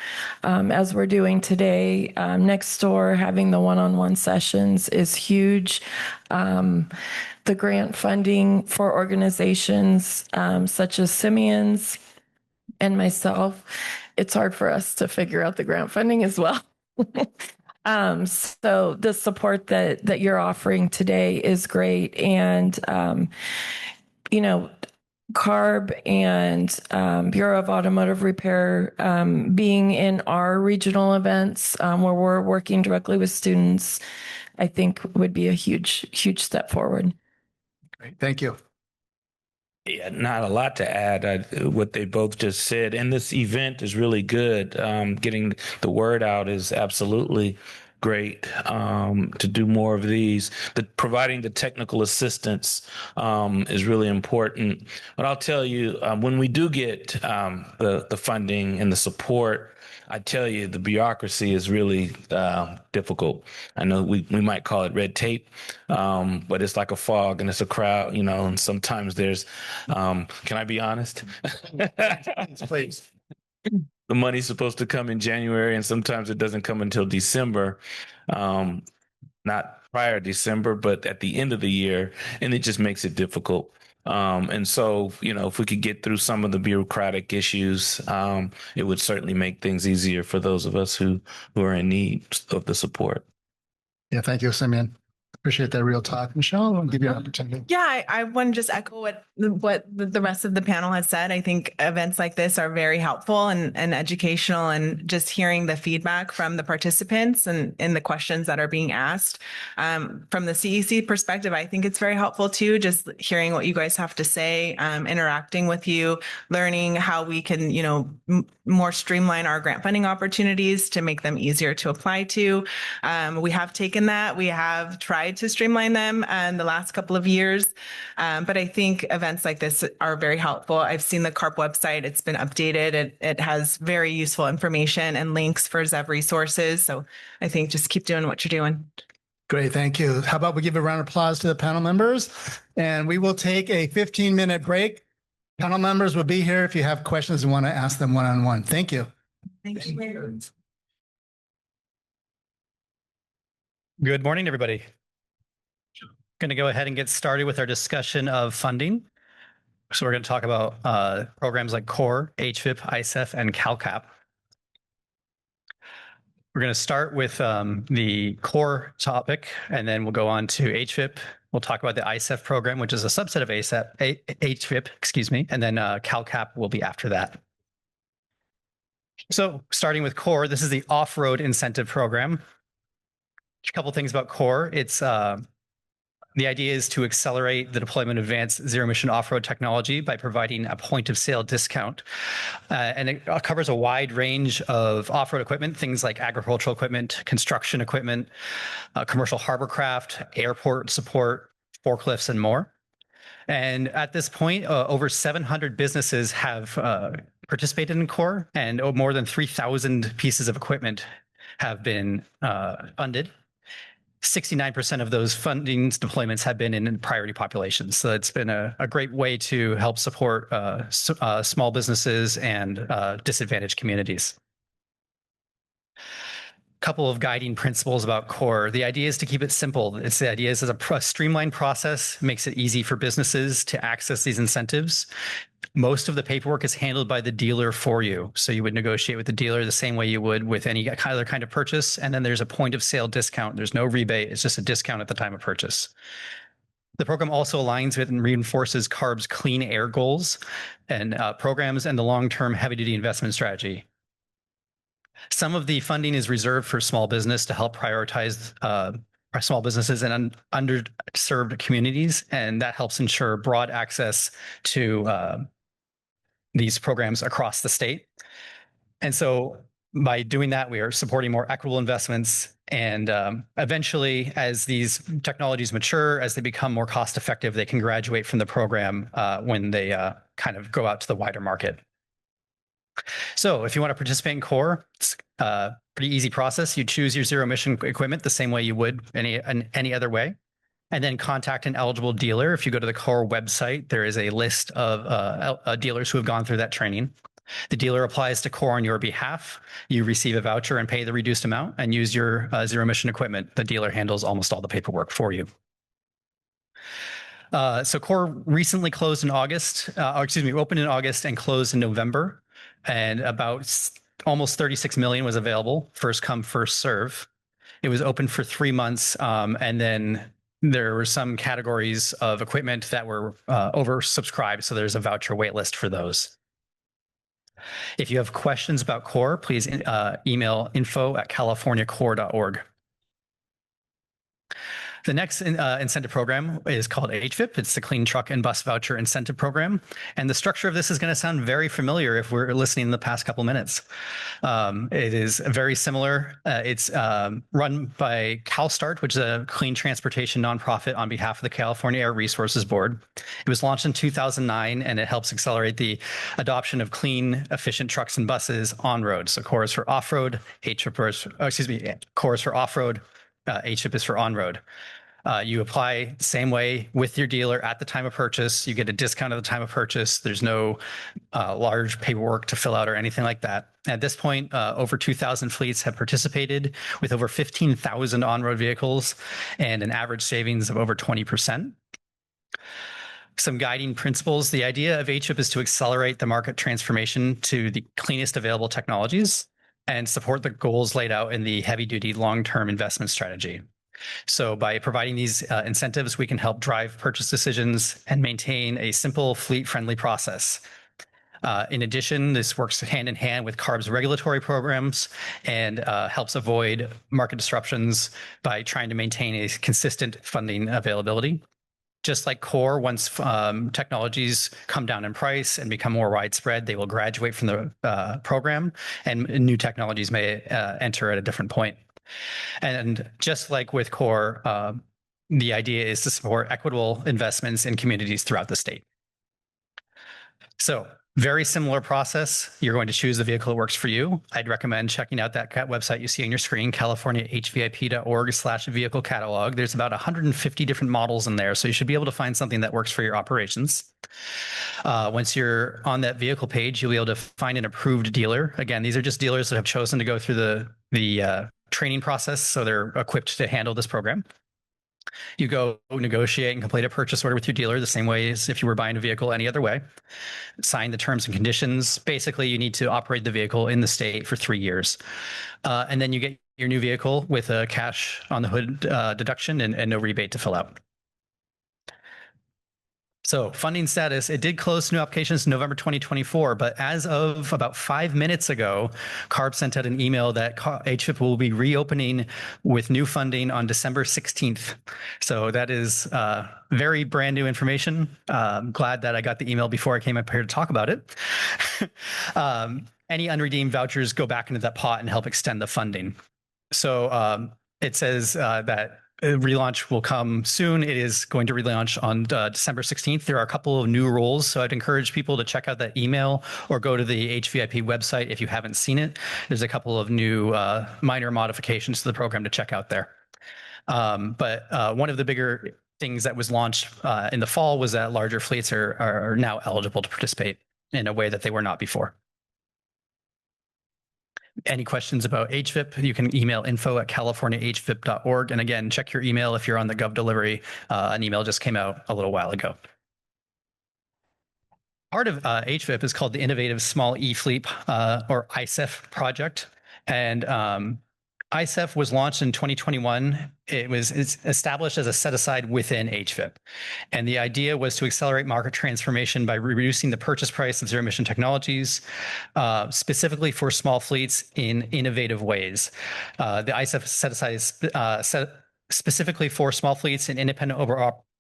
as we're doing today. Next door, having the one-on-one sessions is huge. The grant funding for organizations such as Simeon's and myself, it's hard for us to figure out the grant funding as well. So the support that you're offering today is great. And, CARB and Bureau of Automotive Repair being in our regional events where we're working directly with students, I think would be a huge, huge step forward. Great. Thank you. Yeah, not a lot to add. What they both just said, and this event is really good. Getting the word out is absolutely great. To do more of these, providing the technical assistance is really important. But I'll tell you, when we do get the funding and the support, I tell you, the bureaucracy is really difficult. I know we might call it red tape, but it's like a fog and it's a crowd, and sometimes there's, can I be honest? Please. The money's supposed to come in January, and sometimes it doesn't come until December. Not prior December, but at the end of the year, and it just makes it difficult. And so, if we could get through some of the bureaucratic issues, it would certainly make things easier for those of us who are in need of the support. Yeah, thank you, Simeon. Appreciate that real talk. Michelle, I'll give you an opportunity. Yeah, I want to just echo what the rest of the panel has said. I think events like this are very helpful and educational, and just hearing the feedback from the participants and the questions that are being asked. From the CEC perspective, I think it's very helpful too, just hearing what you guys have to say, interacting with you, learning how we can, more streamline our grant funding opportunities to make them easier to apply to. We have taken that. We have tried to streamline them in the last couple of years. But I think events like this are very helpful. I've seen the CARB website. It's been updated. It has very useful information and links for ZEV resources. So I think just keep doing what you're doing. Great. Thank you. How about we give a round of applause to the panel members, and we will take a 15-minute break. Panel members will be here if you have questions and want to ask them one-on-one. Thank you. Thank you. Good morning, everybody. Going to go ahead and get started with our discussion of funding. So we're going to talk about programs like CORE, HVIP, ISEF, and CalCap. We're going to start with the CORE topic, and then we'll go on to HVIP. We'll talk about the ISEF program, which is a subset of HVIP, and then CalCap will be after that. So starting with CORE, this is the off-road incentive program. A couple things about CORE. It's The idea is to accelerate the deployment of advanced zero-emission off-road technology by providing a point-of-sale discount. And it covers a wide range of off-road equipment, things like agricultural equipment, construction equipment, commercial hovercraft, airport support, forklifts, and more. And at this point, over 700 businesses have participated in CORE, and more than 3,000 pieces of equipment have been funded. 69% of those fundings deployments have been in priority populations. So it's been a great way to help support small businesses and disadvantaged communities. Couple of guiding principles about CORE. The idea is to keep it simple. The idea is a streamlined process, makes it easy for businesses to access these incentives. Most of the paperwork is handled by the dealer for you. So you would negotiate with the dealer the same way you would with any other kind of purchase. And then there's a point of sale discount. There's no rebate. It's just a discount at the time of purchase. The program also aligns with and reinforces CARB's clean air goals and programs and the long-term heavy-duty investment strategy. Some of the funding is reserved for small business to help prioritize our small businesses in underserved communities, and that helps ensure broad access to these programs across the state. And so by doing that, we are supporting more equitable investments, and eventually, as these technologies mature, as they become more cost effective, they can graduate from the program when they kind of go out to the wider market. So if you want to participate in CORE, it's a pretty easy process. You choose your zero emission equipment the same way you would any other way, and then contact an eligible dealer. If you go to the CORE website, there is a list of dealers who have gone through that training. The dealer applies to CORE on your behalf. You receive a voucher and pay the reduced amount and use your zero emission equipment. The dealer handles almost all the paperwork for you. So CORE recently closed in August, opened in August and closed in November. And about almost 36 million was available, first come, first serve. It was open for 3 months, and then there were some categories of equipment that were oversubscribed, so there's a voucher wait list for those. If you have questions about CORE, please email info@californiacore.org. The next incentive program is called HVIP. It's the Clean Truck and Bus Voucher Incentive Program. And the structure of this is going to sound very familiar if we're listening in the past couple minutes. It is very similar. It's run by CalSTART, which is a clean transportation nonprofit on behalf of the California Air Resources Board. It was launched in 2009, and it helps accelerate the adoption of clean, efficient trucks and buses on road. So CORE is for off-road, CORE is for off-road, HVIP is for on-road. You apply the same way with your dealer at the time of purchase. You get a discount at the time of purchase. There's no large paperwork to fill out or anything like that. At this point, over 2,000 fleets have participated with over 15,000 on-road vehicles and an average savings of over 20%. Some guiding principles. The idea of HVIP is to accelerate the market transformation to the cleanest available technologies and support the goals laid out in the heavy-duty long-term investment strategy. So by providing these incentives, we can help drive purchase decisions and maintain a simple fleet-friendly process. In addition, this works hand in hand with CARB's regulatory programs and helps avoid market disruptions by trying to maintain a consistent funding availability. Just like CORE, once technologies come down in price and become more widespread, they will graduate from the program, and new technologies may enter at a different point. And just like with CORE, the idea is to support equitable investments in communities throughout the state. So very similar process. You're going to choose the vehicle that works for you. I'd recommend checking out that website you see on your screen, californiahvip.org/vehicle catalog. There's about 150 different models in there, so you should be able to find something that works for your operations. Once you're on that vehicle page, you'll be able to find an approved dealer. Again, these are just dealers that have chosen to go through the training process, so they're equipped to handle this program. You go negotiate and complete a purchase order with your dealer the same way as if you were buying a vehicle any other way. Sign the terms and conditions. Basically, you need to operate the vehicle in the state for 3 years. And then you get your new vehicle with a cash on the hood deduction and no rebate to fill out. So funding status, it did close new applications in November 2024, but as of about 5 minutes ago, CARB sent out an email that HVIP will be reopening with new funding on December 16th. So that is very brand new information. I'm glad that I got the email before I came up here to talk about it. Any unredeemed vouchers go back into that pot and help extend the funding. So it says that relaunch will come soon. It is going to relaunch on December 16th. There are a couple of new rules, so I'd encourage people to check out that email or go to the HVIP website if you haven't seen it. There's a couple of new minor modifications to the program to check out there. But one of the bigger things that was launched in the fall was that larger fleets are now eligible to participate in a way that they were not before. Any questions about HVIP, you can email info@californiahvip.org. And again, check your email if you're on the Gov delivery. An email just came out a little while ago. Part of HVIP is called the Innovative Small E-Fleet or ISEF project. And ISEF was launched in 2021. It's established as a set aside within HVIP. And the idea was to accelerate market transformation by reducing the purchase price of zero-emission technologies, specifically for small fleets in innovative ways. The ISEF set aside specifically for small fleets and independent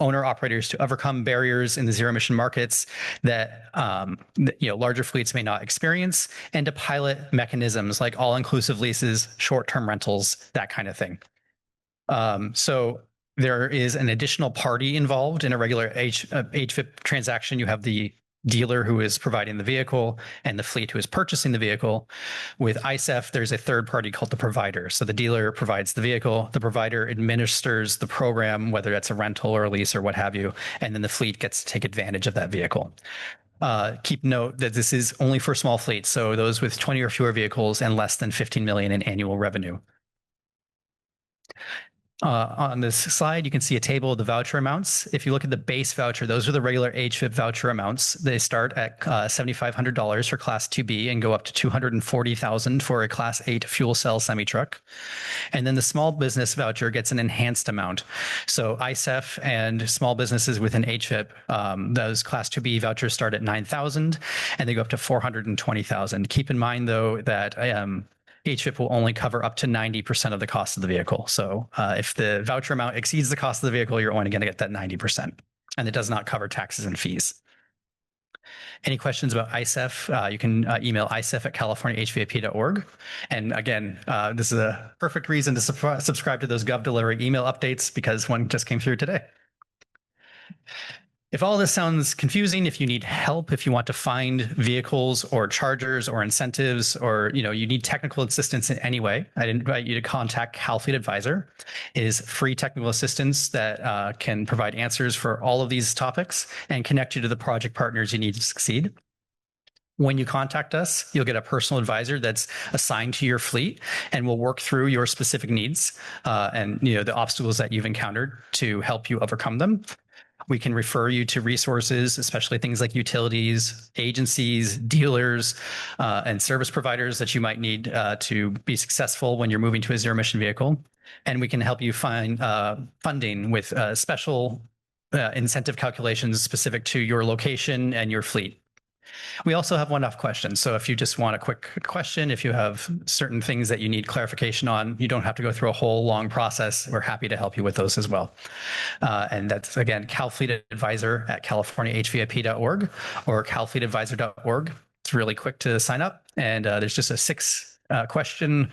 owner operators to overcome barriers in the zero-emission markets that larger fleets may not experience, and to pilot mechanisms like all-inclusive leases, short-term rentals, that kind of thing. So there is an additional party involved in a regular HVIP transaction. You have the dealer who is providing the vehicle and the fleet who is purchasing the vehicle. With ISEF, there's a third party called the provider. So the dealer provides the vehicle, the provider administers the program, whether that's a rental or a lease or what have you, and then the fleet gets to take advantage of that vehicle. Keep note that this is only for small fleets, so those with 20 or fewer vehicles and less than 15 million in annual revenue. On this slide, you can see a table of the voucher amounts. If you look at the base voucher, those are the regular HVIP voucher amounts. They start at $7,500 for Class 2B and go up to $240,000 for a Class 8 fuel cell semi-truck. And then the small business voucher gets an enhanced amount. So ISEF and small businesses within HVIP, those Class 2B vouchers start at $9,000 and they go up to $420,000. Keep in mind, though, that HVIP will only cover up to 90% of the cost of the vehicle. So if the voucher amount exceeds the cost of the vehicle, you're only going to get that 90%. And it does not cover taxes and fees. Any questions about ISEF, you can email isef@californiahvip.org. And again, this is a perfect reason to subscribe to those Gov Delivery email updates because one just came through today. If all this sounds confusing, if you need help, if you want to find vehicles or chargers or incentives, or you need technical assistance in any way, I'd invite you to contact CalFleet Advisor. It is free technical assistance that can provide answers for all of these topics and connect you to the project partners you need to succeed. When you contact us, you'll get a personal advisor that's assigned to your fleet and will work through your specific needs and the obstacles that you've encountered to help you overcome them. We can refer you to resources, especially things like utilities, agencies, dealers, and service providers that you might need to be successful when you're moving to a zero-emission vehicle. And we can help you find funding with special incentive calculations specific to your location and your fleet. We also have one-off questions. So if you just want a quick question, if you have certain things that you need clarification on, you don't have to go through a whole long process. We're happy to help you with those as well. And that's, again, CalFleet Advisor at californiahvip.org or calfleetadvisor.org. It's really quick to sign up. And there's just a 6 question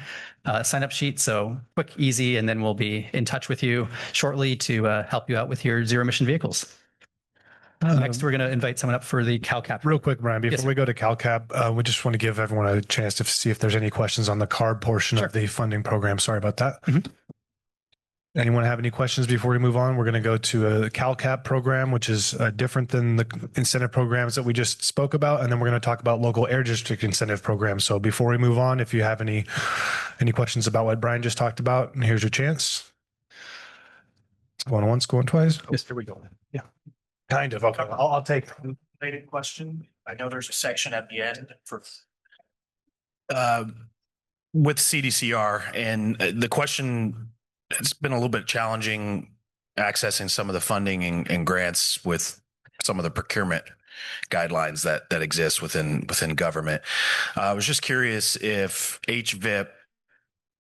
sign-up sheet. So quick, easy, and then we'll be in touch with you shortly to help you out with your zero-emission vehicles. Next, we're going to invite someone up for the CalCap. Real quick, Brian, before we go to CalCap, we just want to give everyone a chance to see if there's any questions on the CARB portion of the funding program. Sorry about that. Anyone have any questions before we move on? We're going to go to a CalCap program, which is different than the incentive programs that we just spoke about. And then we're going to talk about local air district incentive programs. So before we move on, if you have any questions about what Brian just talked about, here's your chance. Going once, going twice. Yes, here we go. Yeah. Kind of. Okay. I'll take it. Related question. I know there's a section at the end for with CDCR, and the question, it's been a little bit challenging accessing some of the funding and grants with some of the procurement guidelines that exist within government. I was just curious if HVIP,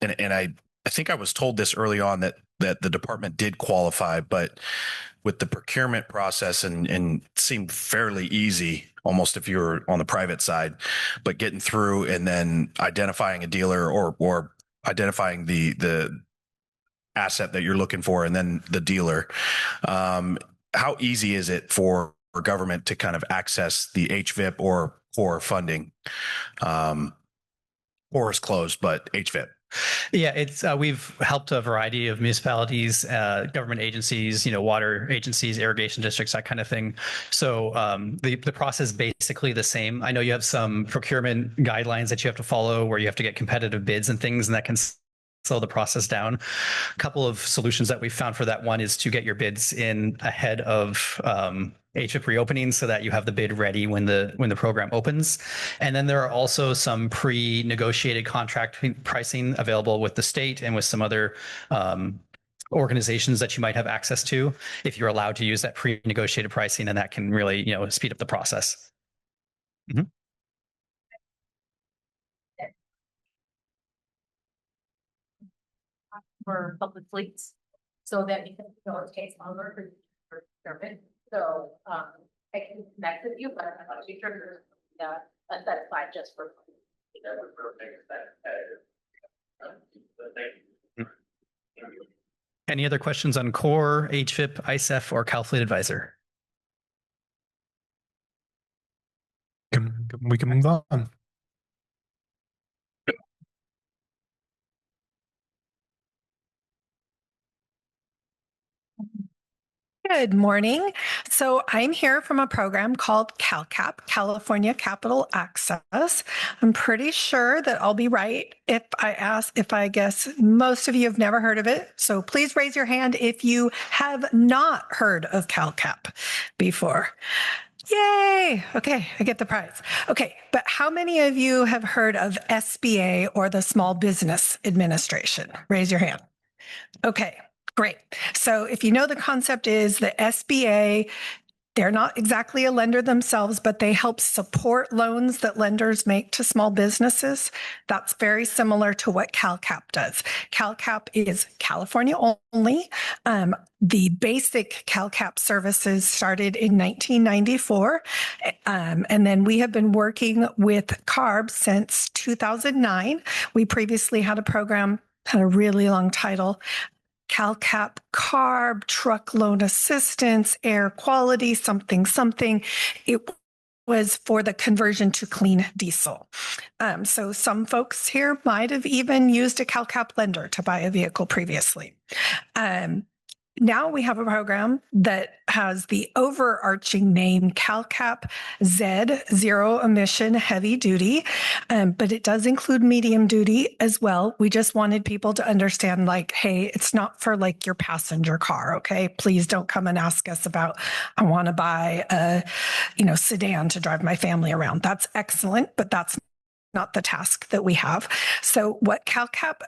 and I think I was told this early on that the department did qualify, but with the procurement process and seemed fairly easy, almost if you were on the private side, but getting through and then identifying a dealer or identifying the asset that you're looking for and then the dealer. How easy is it for government to kind of access the HVIP or core funding? Core is closed, but HVIP. Yeah, it's we've helped a variety of municipalities, government agencies, water agencies, irrigation districts, that kind of thing. So the process is basically the same. I know you have some procurement guidelines that you have to follow where you have to get competitive bids and things, and that can slow the process down. A couple of solutions that we found for that one is to get your bids in ahead of HVIP reopening so that you have the bid ready when the program opens. And then there are also some pre-negotiated contract pricing available with the state and with some other organizations that you might have access to if you're allowed to use that pre-negotiated pricing, and that can really speed up the process. Mm-hmm. For public fleets, so that it takes longer for procurement. So I can connect with you, but I'm not too sure a set aside just for. Any other questions on core, HVIP, ISEF, or CalFleet Advisor? We can move on. Good morning. So I'm here from a program called CalCap, California Capital Access. I'm pretty sure that I'll be right if I guess most of you have never heard of it. So please raise your hand if you have not heard of CalCap before. Yay! Okay, I get the prize. Okay, but how many of you have heard of SBA or the Small Business Administration? Raise your hand. Okay. Great. So if you know, the concept is the SBA, they're not exactly a lender themselves, but they help support loans that lenders make to small businesses. That's very similar to what CalCap does. CalCap is California only. The basic CalCap services started in 1994. And then we have been working with CARB since 2009. We previously had a program, had a really long title, CalCap CARB, Truck Loan Assistance, Air Quality, something. It was for the conversion to clean diesel. So some folks here might have even used a CalCap lender to buy a vehicle previously. Now we have a program that has the overarching name CalCap Z, Zero-Emission Heavy Duty, but it does include medium duty as well. We just wanted people to understand, like, hey, it's not for like your passenger car, okay? Please don't come and ask us about, I want to buy a, sedan to drive my family around. That's excellent, but that's not the task that we have. So what CalCap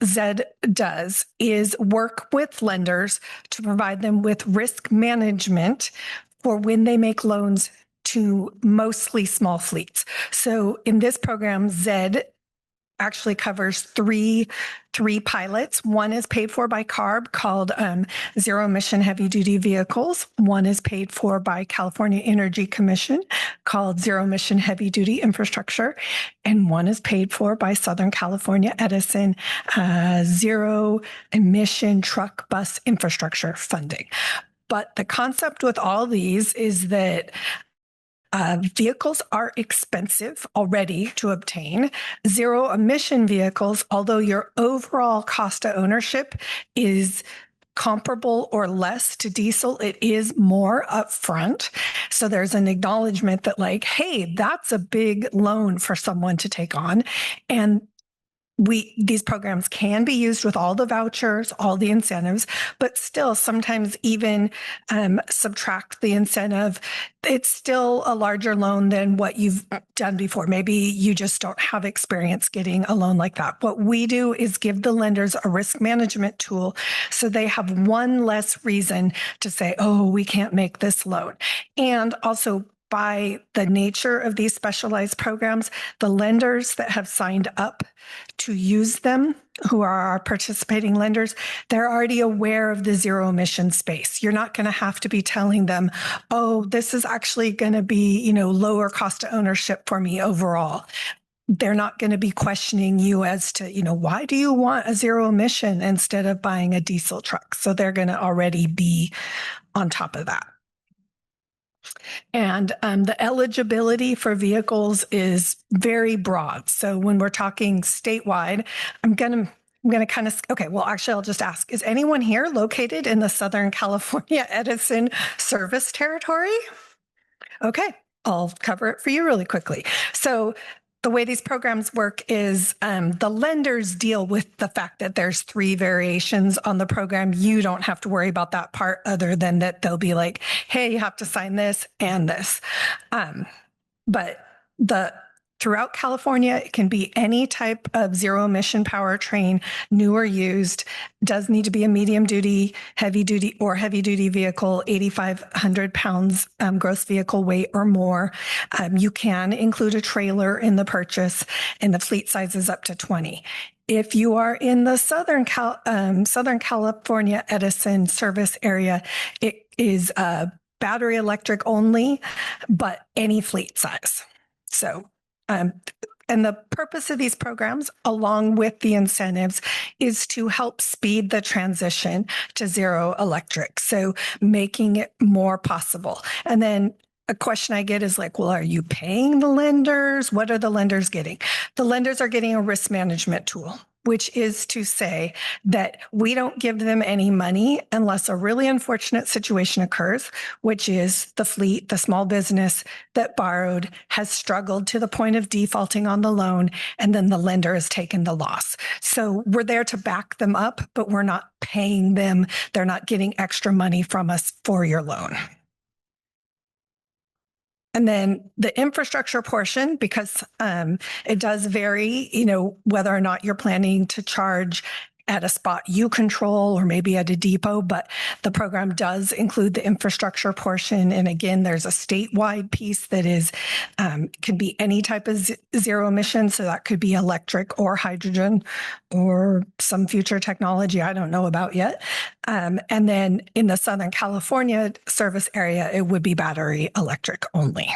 Z does is work with lenders to provide them with risk management for when they make loans to mostly small fleets. So in this program, Z actually covers three pilots. One is paid for by CARB, called Zero-Emission Heavy Duty Vehicles. One is paid for by California Energy Commission, called Zero-Emission Heavy Duty Infrastructure. And one is paid for by Southern California Edison, Zero-Emission Truck Bus Infrastructure Funding. But the concept with all these is that vehicles are expensive already to obtain. Zero-emission vehicles, although your overall cost of ownership is comparable or less to diesel, it is more upfront. So there's an acknowledgement that, like, hey, that's a big loan for someone to take on. And these programs can be used with all the vouchers, all the incentives, but still sometimes even subtract the incentive. It's still a larger loan than what you've done before. Maybe you just don't have experience getting a loan like that. What we do is give the lenders a risk management tool so they have one less reason to say, oh, we can't make this loan. And also, by the nature of these specialized programs, the lenders that have signed up to use them, who are our participating lenders, they're already aware of the zero emission space. You're not going to have to be telling them, oh, this is actually going to be, lower cost of ownership for me overall. They're not going to be questioning you as to, why do you want a zero emission instead of buying a diesel truck? So they're going to already be on top of that. And the eligibility for vehicles is very broad. So when we're talking statewide, I'm going to kind of, okay, well, actually, I'll just ask, is anyone here located in the Southern California Edison service territory? Okay, I'll cover it for you really quickly. So the way these programs work is the lenders deal with the fact that there's 3 variations on the program. You don't have to worry about that part other than that they'll be like, hey, you have to sign this and this. But throughout California, it can be any type of zero emission powertrain, new or used. It does need to be a medium duty, heavy duty vehicle, 8,500 pounds gross vehicle weight or more. You can include a trailer in the purchase, and the fleet size is up to 20. If you are in the Southern California Edison service area, it is battery electric only, but any fleet size. So, and the purpose of these programs, along with the incentives, is to help speed the transition to zero electric. So making it more possible. And then a question I get is like, well, are you paying the lenders? What are the lenders getting? The lenders are getting a risk management tool, which is to say that we don't give them any money unless a really unfortunate situation occurs, which is the fleet, the small business that borrowed has struggled to the point of defaulting on the loan, and then the lender has taken the loss. So we're there to back them up, but we're not paying them. They're not getting extra money from us for your loan. And then the infrastructure portion, because it does vary, whether or not you're planning to charge at a spot you control or maybe at a depot, but the program does include the infrastructure portion. And again, there's a statewide piece that is can be any type of zero emission. So that could be electric or hydrogen or some future technology I don't know about yet. And then in the Southern California service area, it would be battery electric only.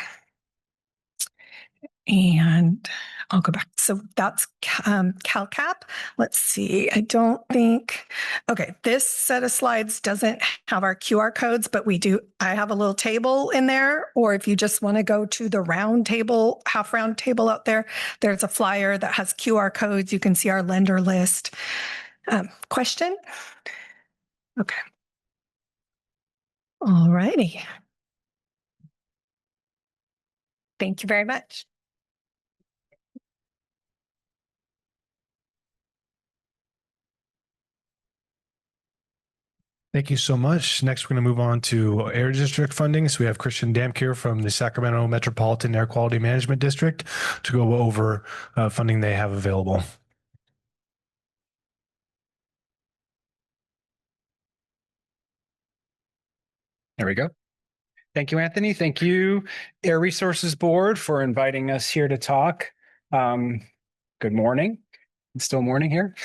And I'll go back. So that's CalCap. Let's see. I don't think, okay, this set of slides doesn't have our QR codes, but we do. I have a little table in there, or if you just want to go to the round table, half round table out there, there's a flyer that has QR codes. You can see our lender list. Question? Okay. All righty. Thank you very much. Thank you so much. Next, we're going to move on to Air District funding. So we have Christian Damkier from the Sacramento Metropolitan Air Quality Management District to go over funding they have available. There we go. Thank you, Anthony. Thank you, Air Resources Board, for inviting us here to talk. Good morning. It's still morning here.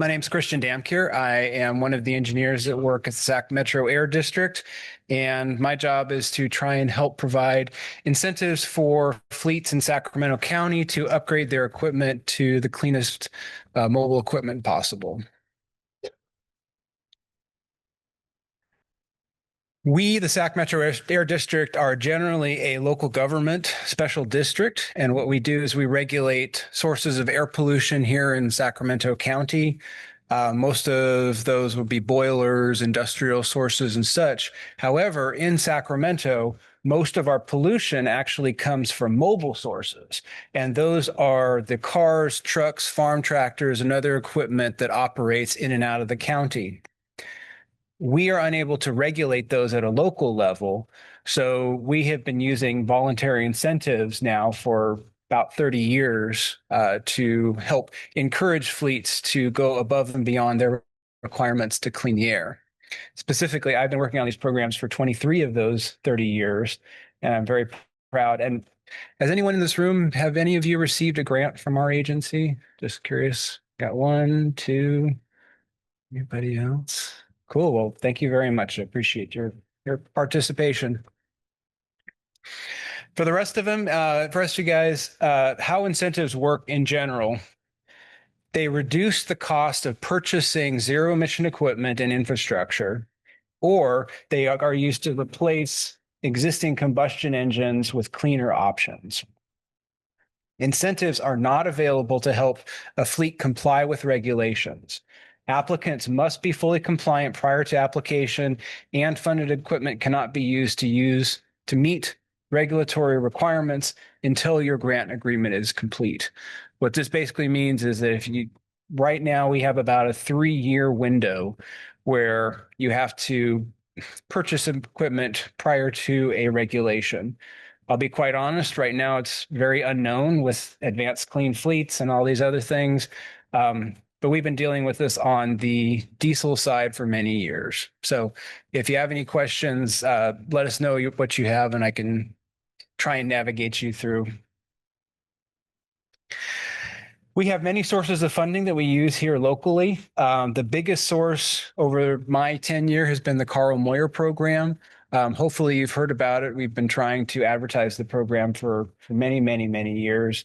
My name is Christian Damkier. I am one of the engineers that work at the Sac Metro Air District, and my job is to try and help provide incentives for fleets in Sacramento County to upgrade their equipment to the cleanest mobile equipment possible. We, the Sac Metro Air District, are generally a local government special district, and what we do is we regulate sources of air pollution here in Sacramento County. Most of those would be boilers, industrial sources, and such. However, in Sacramento, most of our pollution actually comes from mobile sources. And those are the cars, trucks, farm tractors, and other equipment that operates in and out of the county. We are unable to regulate those at a local level. So we have been using voluntary incentives now for about 30 years to help encourage fleets to go above and beyond their requirements to clean the air. Specifically, I've been working on these programs for 23 of those 30 years, and I'm very proud. And has anyone in this room, have any of you received a grant from our agency? Just curious. Got one, two, anybody else? Cool. Well, thank you very much. I appreciate your participation. For the rest of them, for the rest of you guys, how incentives work in general. They reduce the cost of purchasing zero-emission equipment and infrastructure, or they are used to replace existing combustion engines with cleaner options. Incentives are not available to help a fleet comply with regulations. Applicants must be fully compliant prior to application, and funded equipment cannot be used to meet regulatory requirements until your grant agreement is complete. What this basically means is that right now we have about a 3-year window where you have to purchase equipment prior to a regulation. I'll be quite honest, right now it's very unknown with advanced clean fleets and all these other things. But we've been dealing with this on the diesel side for many years. So if you have any questions, let us know what you have and I can try and navigate you through. We have many sources of funding that we use here locally. The biggest source over my tenure has been the Carl Moyer program. Hopefully you've heard about it. We've been trying to advertise the program for many, many, many years.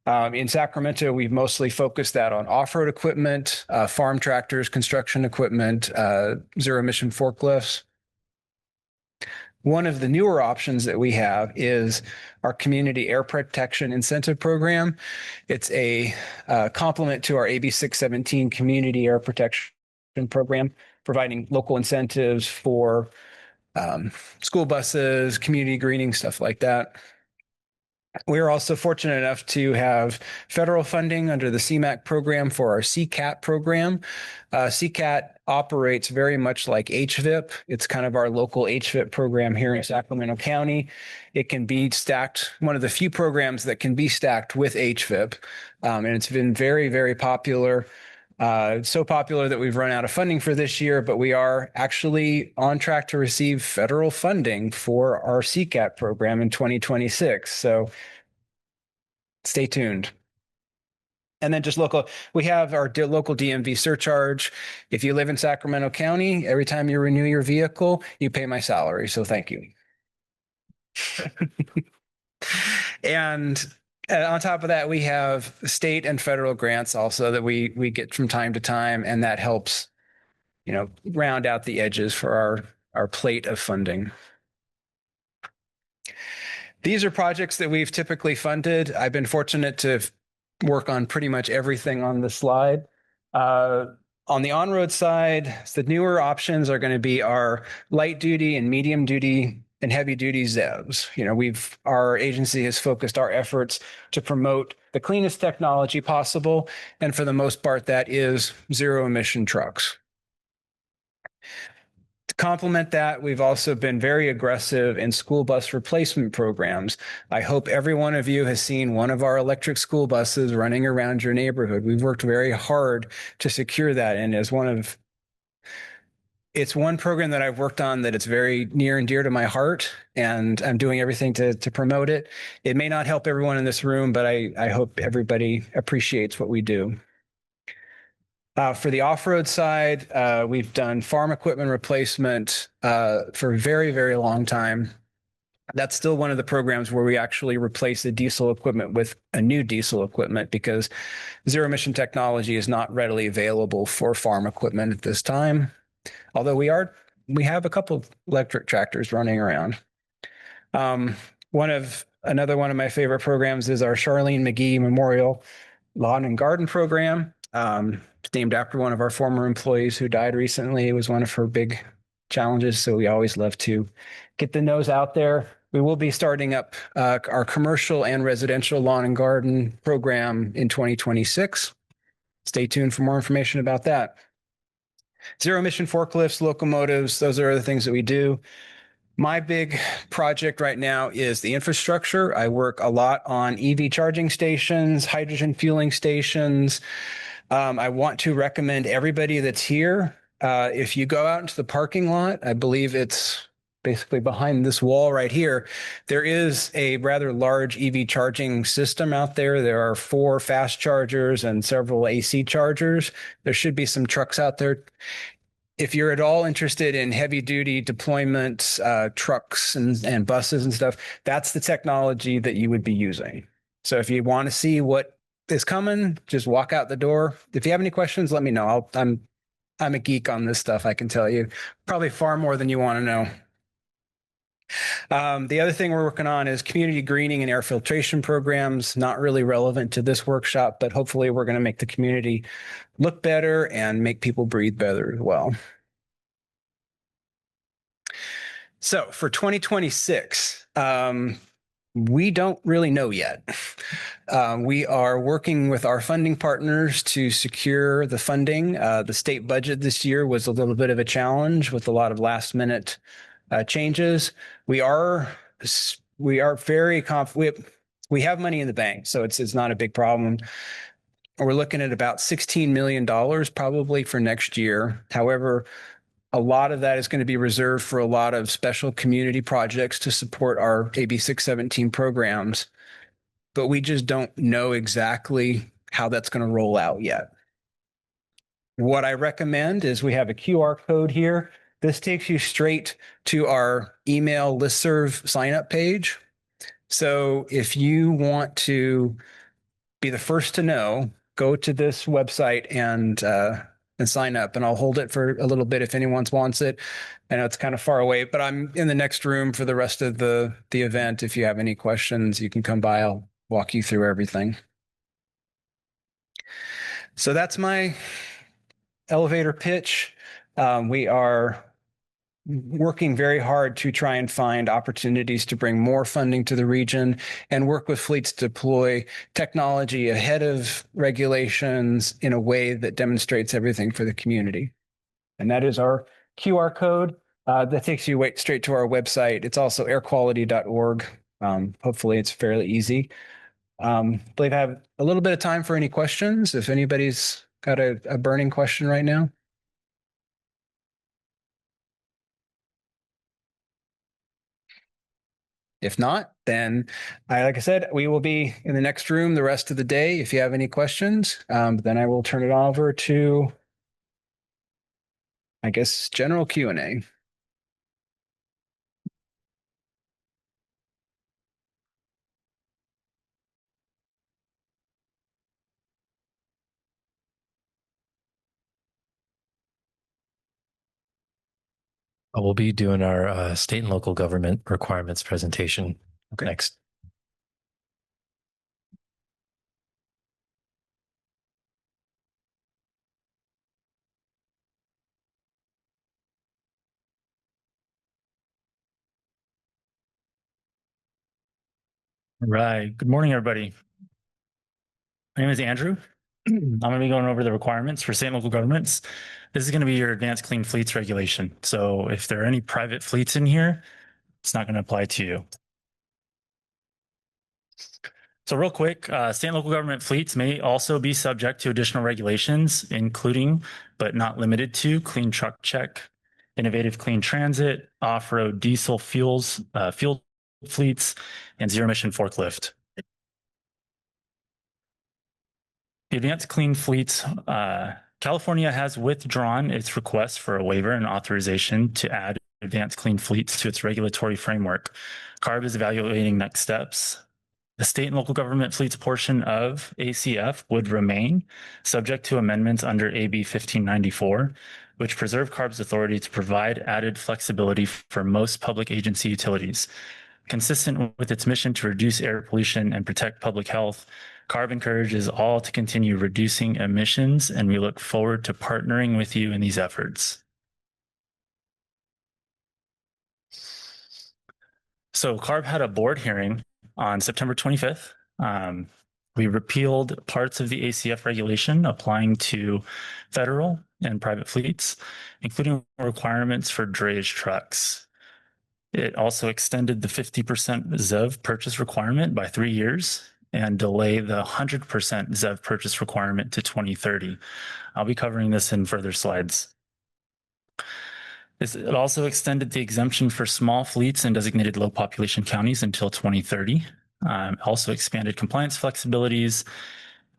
In Sacramento, we've mostly focused that on off-road equipment, farm tractors, construction equipment, zero-emission forklifts. One of the newer options that we have is our Community Air Protection Incentive Program. It's a complement to our AB 617 Community Air Protection Program, providing local incentives for school buses, community greening, stuff like that. We are also fortunate enough to have federal funding under the CMAQ program for our CCAT program. CCAT operates very much like HVIP. It's kind of our local HVIP program here in Sacramento County. It can be stacked, one of the few programs that can be stacked with HVIP. And it's been very, very popular. So popular that we've run out of funding for this year, but we are actually on track to receive federal funding for our CCAT program in 2026. So stay tuned. And then just local, we have our local DMV surcharge. If you live in Sacramento County, every time you renew your vehicle, you pay my salary. So thank you. And on top of that, we have state and federal grants also that we get from time to time, and that helps, round out the edges for our plate of funding. These are projects that we've typically funded. I've been fortunate to work on pretty much everything on the slide. On the on-road side, the newer options are going to be our light duty and medium duty and heavy duty ZEVs. Our agency has focused our efforts to promote the cleanest technology possible. And for the most part, that is zero-emission trucks. To complement that, we've also been very aggressive in school bus replacement programs. I hope every one of you has seen one of our electric school buses running around your neighborhood. We've worked very hard to secure that. And it's one program that I've worked on that it's very near and dear to my heart, and I'm doing everything to promote it. It may not help everyone in this room, but I hope everybody appreciates what we do. For the off-road side, we've done farm equipment replacement for a very, very long time. That's still one of the programs where we actually replace the diesel equipment with a new diesel equipment because zero-emission technology is not readily available for farm equipment at this time. Although we have a couple of electric tractors running around. Another one of my favorite programs is our Charlene McGee Memorial Lawn and Garden Program. It's named after one of our former employees who died recently. It was one of her big challenges, so we always love to get the nose out there. we will be starting up our commercial and residential lawn and garden program in 2026. Stay tuned for more information about that. Zero emission forklifts, locomotives, those are the things that we do. My big project right now is the infrastructure. I work a lot on EV charging stations, hydrogen fueling stations. I want to recommend everybody that's here, if you go out into the parking lot, I believe it's basically behind this wall right here, there is a rather large EV charging system out there. There are 4 fast chargers and several AC chargers. There should be some trucks out there. If you're at all interested in heavy duty deployment, trucks and buses and stuff, that's the technology that you would be using. So if you want to see what is coming, just walk out the door. If you have any questions, let me know. I'm a geek on this stuff, I can tell you. Probably far more than you want to know. The other thing we're working on is community greening and air filtration programs, not really relevant to this workshop, but hopefully we're going to make the community look better and make people breathe better as well. So for 2026, we don't really know yet. We are working with our funding partners to secure the funding. The state budget this year was a little bit of a challenge with a lot of last minute changes. We are very confident. We have money in the bank, so it's not a big problem. We're looking at about $16 million probably for next year. However, a lot of that is going to be reserved for a lot of special community projects to support our AB 617 programs, but we just don't know exactly how that's going to roll out yet. What I recommend is we have a QR code here. This takes you straight to our email listserv sign-up page. So if you want to be the first to know, go to this website and sign up, and I'll hold it for a little bit if anyone wants it. I know it's kind of far away, but I'm in the next room for the rest of the event. If you have any questions, you can come by. I'll walk you through everything. So that's my elevator pitch. We are working very hard to try and find opportunities to bring more funding to the region and work with fleets to deploy technology ahead of regulations in a way that demonstrates everything for the community. And that is our QR code that takes you straight to our website. It's also airquality.org. Hopefully it's fairly easy. I believe I have a little bit of time for any questions. If anybody's got a burning question right now. If not, then like I said, we will be in the next room the rest of the day. If you have any questions, then I will turn it over to, I guess, general Q&A. We'll be doing our state and local government requirements presentation next. Right. Good morning, everybody. My name is Andrew. I'm going to be going over the requirements for state and local governments. This is going to be your advanced clean fleets regulation. So if there are any private fleets in here, it's not going to apply to you. So real quick, state and local government fleets may also be subject to additional regulations, including, but not limited to, clean truck check, innovative clean transit, off-road diesel fuel fleets, and zero-emission forklift. The advanced clean fleets, California has withdrawn its request for a waiver and authorization to add advanced clean fleets to its regulatory framework. CARB is evaluating next steps. The state and local government fleets portion of ACF would remain subject to amendments under AB 1594, which preserve CARB's authority to provide added flexibility for most public agency utilities. Consistent with its mission to reduce air pollution and protect public health, CARB encourages all to continue reducing emissions, and we look forward to partnering with you in these efforts. So CARB had a board hearing on September 25th. We repealed parts of the ACF regulation applying to federal and private fleets, including requirements for drayage trucks. It also extended the 50% ZEV purchase requirement by 3 years and delay the 100% ZEV purchase requirement to 2030. I'll be covering this in further slides. It also extended the exemption for small fleets in designated low population counties until 2030. Also expanded compliance flexibilities,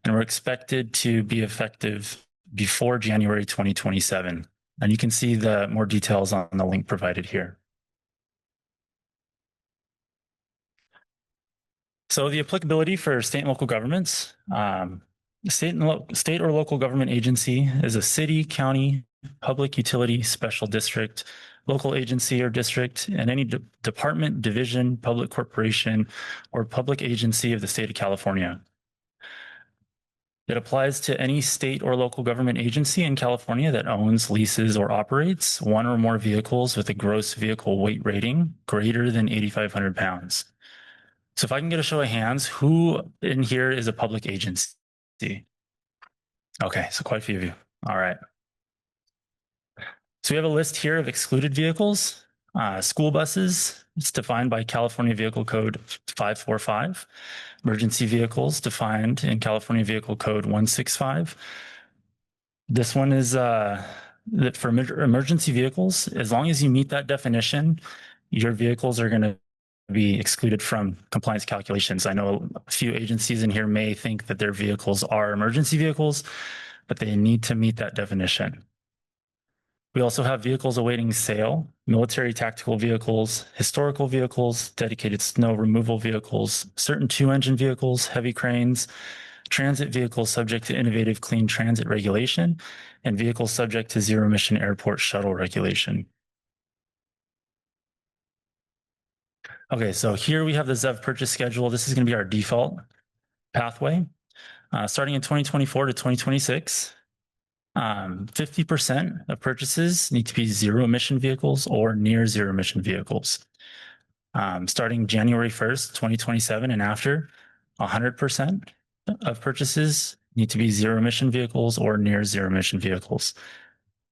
and were expected to be effective before January 2027. And you can see the more details on the link provided here. So the applicability for state and local governments, state or local government agency is a city, county, public utility, special district, local agency or district, and any department, division, public corporation, or public agency of the state of California. It applies to any state or local government agency in California that owns, leases, or operates one or more vehicles with a gross vehicle weight rating greater than 8,500 pounds. So if I can get a show of hands, who in here is a public agency? Okay, so quite a few of you. All right. So we have a list here of excluded vehicles. School buses, it's defined by California Vehicle Code 545. Emergency vehicles defined in California Vehicle Code 165. This one is that for emergency vehicles, as long as you meet that definition, your vehicles are going to be excluded from compliance calculations. I know a few agencies in here may think that their vehicles are emergency vehicles, but they need to meet that definition. We also have vehicles awaiting sale, military tactical vehicles, historical vehicles, dedicated snow removal vehicles, certain 2-engine vehicles, heavy cranes, transit vehicles subject to innovative clean transit regulation, and vehicles subject to zero-emission airport shuttle regulation. Okay, so here we have the ZEV purchase schedule. This is going to be our default pathway. Starting in 2024 to 2026, 50% of purchases need to be zero-emission vehicles or near zero-emission vehicles. Starting January 1st, 2027 and after, 100% of purchases need to be zero-emission vehicles or near zero-emission vehicles.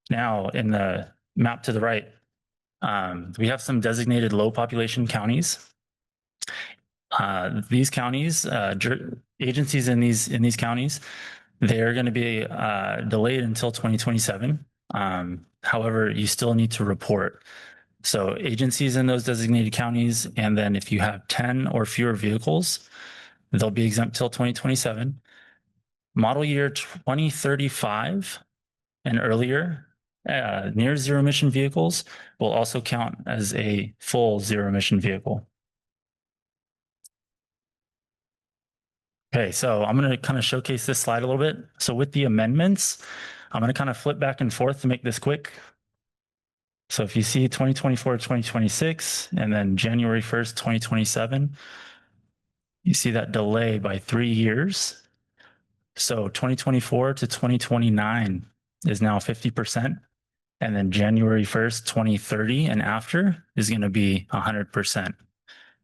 Now, in the map to the right, we have some designated low population counties. These counties, agencies in these counties, they're going to be delayed until 2027. However, you still need to report. So agencies in those designated counties, and then if you have 10 or fewer vehicles, they'll be exempt till 2027. Model year 2035 and earlier, near zero emission vehicles will also count as a full zero emission vehicle. Okay, so I'm going to kind of showcase this slide a little bit. So with the amendments, I'm going to kind of flip back and forth to make this quick. So if you see 2024, 2026, and then January 1st, 2027, you see that delay by 3 years. So 2024 to 2029 is now 50%. And then January 1st, 2030 and after is going to be 100%.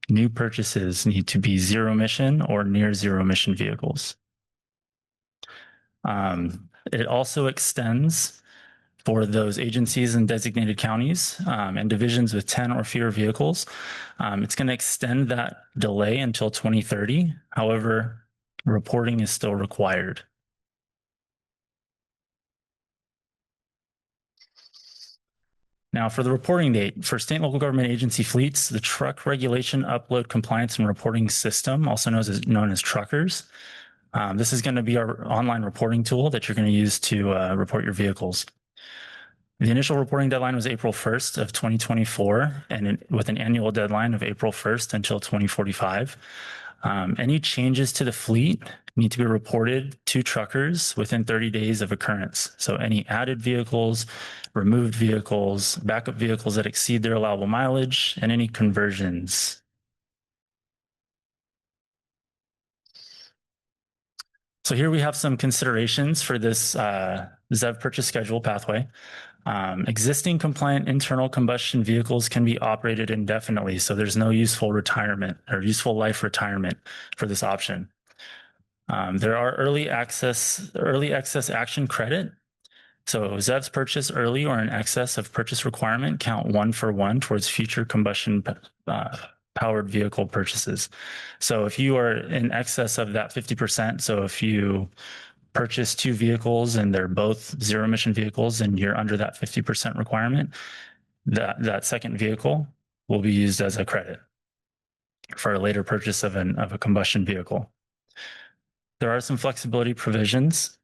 New purchases need to be zero emission or near zero emission vehicles. It also extends for those agencies and designated counties and divisions with 10 or fewer vehicles. It's going to extend that delay until 2030. However, reporting is still required. Now, for the reporting date, for state and local government agency fleets, the Truck Regulation Upload Compliance and Reporting System, also known as Truckers. This is going to be our online reporting tool that you're going to use to report your vehicles. The initial reporting deadline was April 1st of 2024, and with an annual deadline of April 1st until 2045. Any changes to the fleet need to be reported to truckers within 30 days of occurrence. So any added vehicles, removed vehicles, backup vehicles that exceed their allowable mileage, and any conversions. So here we have some considerations for this ZEV purchase schedule pathway. Existing compliant internal combustion vehicles can be operated indefinitely, so there's no useful retirement or useful life retirement for this option. There are early access action credit. So ZEVs purchase early or in excess of purchase requirement count 1-for-1 towards future combustion powered vehicle purchases. So if you are in excess of that 50%, so if you purchase 2 vehicles and they're both zero emission vehicles and you're under that 50% requirement, that second vehicle will be used as a credit for a later purchase of a combustion vehicle. There are some flexibility provisions.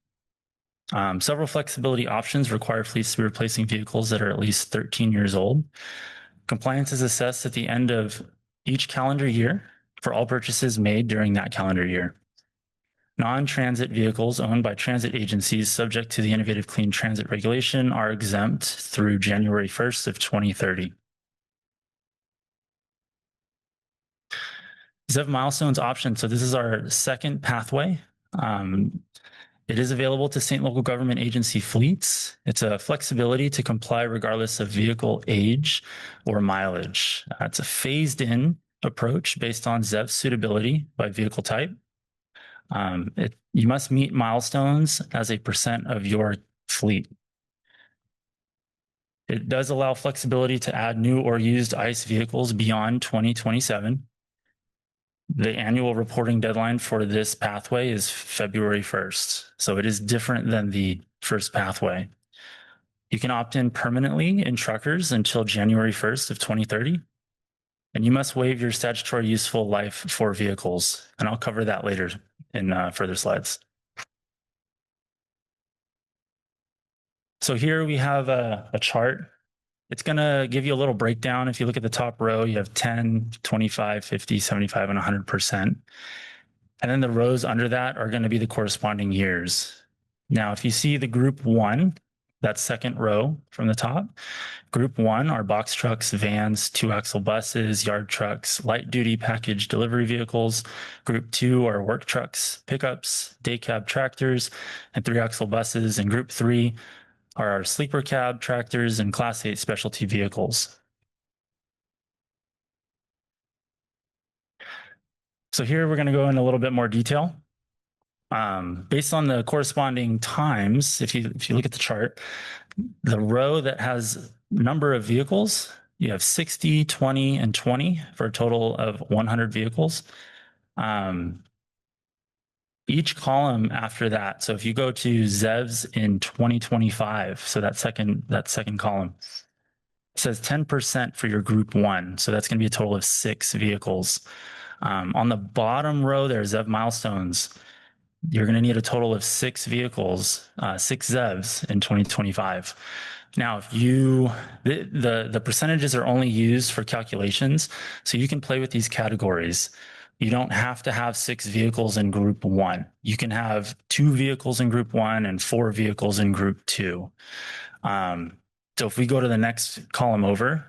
Several flexibility options require fleets to be replacing vehicles that are at least 13 years old. Compliance is assessed at the end of each calendar year for all purchases made during that calendar year. Non-transit vehicles owned by transit agencies subject to the Innovative Clean Transit regulation are exempt through January 1st of 2030. ZEV milestones option. So this is our second pathway. It is available to state and local government agency fleets. It's a flexibility to comply regardless of vehicle age or mileage. It's a phased in approach based on ZEV suitability by vehicle type. You must meet milestones as a % of your fleet. It does allow flexibility to add new or used ICE vehicles beyond 2027. The annual reporting deadline for this pathway is February 1st. So it is different than the first pathway. You can opt in permanently in truckers until January 1st of 2030. And you must waive your statutory useful life for vehicles. And I'll cover that later in further slides. So here we have a chart. It's going to give you a little breakdown. If you look at the top row, you have 10, 25, 50, 75, and 100%. And then the rows under that are going to be the corresponding years. Now, if you see the group 1, that second row from the top, group 1 are box trucks, vans, 2-axle buses, yard trucks, light duty package delivery vehicles. Group 2 are work trucks, pickups, day cab tractors, and 3-axle buses. And group 3 are our sleeper cab tractors and Class 8 specialty vehicles. So here we're going to go in a little bit more detail. Based on the corresponding times, if you look at the chart, the row that has number of vehicles, you have 60, 20, and 20 for a total of 100 vehicles. Each column after that, so if you go to ZEVs in 2025, so that second column, it says 10% for your group 1. So that's going to be a total of 6 vehicles. On the bottom row there, ZEV milestones, you're going to need a total of 6 vehicles, 6 ZEVs in 2025. Now, if the percentages are only used for calculations, so you can play with these categories. You don't have to have 6 vehicles in group 1. You can have 2 vehicles in group 1 and 4 vehicles in group 2. So if we go to the next column over,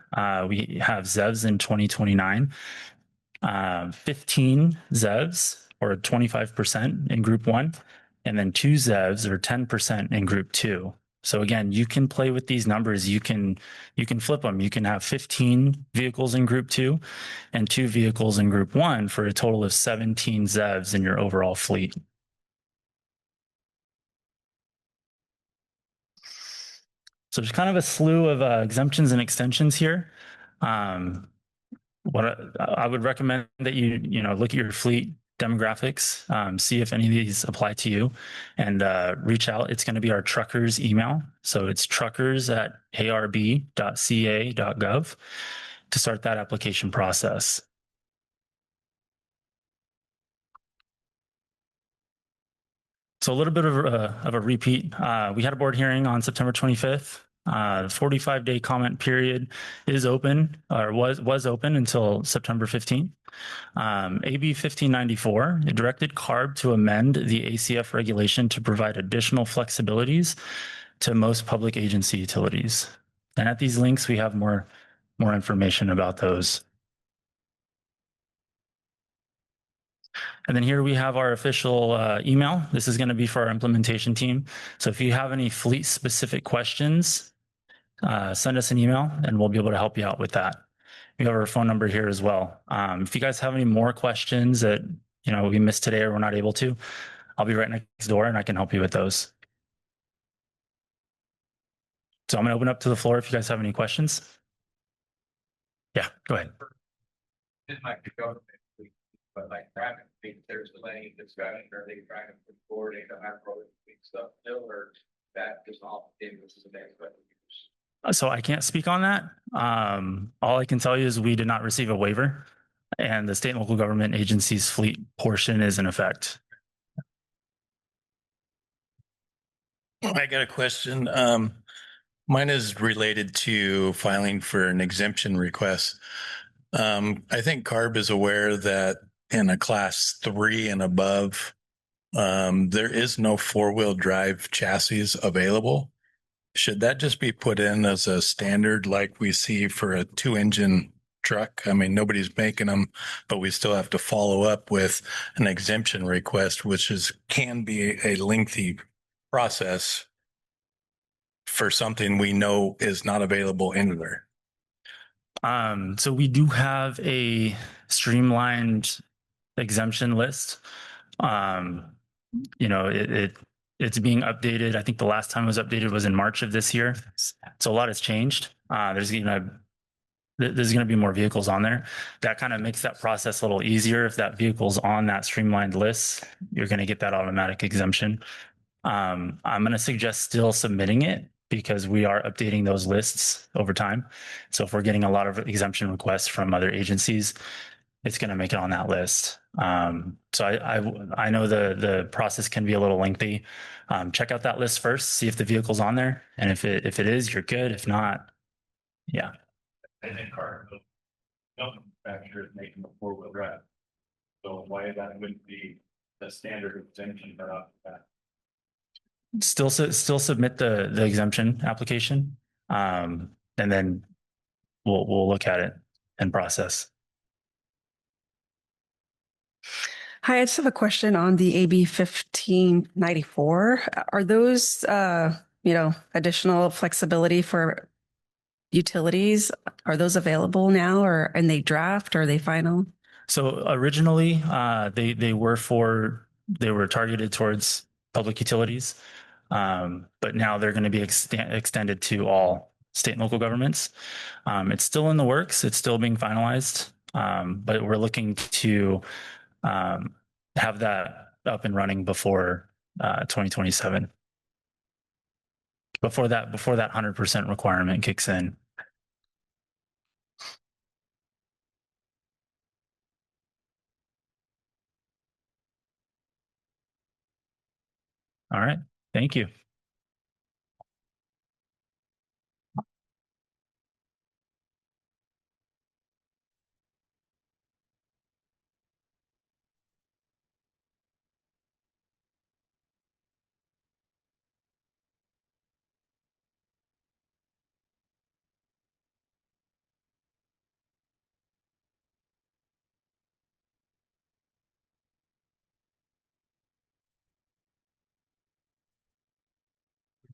we have ZEVs in 2029, 15 ZEVs or 25% in group 1, and then 2 ZEVs or 10% in group 2. So again, you can play with these numbers. You can flip them. You can have 15 vehicles in group 2 and 2 vehicles in group 1 for a total of 17 ZEVs in your overall fleet. So there's kind of a slew of exemptions and extensions here. What I would recommend that you look at your fleet demographics, see if any of these apply to you, and reach out. It's going to be our truckers email. So it's truckers@arb.ca.gov to start that application process. So a little bit of a repeat. We had a board hearing on September 25th. The 45-day comment period is open, or was open until September 15th. AB 1594, it directed CARB to amend the ACF regulation to provide additional flexibilities to most public agency utilities. And at these links, we have more information about those. And then here we have our official email. This is going to be for our implementation team. So if you have any fleet specific questions, send us an email and we'll be able to help you out with that. We have our phone number here as well. If you guys have any more questions that we missed today or we're not able to, I'll be right next door and I can help you with those. So I'm going to open up to the floor if you guys have any questions. Yeah, go ahead. It might be government, but like traffic, there's the lane discussion, are they trying to put forward a have road stuff still, or that just all in this is the next couple of years? So I can't speak on that. All I can tell you is we did not receive a waiver and the state and local government agency's fleet portion is in effect. I got a question. Mine is related to filing for an exemption request. I think CARB is aware that in a class 3 and above, there is no 4-wheel drive chassis available. Should that just be put in as a standard like we see for a 2-engine truck? I mean, nobody's making them, but we still have to follow up with an exemption request, which can be a lengthy process for something we know is not available anywhere. So we do have a streamlined exemption list. It's being updated. I think the last time it was updated was in March of this year. So a lot has changed. There's going to be more vehicles on there. That kind of makes that process a little easier. If that vehicle's on that streamlined list, you're going to get that automatic exemption. I'm going to suggest still submitting it because we are updating those lists over time. So if we're getting a lot of exemption requests from other agencies, it's going to make it on that list. So I know the process can be a little lengthy. Check out that list first, see if the vehicle's on there. And if it is, you're good. If not, yeah. And then car, no manufacturer is making a 4-wheel drive. So why that wouldn't be the standard exemption right off the bat? Still submit the exemption application, and then we'll look at it and process. Hi, I just have a question on the AB 1594. Are those additional flexibility for utilities? Are those available now, or and they draft, or are they final? So originally, they were targeted towards public utilities. But now they're going to be extended to all state and local governments. It's still in the works. It's still being finalized. But we're looking to have that up and running before 2027. Before that 100% requirement kicks in. All right. Thank you.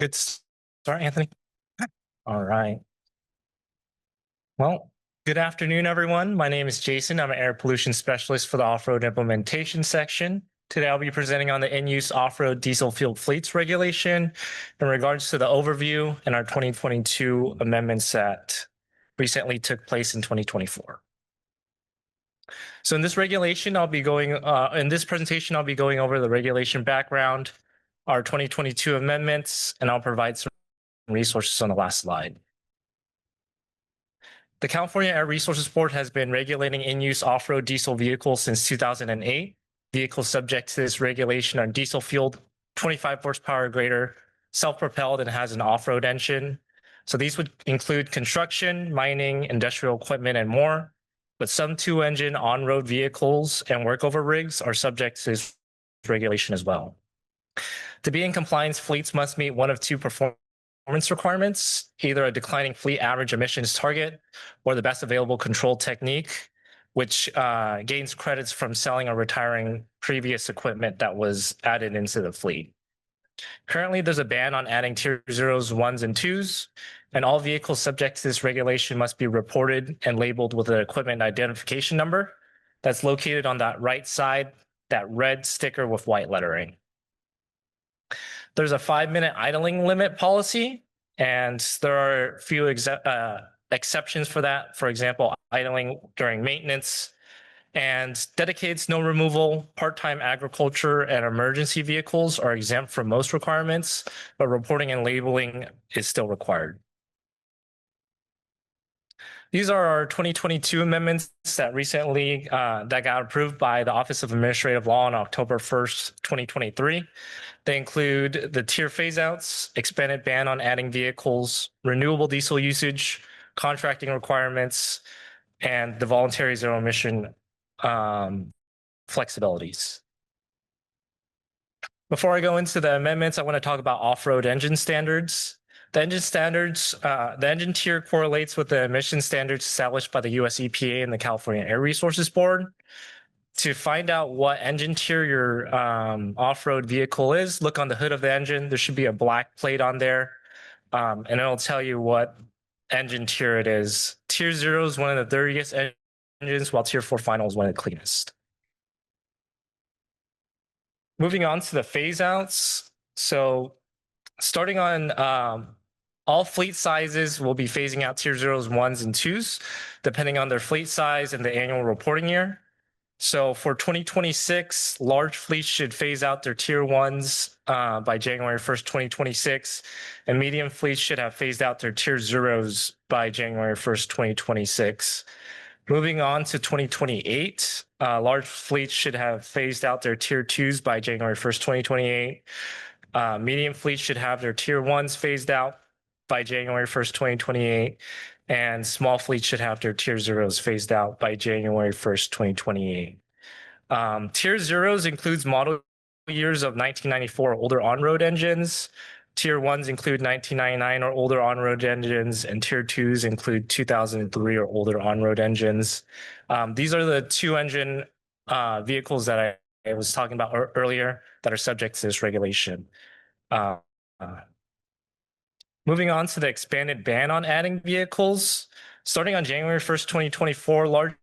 Good start, Anthony. All right. Well, good afternoon, everyone. My name is Jason. I'm an air pollution specialist for the off-road implementation section. Today, I'll be presenting on the in-use off-road diesel fuel fleets regulation in regards to the overview and our 2022 amendments that recently took place in 2024. So in this presentation, I'll be going over the regulation background, our 2022 amendments, and I'll provide some resources on the last slide. The California Air Resources Board has been regulating in-use off-road diesel vehicles since 2008. Vehicles subject to this regulation are diesel-fueled, 25 horsepower or greater, self-propelled, and has an off-road engine. So these would include construction, mining, industrial equipment, and more. But some 2-engine on-road vehicles and workover rigs are subject to this regulation as well. To be in compliance, fleets must meet one of 2 performance requirements, either a declining fleet average emissions target or the best available control technique. which gains credits from selling or retiring previous equipment that was added into the fleet. Currently, there's a ban on adding tier 0s, 1s, and 2s, and all vehicles subject to this regulation must be reported and labeled with an equipment identification number that's located on that right side, that red sticker with white lettering. There's a 5-minute idling limit policy, and there are a few exceptions for that. For example, idling during maintenance, and dedicated snow removal, part-time agriculture, and emergency vehicles are exempt from most requirements, but reporting and labeling is still required. These are our 2022 amendments that recently that got approved by the Office of Administrative Law on October 1st, 2023. They include the tier phase-outs, expanded ban on adding vehicles, renewable diesel usage, contracting requirements, and the voluntary zero-emission flexibilities. Before I go into the amendments, I want to talk about off-road engine standards. The engine standards, the engine tier correlates with the emission standards established by the US EPA and the California Air Resources Board. To find out what engine tier your off-road vehicle is, look on the hood of the engine. There should be a black plate on there, and it'll tell you what engine tier it is. Tier 0 is one of the dirtiest engines, while tier 4 final is one of the cleanest. Moving on to the phase outs. So starting on all fleet sizes will be phasing out tier 0s, 1s, and 2s, depending on their fleet size and the annual reporting year. So for 2026, large fleets should phase out their tier 1s by January 1st, 2026, and medium fleets should have phased out their tier 0s by January 1st, 2026. Moving on to 2028, large fleets should have phased out their tier 2s by January 1st, 2028. Medium fleets should have their tier 1s phased out by January 1st, 2028. And small fleets should have their tier 0s phased out by January 1st, 2028. Tier 0s includes model years of 1994 or older on-road engines. Tier 1s include 1999 or older on-road engines, and Tier 2s include 2003 or older on-road engines. These are the two engine vehicles that I was talking about earlier that are subject to this regulation. Moving on to the expanded ban on adding vehicles. Starting on January 1st, 2024, large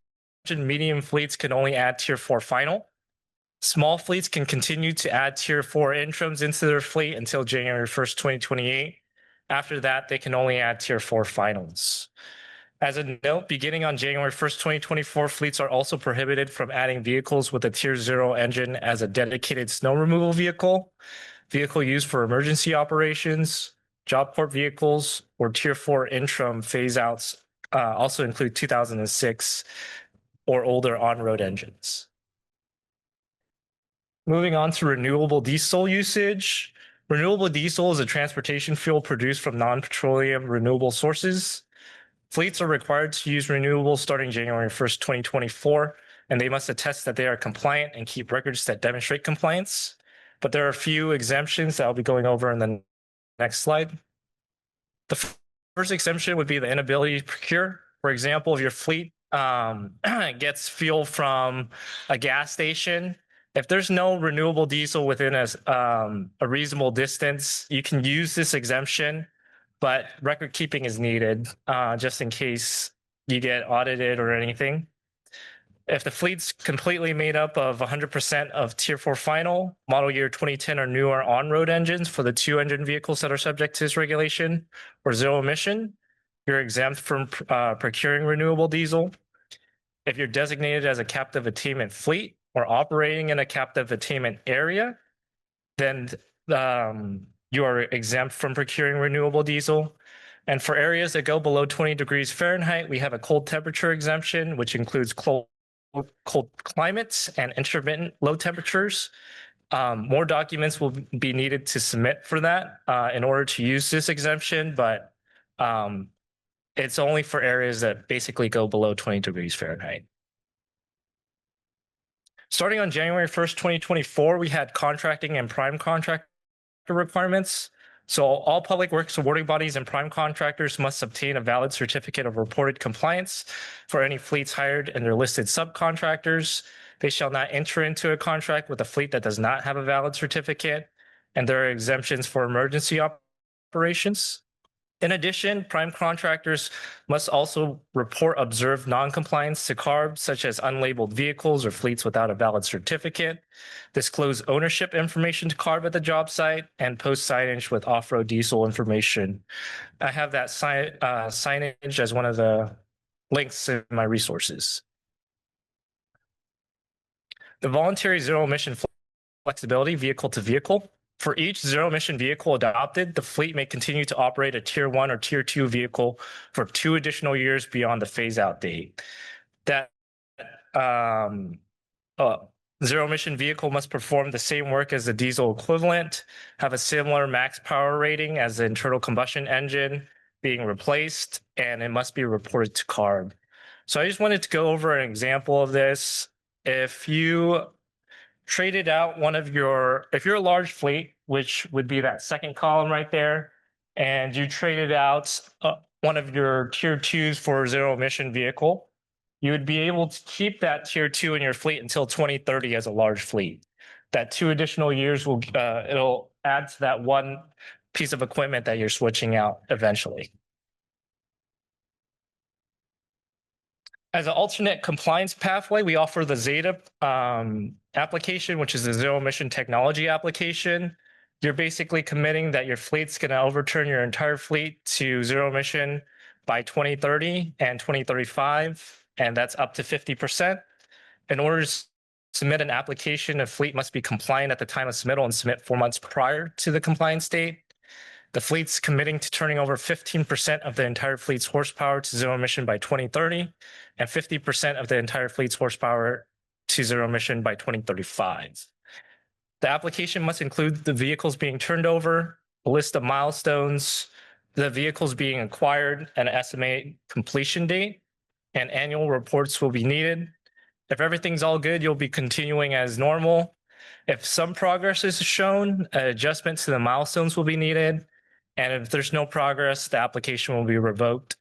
and medium fleets can only add Tier 4 final. Small fleets can continue to add Tier 4 interims into their fleet until January 1st, 2028. After that, they can only add Tier 4 finals. As a note, beginning on January 1st, 2024, fleets are also prohibited from adding vehicles with a Tier 0 engine as a dedicated snow removal vehicle used for emergency operations, job corps vehicles, or Tier 4 interim phase-outs also include 2006 or older on-road engines. Moving on to renewable diesel usage. Renewable diesel is a transportation fuel produced from non-petroleum renewable sources. Fleets are required to use renewables starting January 1st, 2024, and they must attest that they are compliant and keep records that demonstrate compliance. But there are a few exemptions that I'll be going over in the next slide. The first exemption would be the inability to procure. For example, if your fleet gets fuel from a gas station, if there's no renewable diesel within a reasonable distance, you can use this exemption, but record keeping is needed just in case you get audited or anything. If the fleet's completely made up of 100% of Tier 4 final, model year 2010 or newer on-road engines for the two engine vehicles that are subject to this regulation, or zero emission, you're exempt from procuring renewable diesel. If you're designated as a captive attainment fleet or operating in a captive attainment area, then you are exempt from procuring renewable diesel. And for areas that go below 20 degrees Fahrenheit, we have a cold temperature exemption, which includes cold climates and intermittent low temperatures. More documents will be needed to submit for that in order to use this exemption, but it's only for areas that basically go below 20 degrees Fahrenheit. Starting on January 1st, 2024, we had contracting and prime contractor requirements. So all public works awarding bodies and prime contractors must obtain a valid certificate of reported compliance for any fleets hired and their listed subcontractors. They shall not enter into a contract with a fleet that does not have a valid certificate, and there are exemptions for emergency operations. In addition, prime contractors must also report observed non-compliance to CARB, such as unlabeled vehicles or fleets without a valid certificate, disclose ownership information to CARB at the job site, and post signage with off-road diesel information. I have that signage as one of the links in my resources. The voluntary zero-emission flexibility vehicle to vehicle. For each zero-emission vehicle adopted, the fleet may continue to operate a Tier 1 or Tier 2 vehicle for 2 additional years beyond the phase-out date. That zero-emission vehicle must perform the same work as the diesel equivalent, have a similar max power rating as the internal combustion engine being replaced, and it must be reported to CARB. So I just wanted to go over an example of this. If you traded out if you're a large fleet, which would be that second column right there, and you traded out one of your Tier 2s for a zero-emission vehicle, you would be able to keep that Tier 2 in your fleet until 2030 as a large fleet. That 2 additional years it'll add to that one piece of equipment that you're switching out eventually. As an alternate compliance pathway, we offer the ZETA application, which is the zero-emission technology application. You're basically committing that your fleet's going to overturn your entire fleet to zero emission by 2030 and 2035, and that's up to 50%. In order to submit an application, a fleet must be compliant at the time of submittal and submit 4 months prior to the compliance date. The fleet's committing to turning over 15% of the entire fleet's horsepower to zero emission by 2030 and 50% of the entire fleet's horsepower to zero emission by 2035. The application must include the vehicles being turned over, a list of milestones, the vehicles being acquired, an estimated completion date, and annual reports will be needed. If everything's all good, you'll be continuing as normal. If some progress is shown, an adjustment to the milestones will be needed. And if there's no progress, the application will be revoked.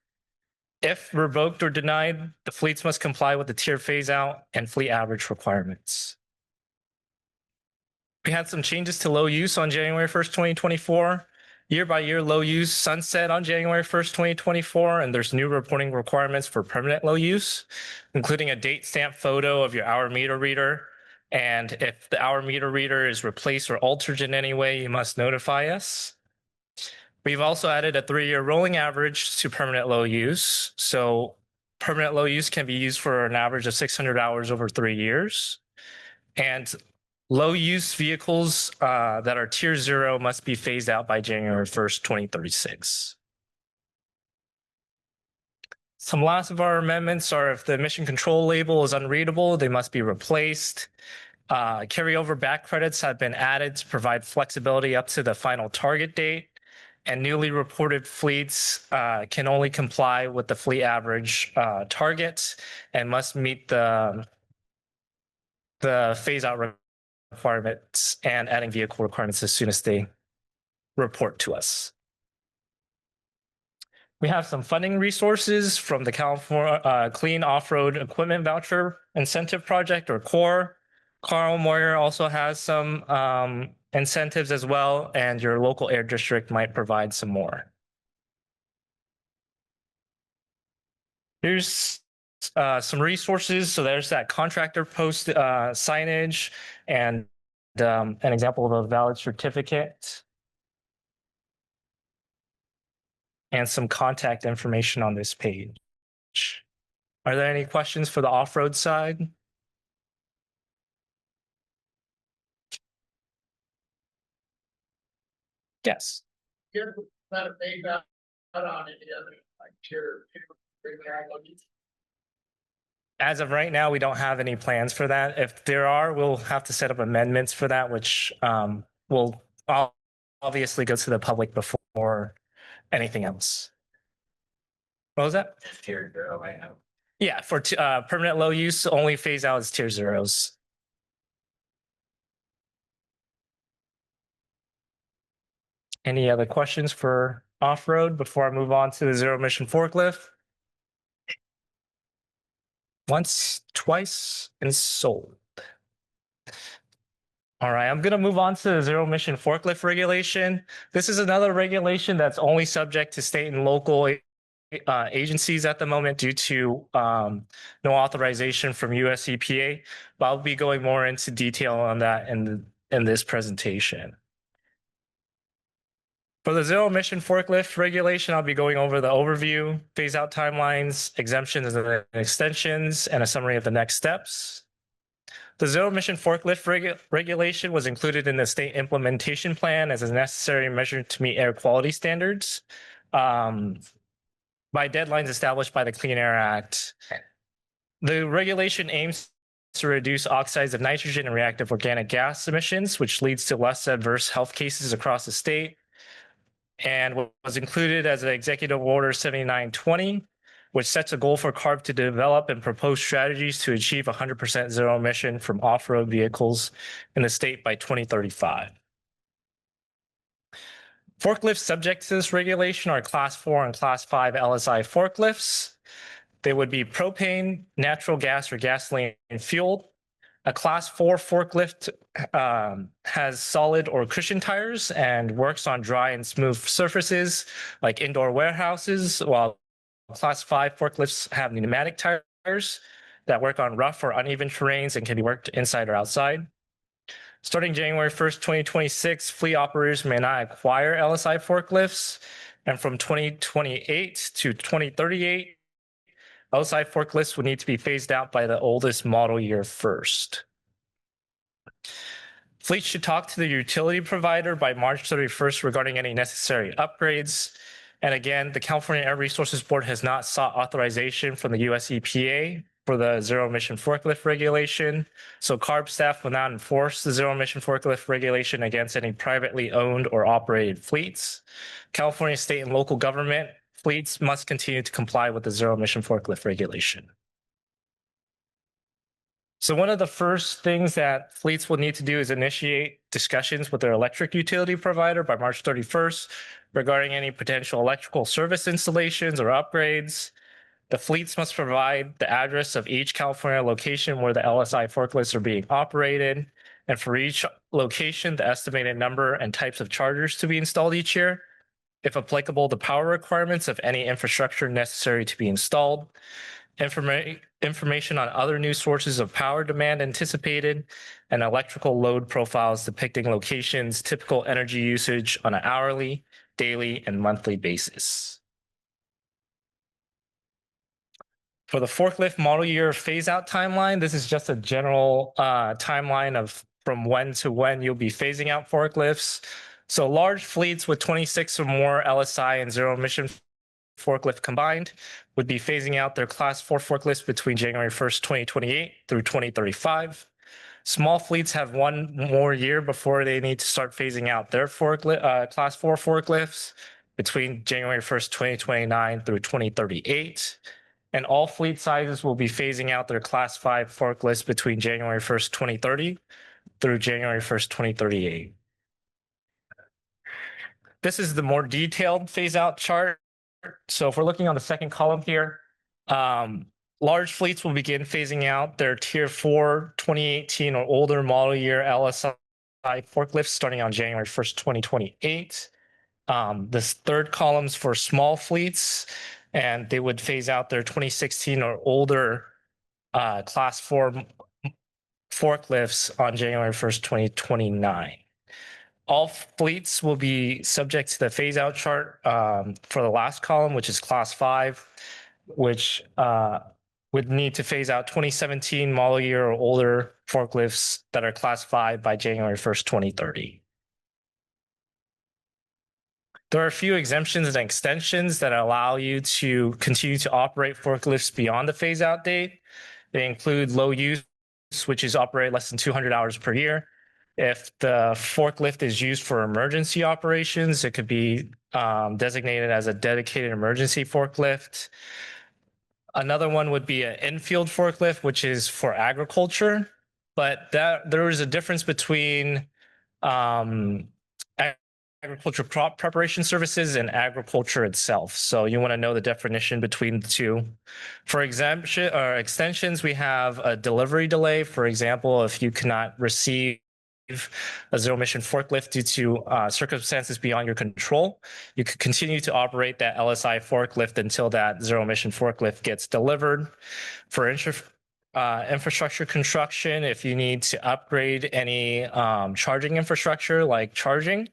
If revoked or denied, the fleets must comply with the tier phase out and fleet average requirements. We had some changes to low use on January 1st, 2024. Year by year low use sunset on January 1st, 2024, and there's new reporting requirements for permanent low use, including a date stamp photo of your hour meter reader. And if the hour meter reader is replaced or altered in any way, you must notify us. We've also added a 3-year rolling average to permanent low use. So permanent low use can be used for an average of 600 hours over 3 years. And low use vehicles that are tier 0 must be phased out by January 1st, 2036. Some last of our amendments are if the emission control label is unreadable, they must be replaced. Carryover back credits have been added to provide flexibility up to the final target date. And newly reported fleets can only comply with the fleet average targets and must meet the phase out requirements and adding vehicle requirements as soon as they report to us. We have some funding resources from the California Clean Off-Road Equipment Voucher Incentive Project, or CORE. Carl Moyer also has some incentives as well, and your local air district might provide some more. Here's some resources. So there's that contractor post signage and an example of a valid certificate and some contact information on this page. Are there any questions for the off-road side? Yes. You're not a big out on any other like tier. As of right now, we don't have any plans for that. If there are, we'll have to set up amendments for that, which will obviously go to the public before anything else. What was that? Tier 0, I know. Yeah, for permanent low use, only phase out is tier 0s. Any other questions for off-road before I move on to the zero-emission forklift? Once, twice, and sold. All right, I'm going to move on to the zero-emission forklift regulation. This is another regulation that's only subject to state and local agencies at the moment due to no authorization from US EPA, but I'll be going more into detail on that in this presentation. For the zero-emission forklift regulation, I'll be going over the overview, phase-out timelines, exemptions and extensions, and a summary of the next steps. The zero-emission forklift regulation was included in the state implementation plan as a necessary measure to meet air quality standards by deadlines established by the Clean Air Act. The regulation aims to reduce oxides of nitrogen and reactive organic gas emissions, which leads to less adverse health cases across the state, and was included as an Executive Order 7920, which sets a goal for CARB to develop and propose strategies to achieve 100% zero emission from off-road vehicles in the state by 2035. Forklifts subject to this regulation are Class 4 and Class 5 LSI forklifts. They would be propane, natural gas, or gasoline fueled. A Class 4 forklift has solid or cushion tires and works on dry and smooth surfaces like indoor warehouses, while Class 5 forklifts have pneumatic tires that work on rough or uneven terrains and can be worked inside or outside. Starting January 1st, 2026, fleet operators may not acquire LSI forklifts, and from 2028 to 2038, LSI forklifts would need to be phased out by the oldest model year first. Fleets should talk to the utility provider by March 31st regarding any necessary upgrades. And again, the California Air Resources Board has not sought authorization from the US EPA for the zero-emission forklift regulation. So CARB staff will not enforce the zero-emission forklift regulation against any privately owned or operated fleets. California state and local government fleets must continue to comply with the zero-emission forklift regulation. So one of the first things that fleets will need to do is initiate discussions with their electric utility provider by March 31st regarding any potential electrical service installations or upgrades. The fleets must provide the address of each California location where the LSI forklifts are being operated, and for each location, the estimated number and types of chargers to be installed each year. If applicable, the power requirements of any infrastructure necessary to be installed, information on other new sources of power demand anticipated, and electrical load profiles depicting locations' typical energy usage on an hourly, daily, and monthly basis. For the forklift model year phase-out timeline, this is just a general timeline of from when to when you'll be phasing out forklifts. So large fleets with 26 or more LSI and zero-emission forklift combined would be phasing out their Class 4 forklifts between January 1st, 2028 through 2035. Small fleets have one more year before they need to start phasing out their Class 4 forklifts between January 1st, 2029 through 2038. And all fleet sizes will be phasing out their Class 5 forklifts between January 1st, 2030 through January 1st, 2038. This is the more detailed phase-out chart. So if we're looking on the second column here, large fleets will begin phasing out their Tier 4 2018 or older model year LSI forklifts starting on January 1st, 2028. This third column's for small fleets, and they would phase out their 2016 or older Class 4 forklifts on January 1st, 2029. All fleets will be subject to the phase-out chart for the last column, which is Class 5, which would need to phase out 2017 model year or older forklifts that are Class 5 by January 1st, 2030. There are a few exemptions and extensions that allow you to continue to operate forklifts beyond the phase-out date. They include low use, which is operate less than 200 hours per year. If the forklift is used for emergency operations, it could be designated as a dedicated emergency forklift. Another one would be an infield forklift, which is for agriculture, but there is a difference between agriculture crop preparation services and agriculture itself. So you want to know the definition between the two. For exemption or extensions, we have a delivery delay. For example, if you cannot receive a zero-emission forklift due to circumstances beyond your control, you could continue to operate that LSI forklift until that zero-emission forklift gets delivered. For infrastructure construction, if you need to upgrade any charging infrastructure like charging,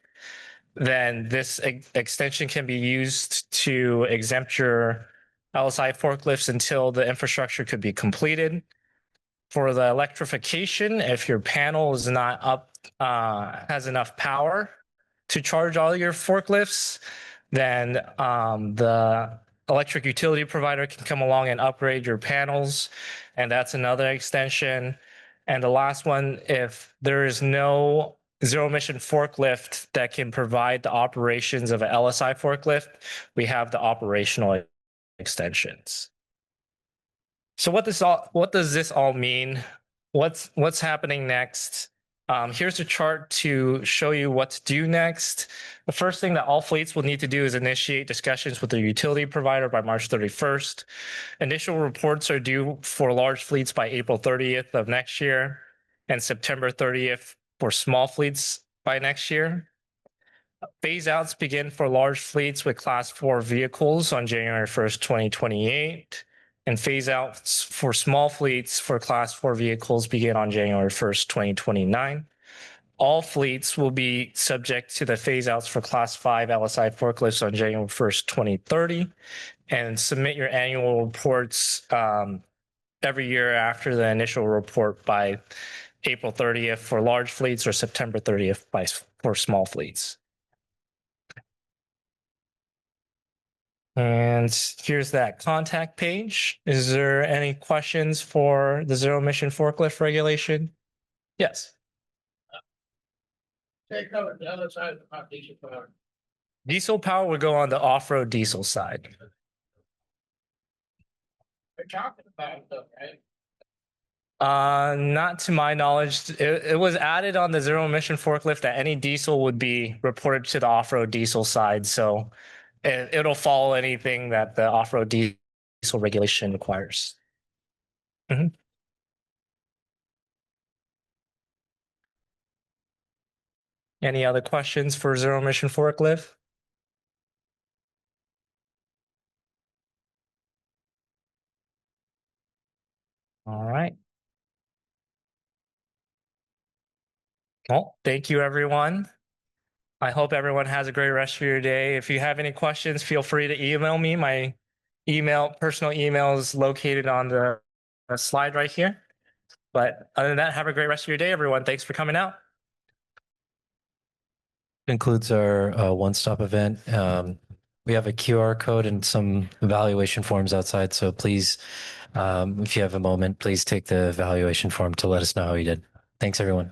then this extension can be used to exempt your LSI forklifts until the infrastructure could be completed. For the electrification, if your panel is not up, has enough power to charge all your forklifts, then the electric utility provider can come along and upgrade your panels, and that's another extension. And the last one, if there is no zero-emission forklift that can provide the operations of an LSI forklift, we have the operational extensions. So what does this all mean? What's happening next? Here's a chart to show you what to do next. The first thing that all fleets will need to do is initiate discussions with their utility provider by March 31st. Initial reports are due for large fleets by April 30th of next year and September 30th for small fleets by next year. Phase outs begin for large fleets with class 4 vehicles on January 1st, 2028. And phase outs for small fleets for class 4 vehicles begin on January 1st, 2029. All fleets will be subject to the phase outs for class 5 LSI forklifts on January 1st, 2030, and submit your annual reports every year after the initial report by April 30th for large fleets or September 30th for small fleets. And here's that contact page. Is there any questions for the zero-emission forklift regulation? Yes. Take out the other side of diesel power. Diesel power would go on the off-road diesel side. We're talking about it, though, right? Not to my knowledge. It was added on the zero-emission forklift that any diesel would be reported to the off-road diesel side. So it'll follow anything that the off-road diesel regulation requires. Mm-hmm. Any other questions for zero-emission forklift? All right. Well, thank you, everyone. I hope everyone has a great rest of your day. If you have any questions, feel free to email me. My personal email is located on the slide right here. But other than that, have a great rest of your day, everyone. Thanks for coming out. Concludes our one-stop event. We have a QR code and some evaluation forms outside. So please, if you have a moment, please take the evaluation form to let us know how you did. Thanks, everyone.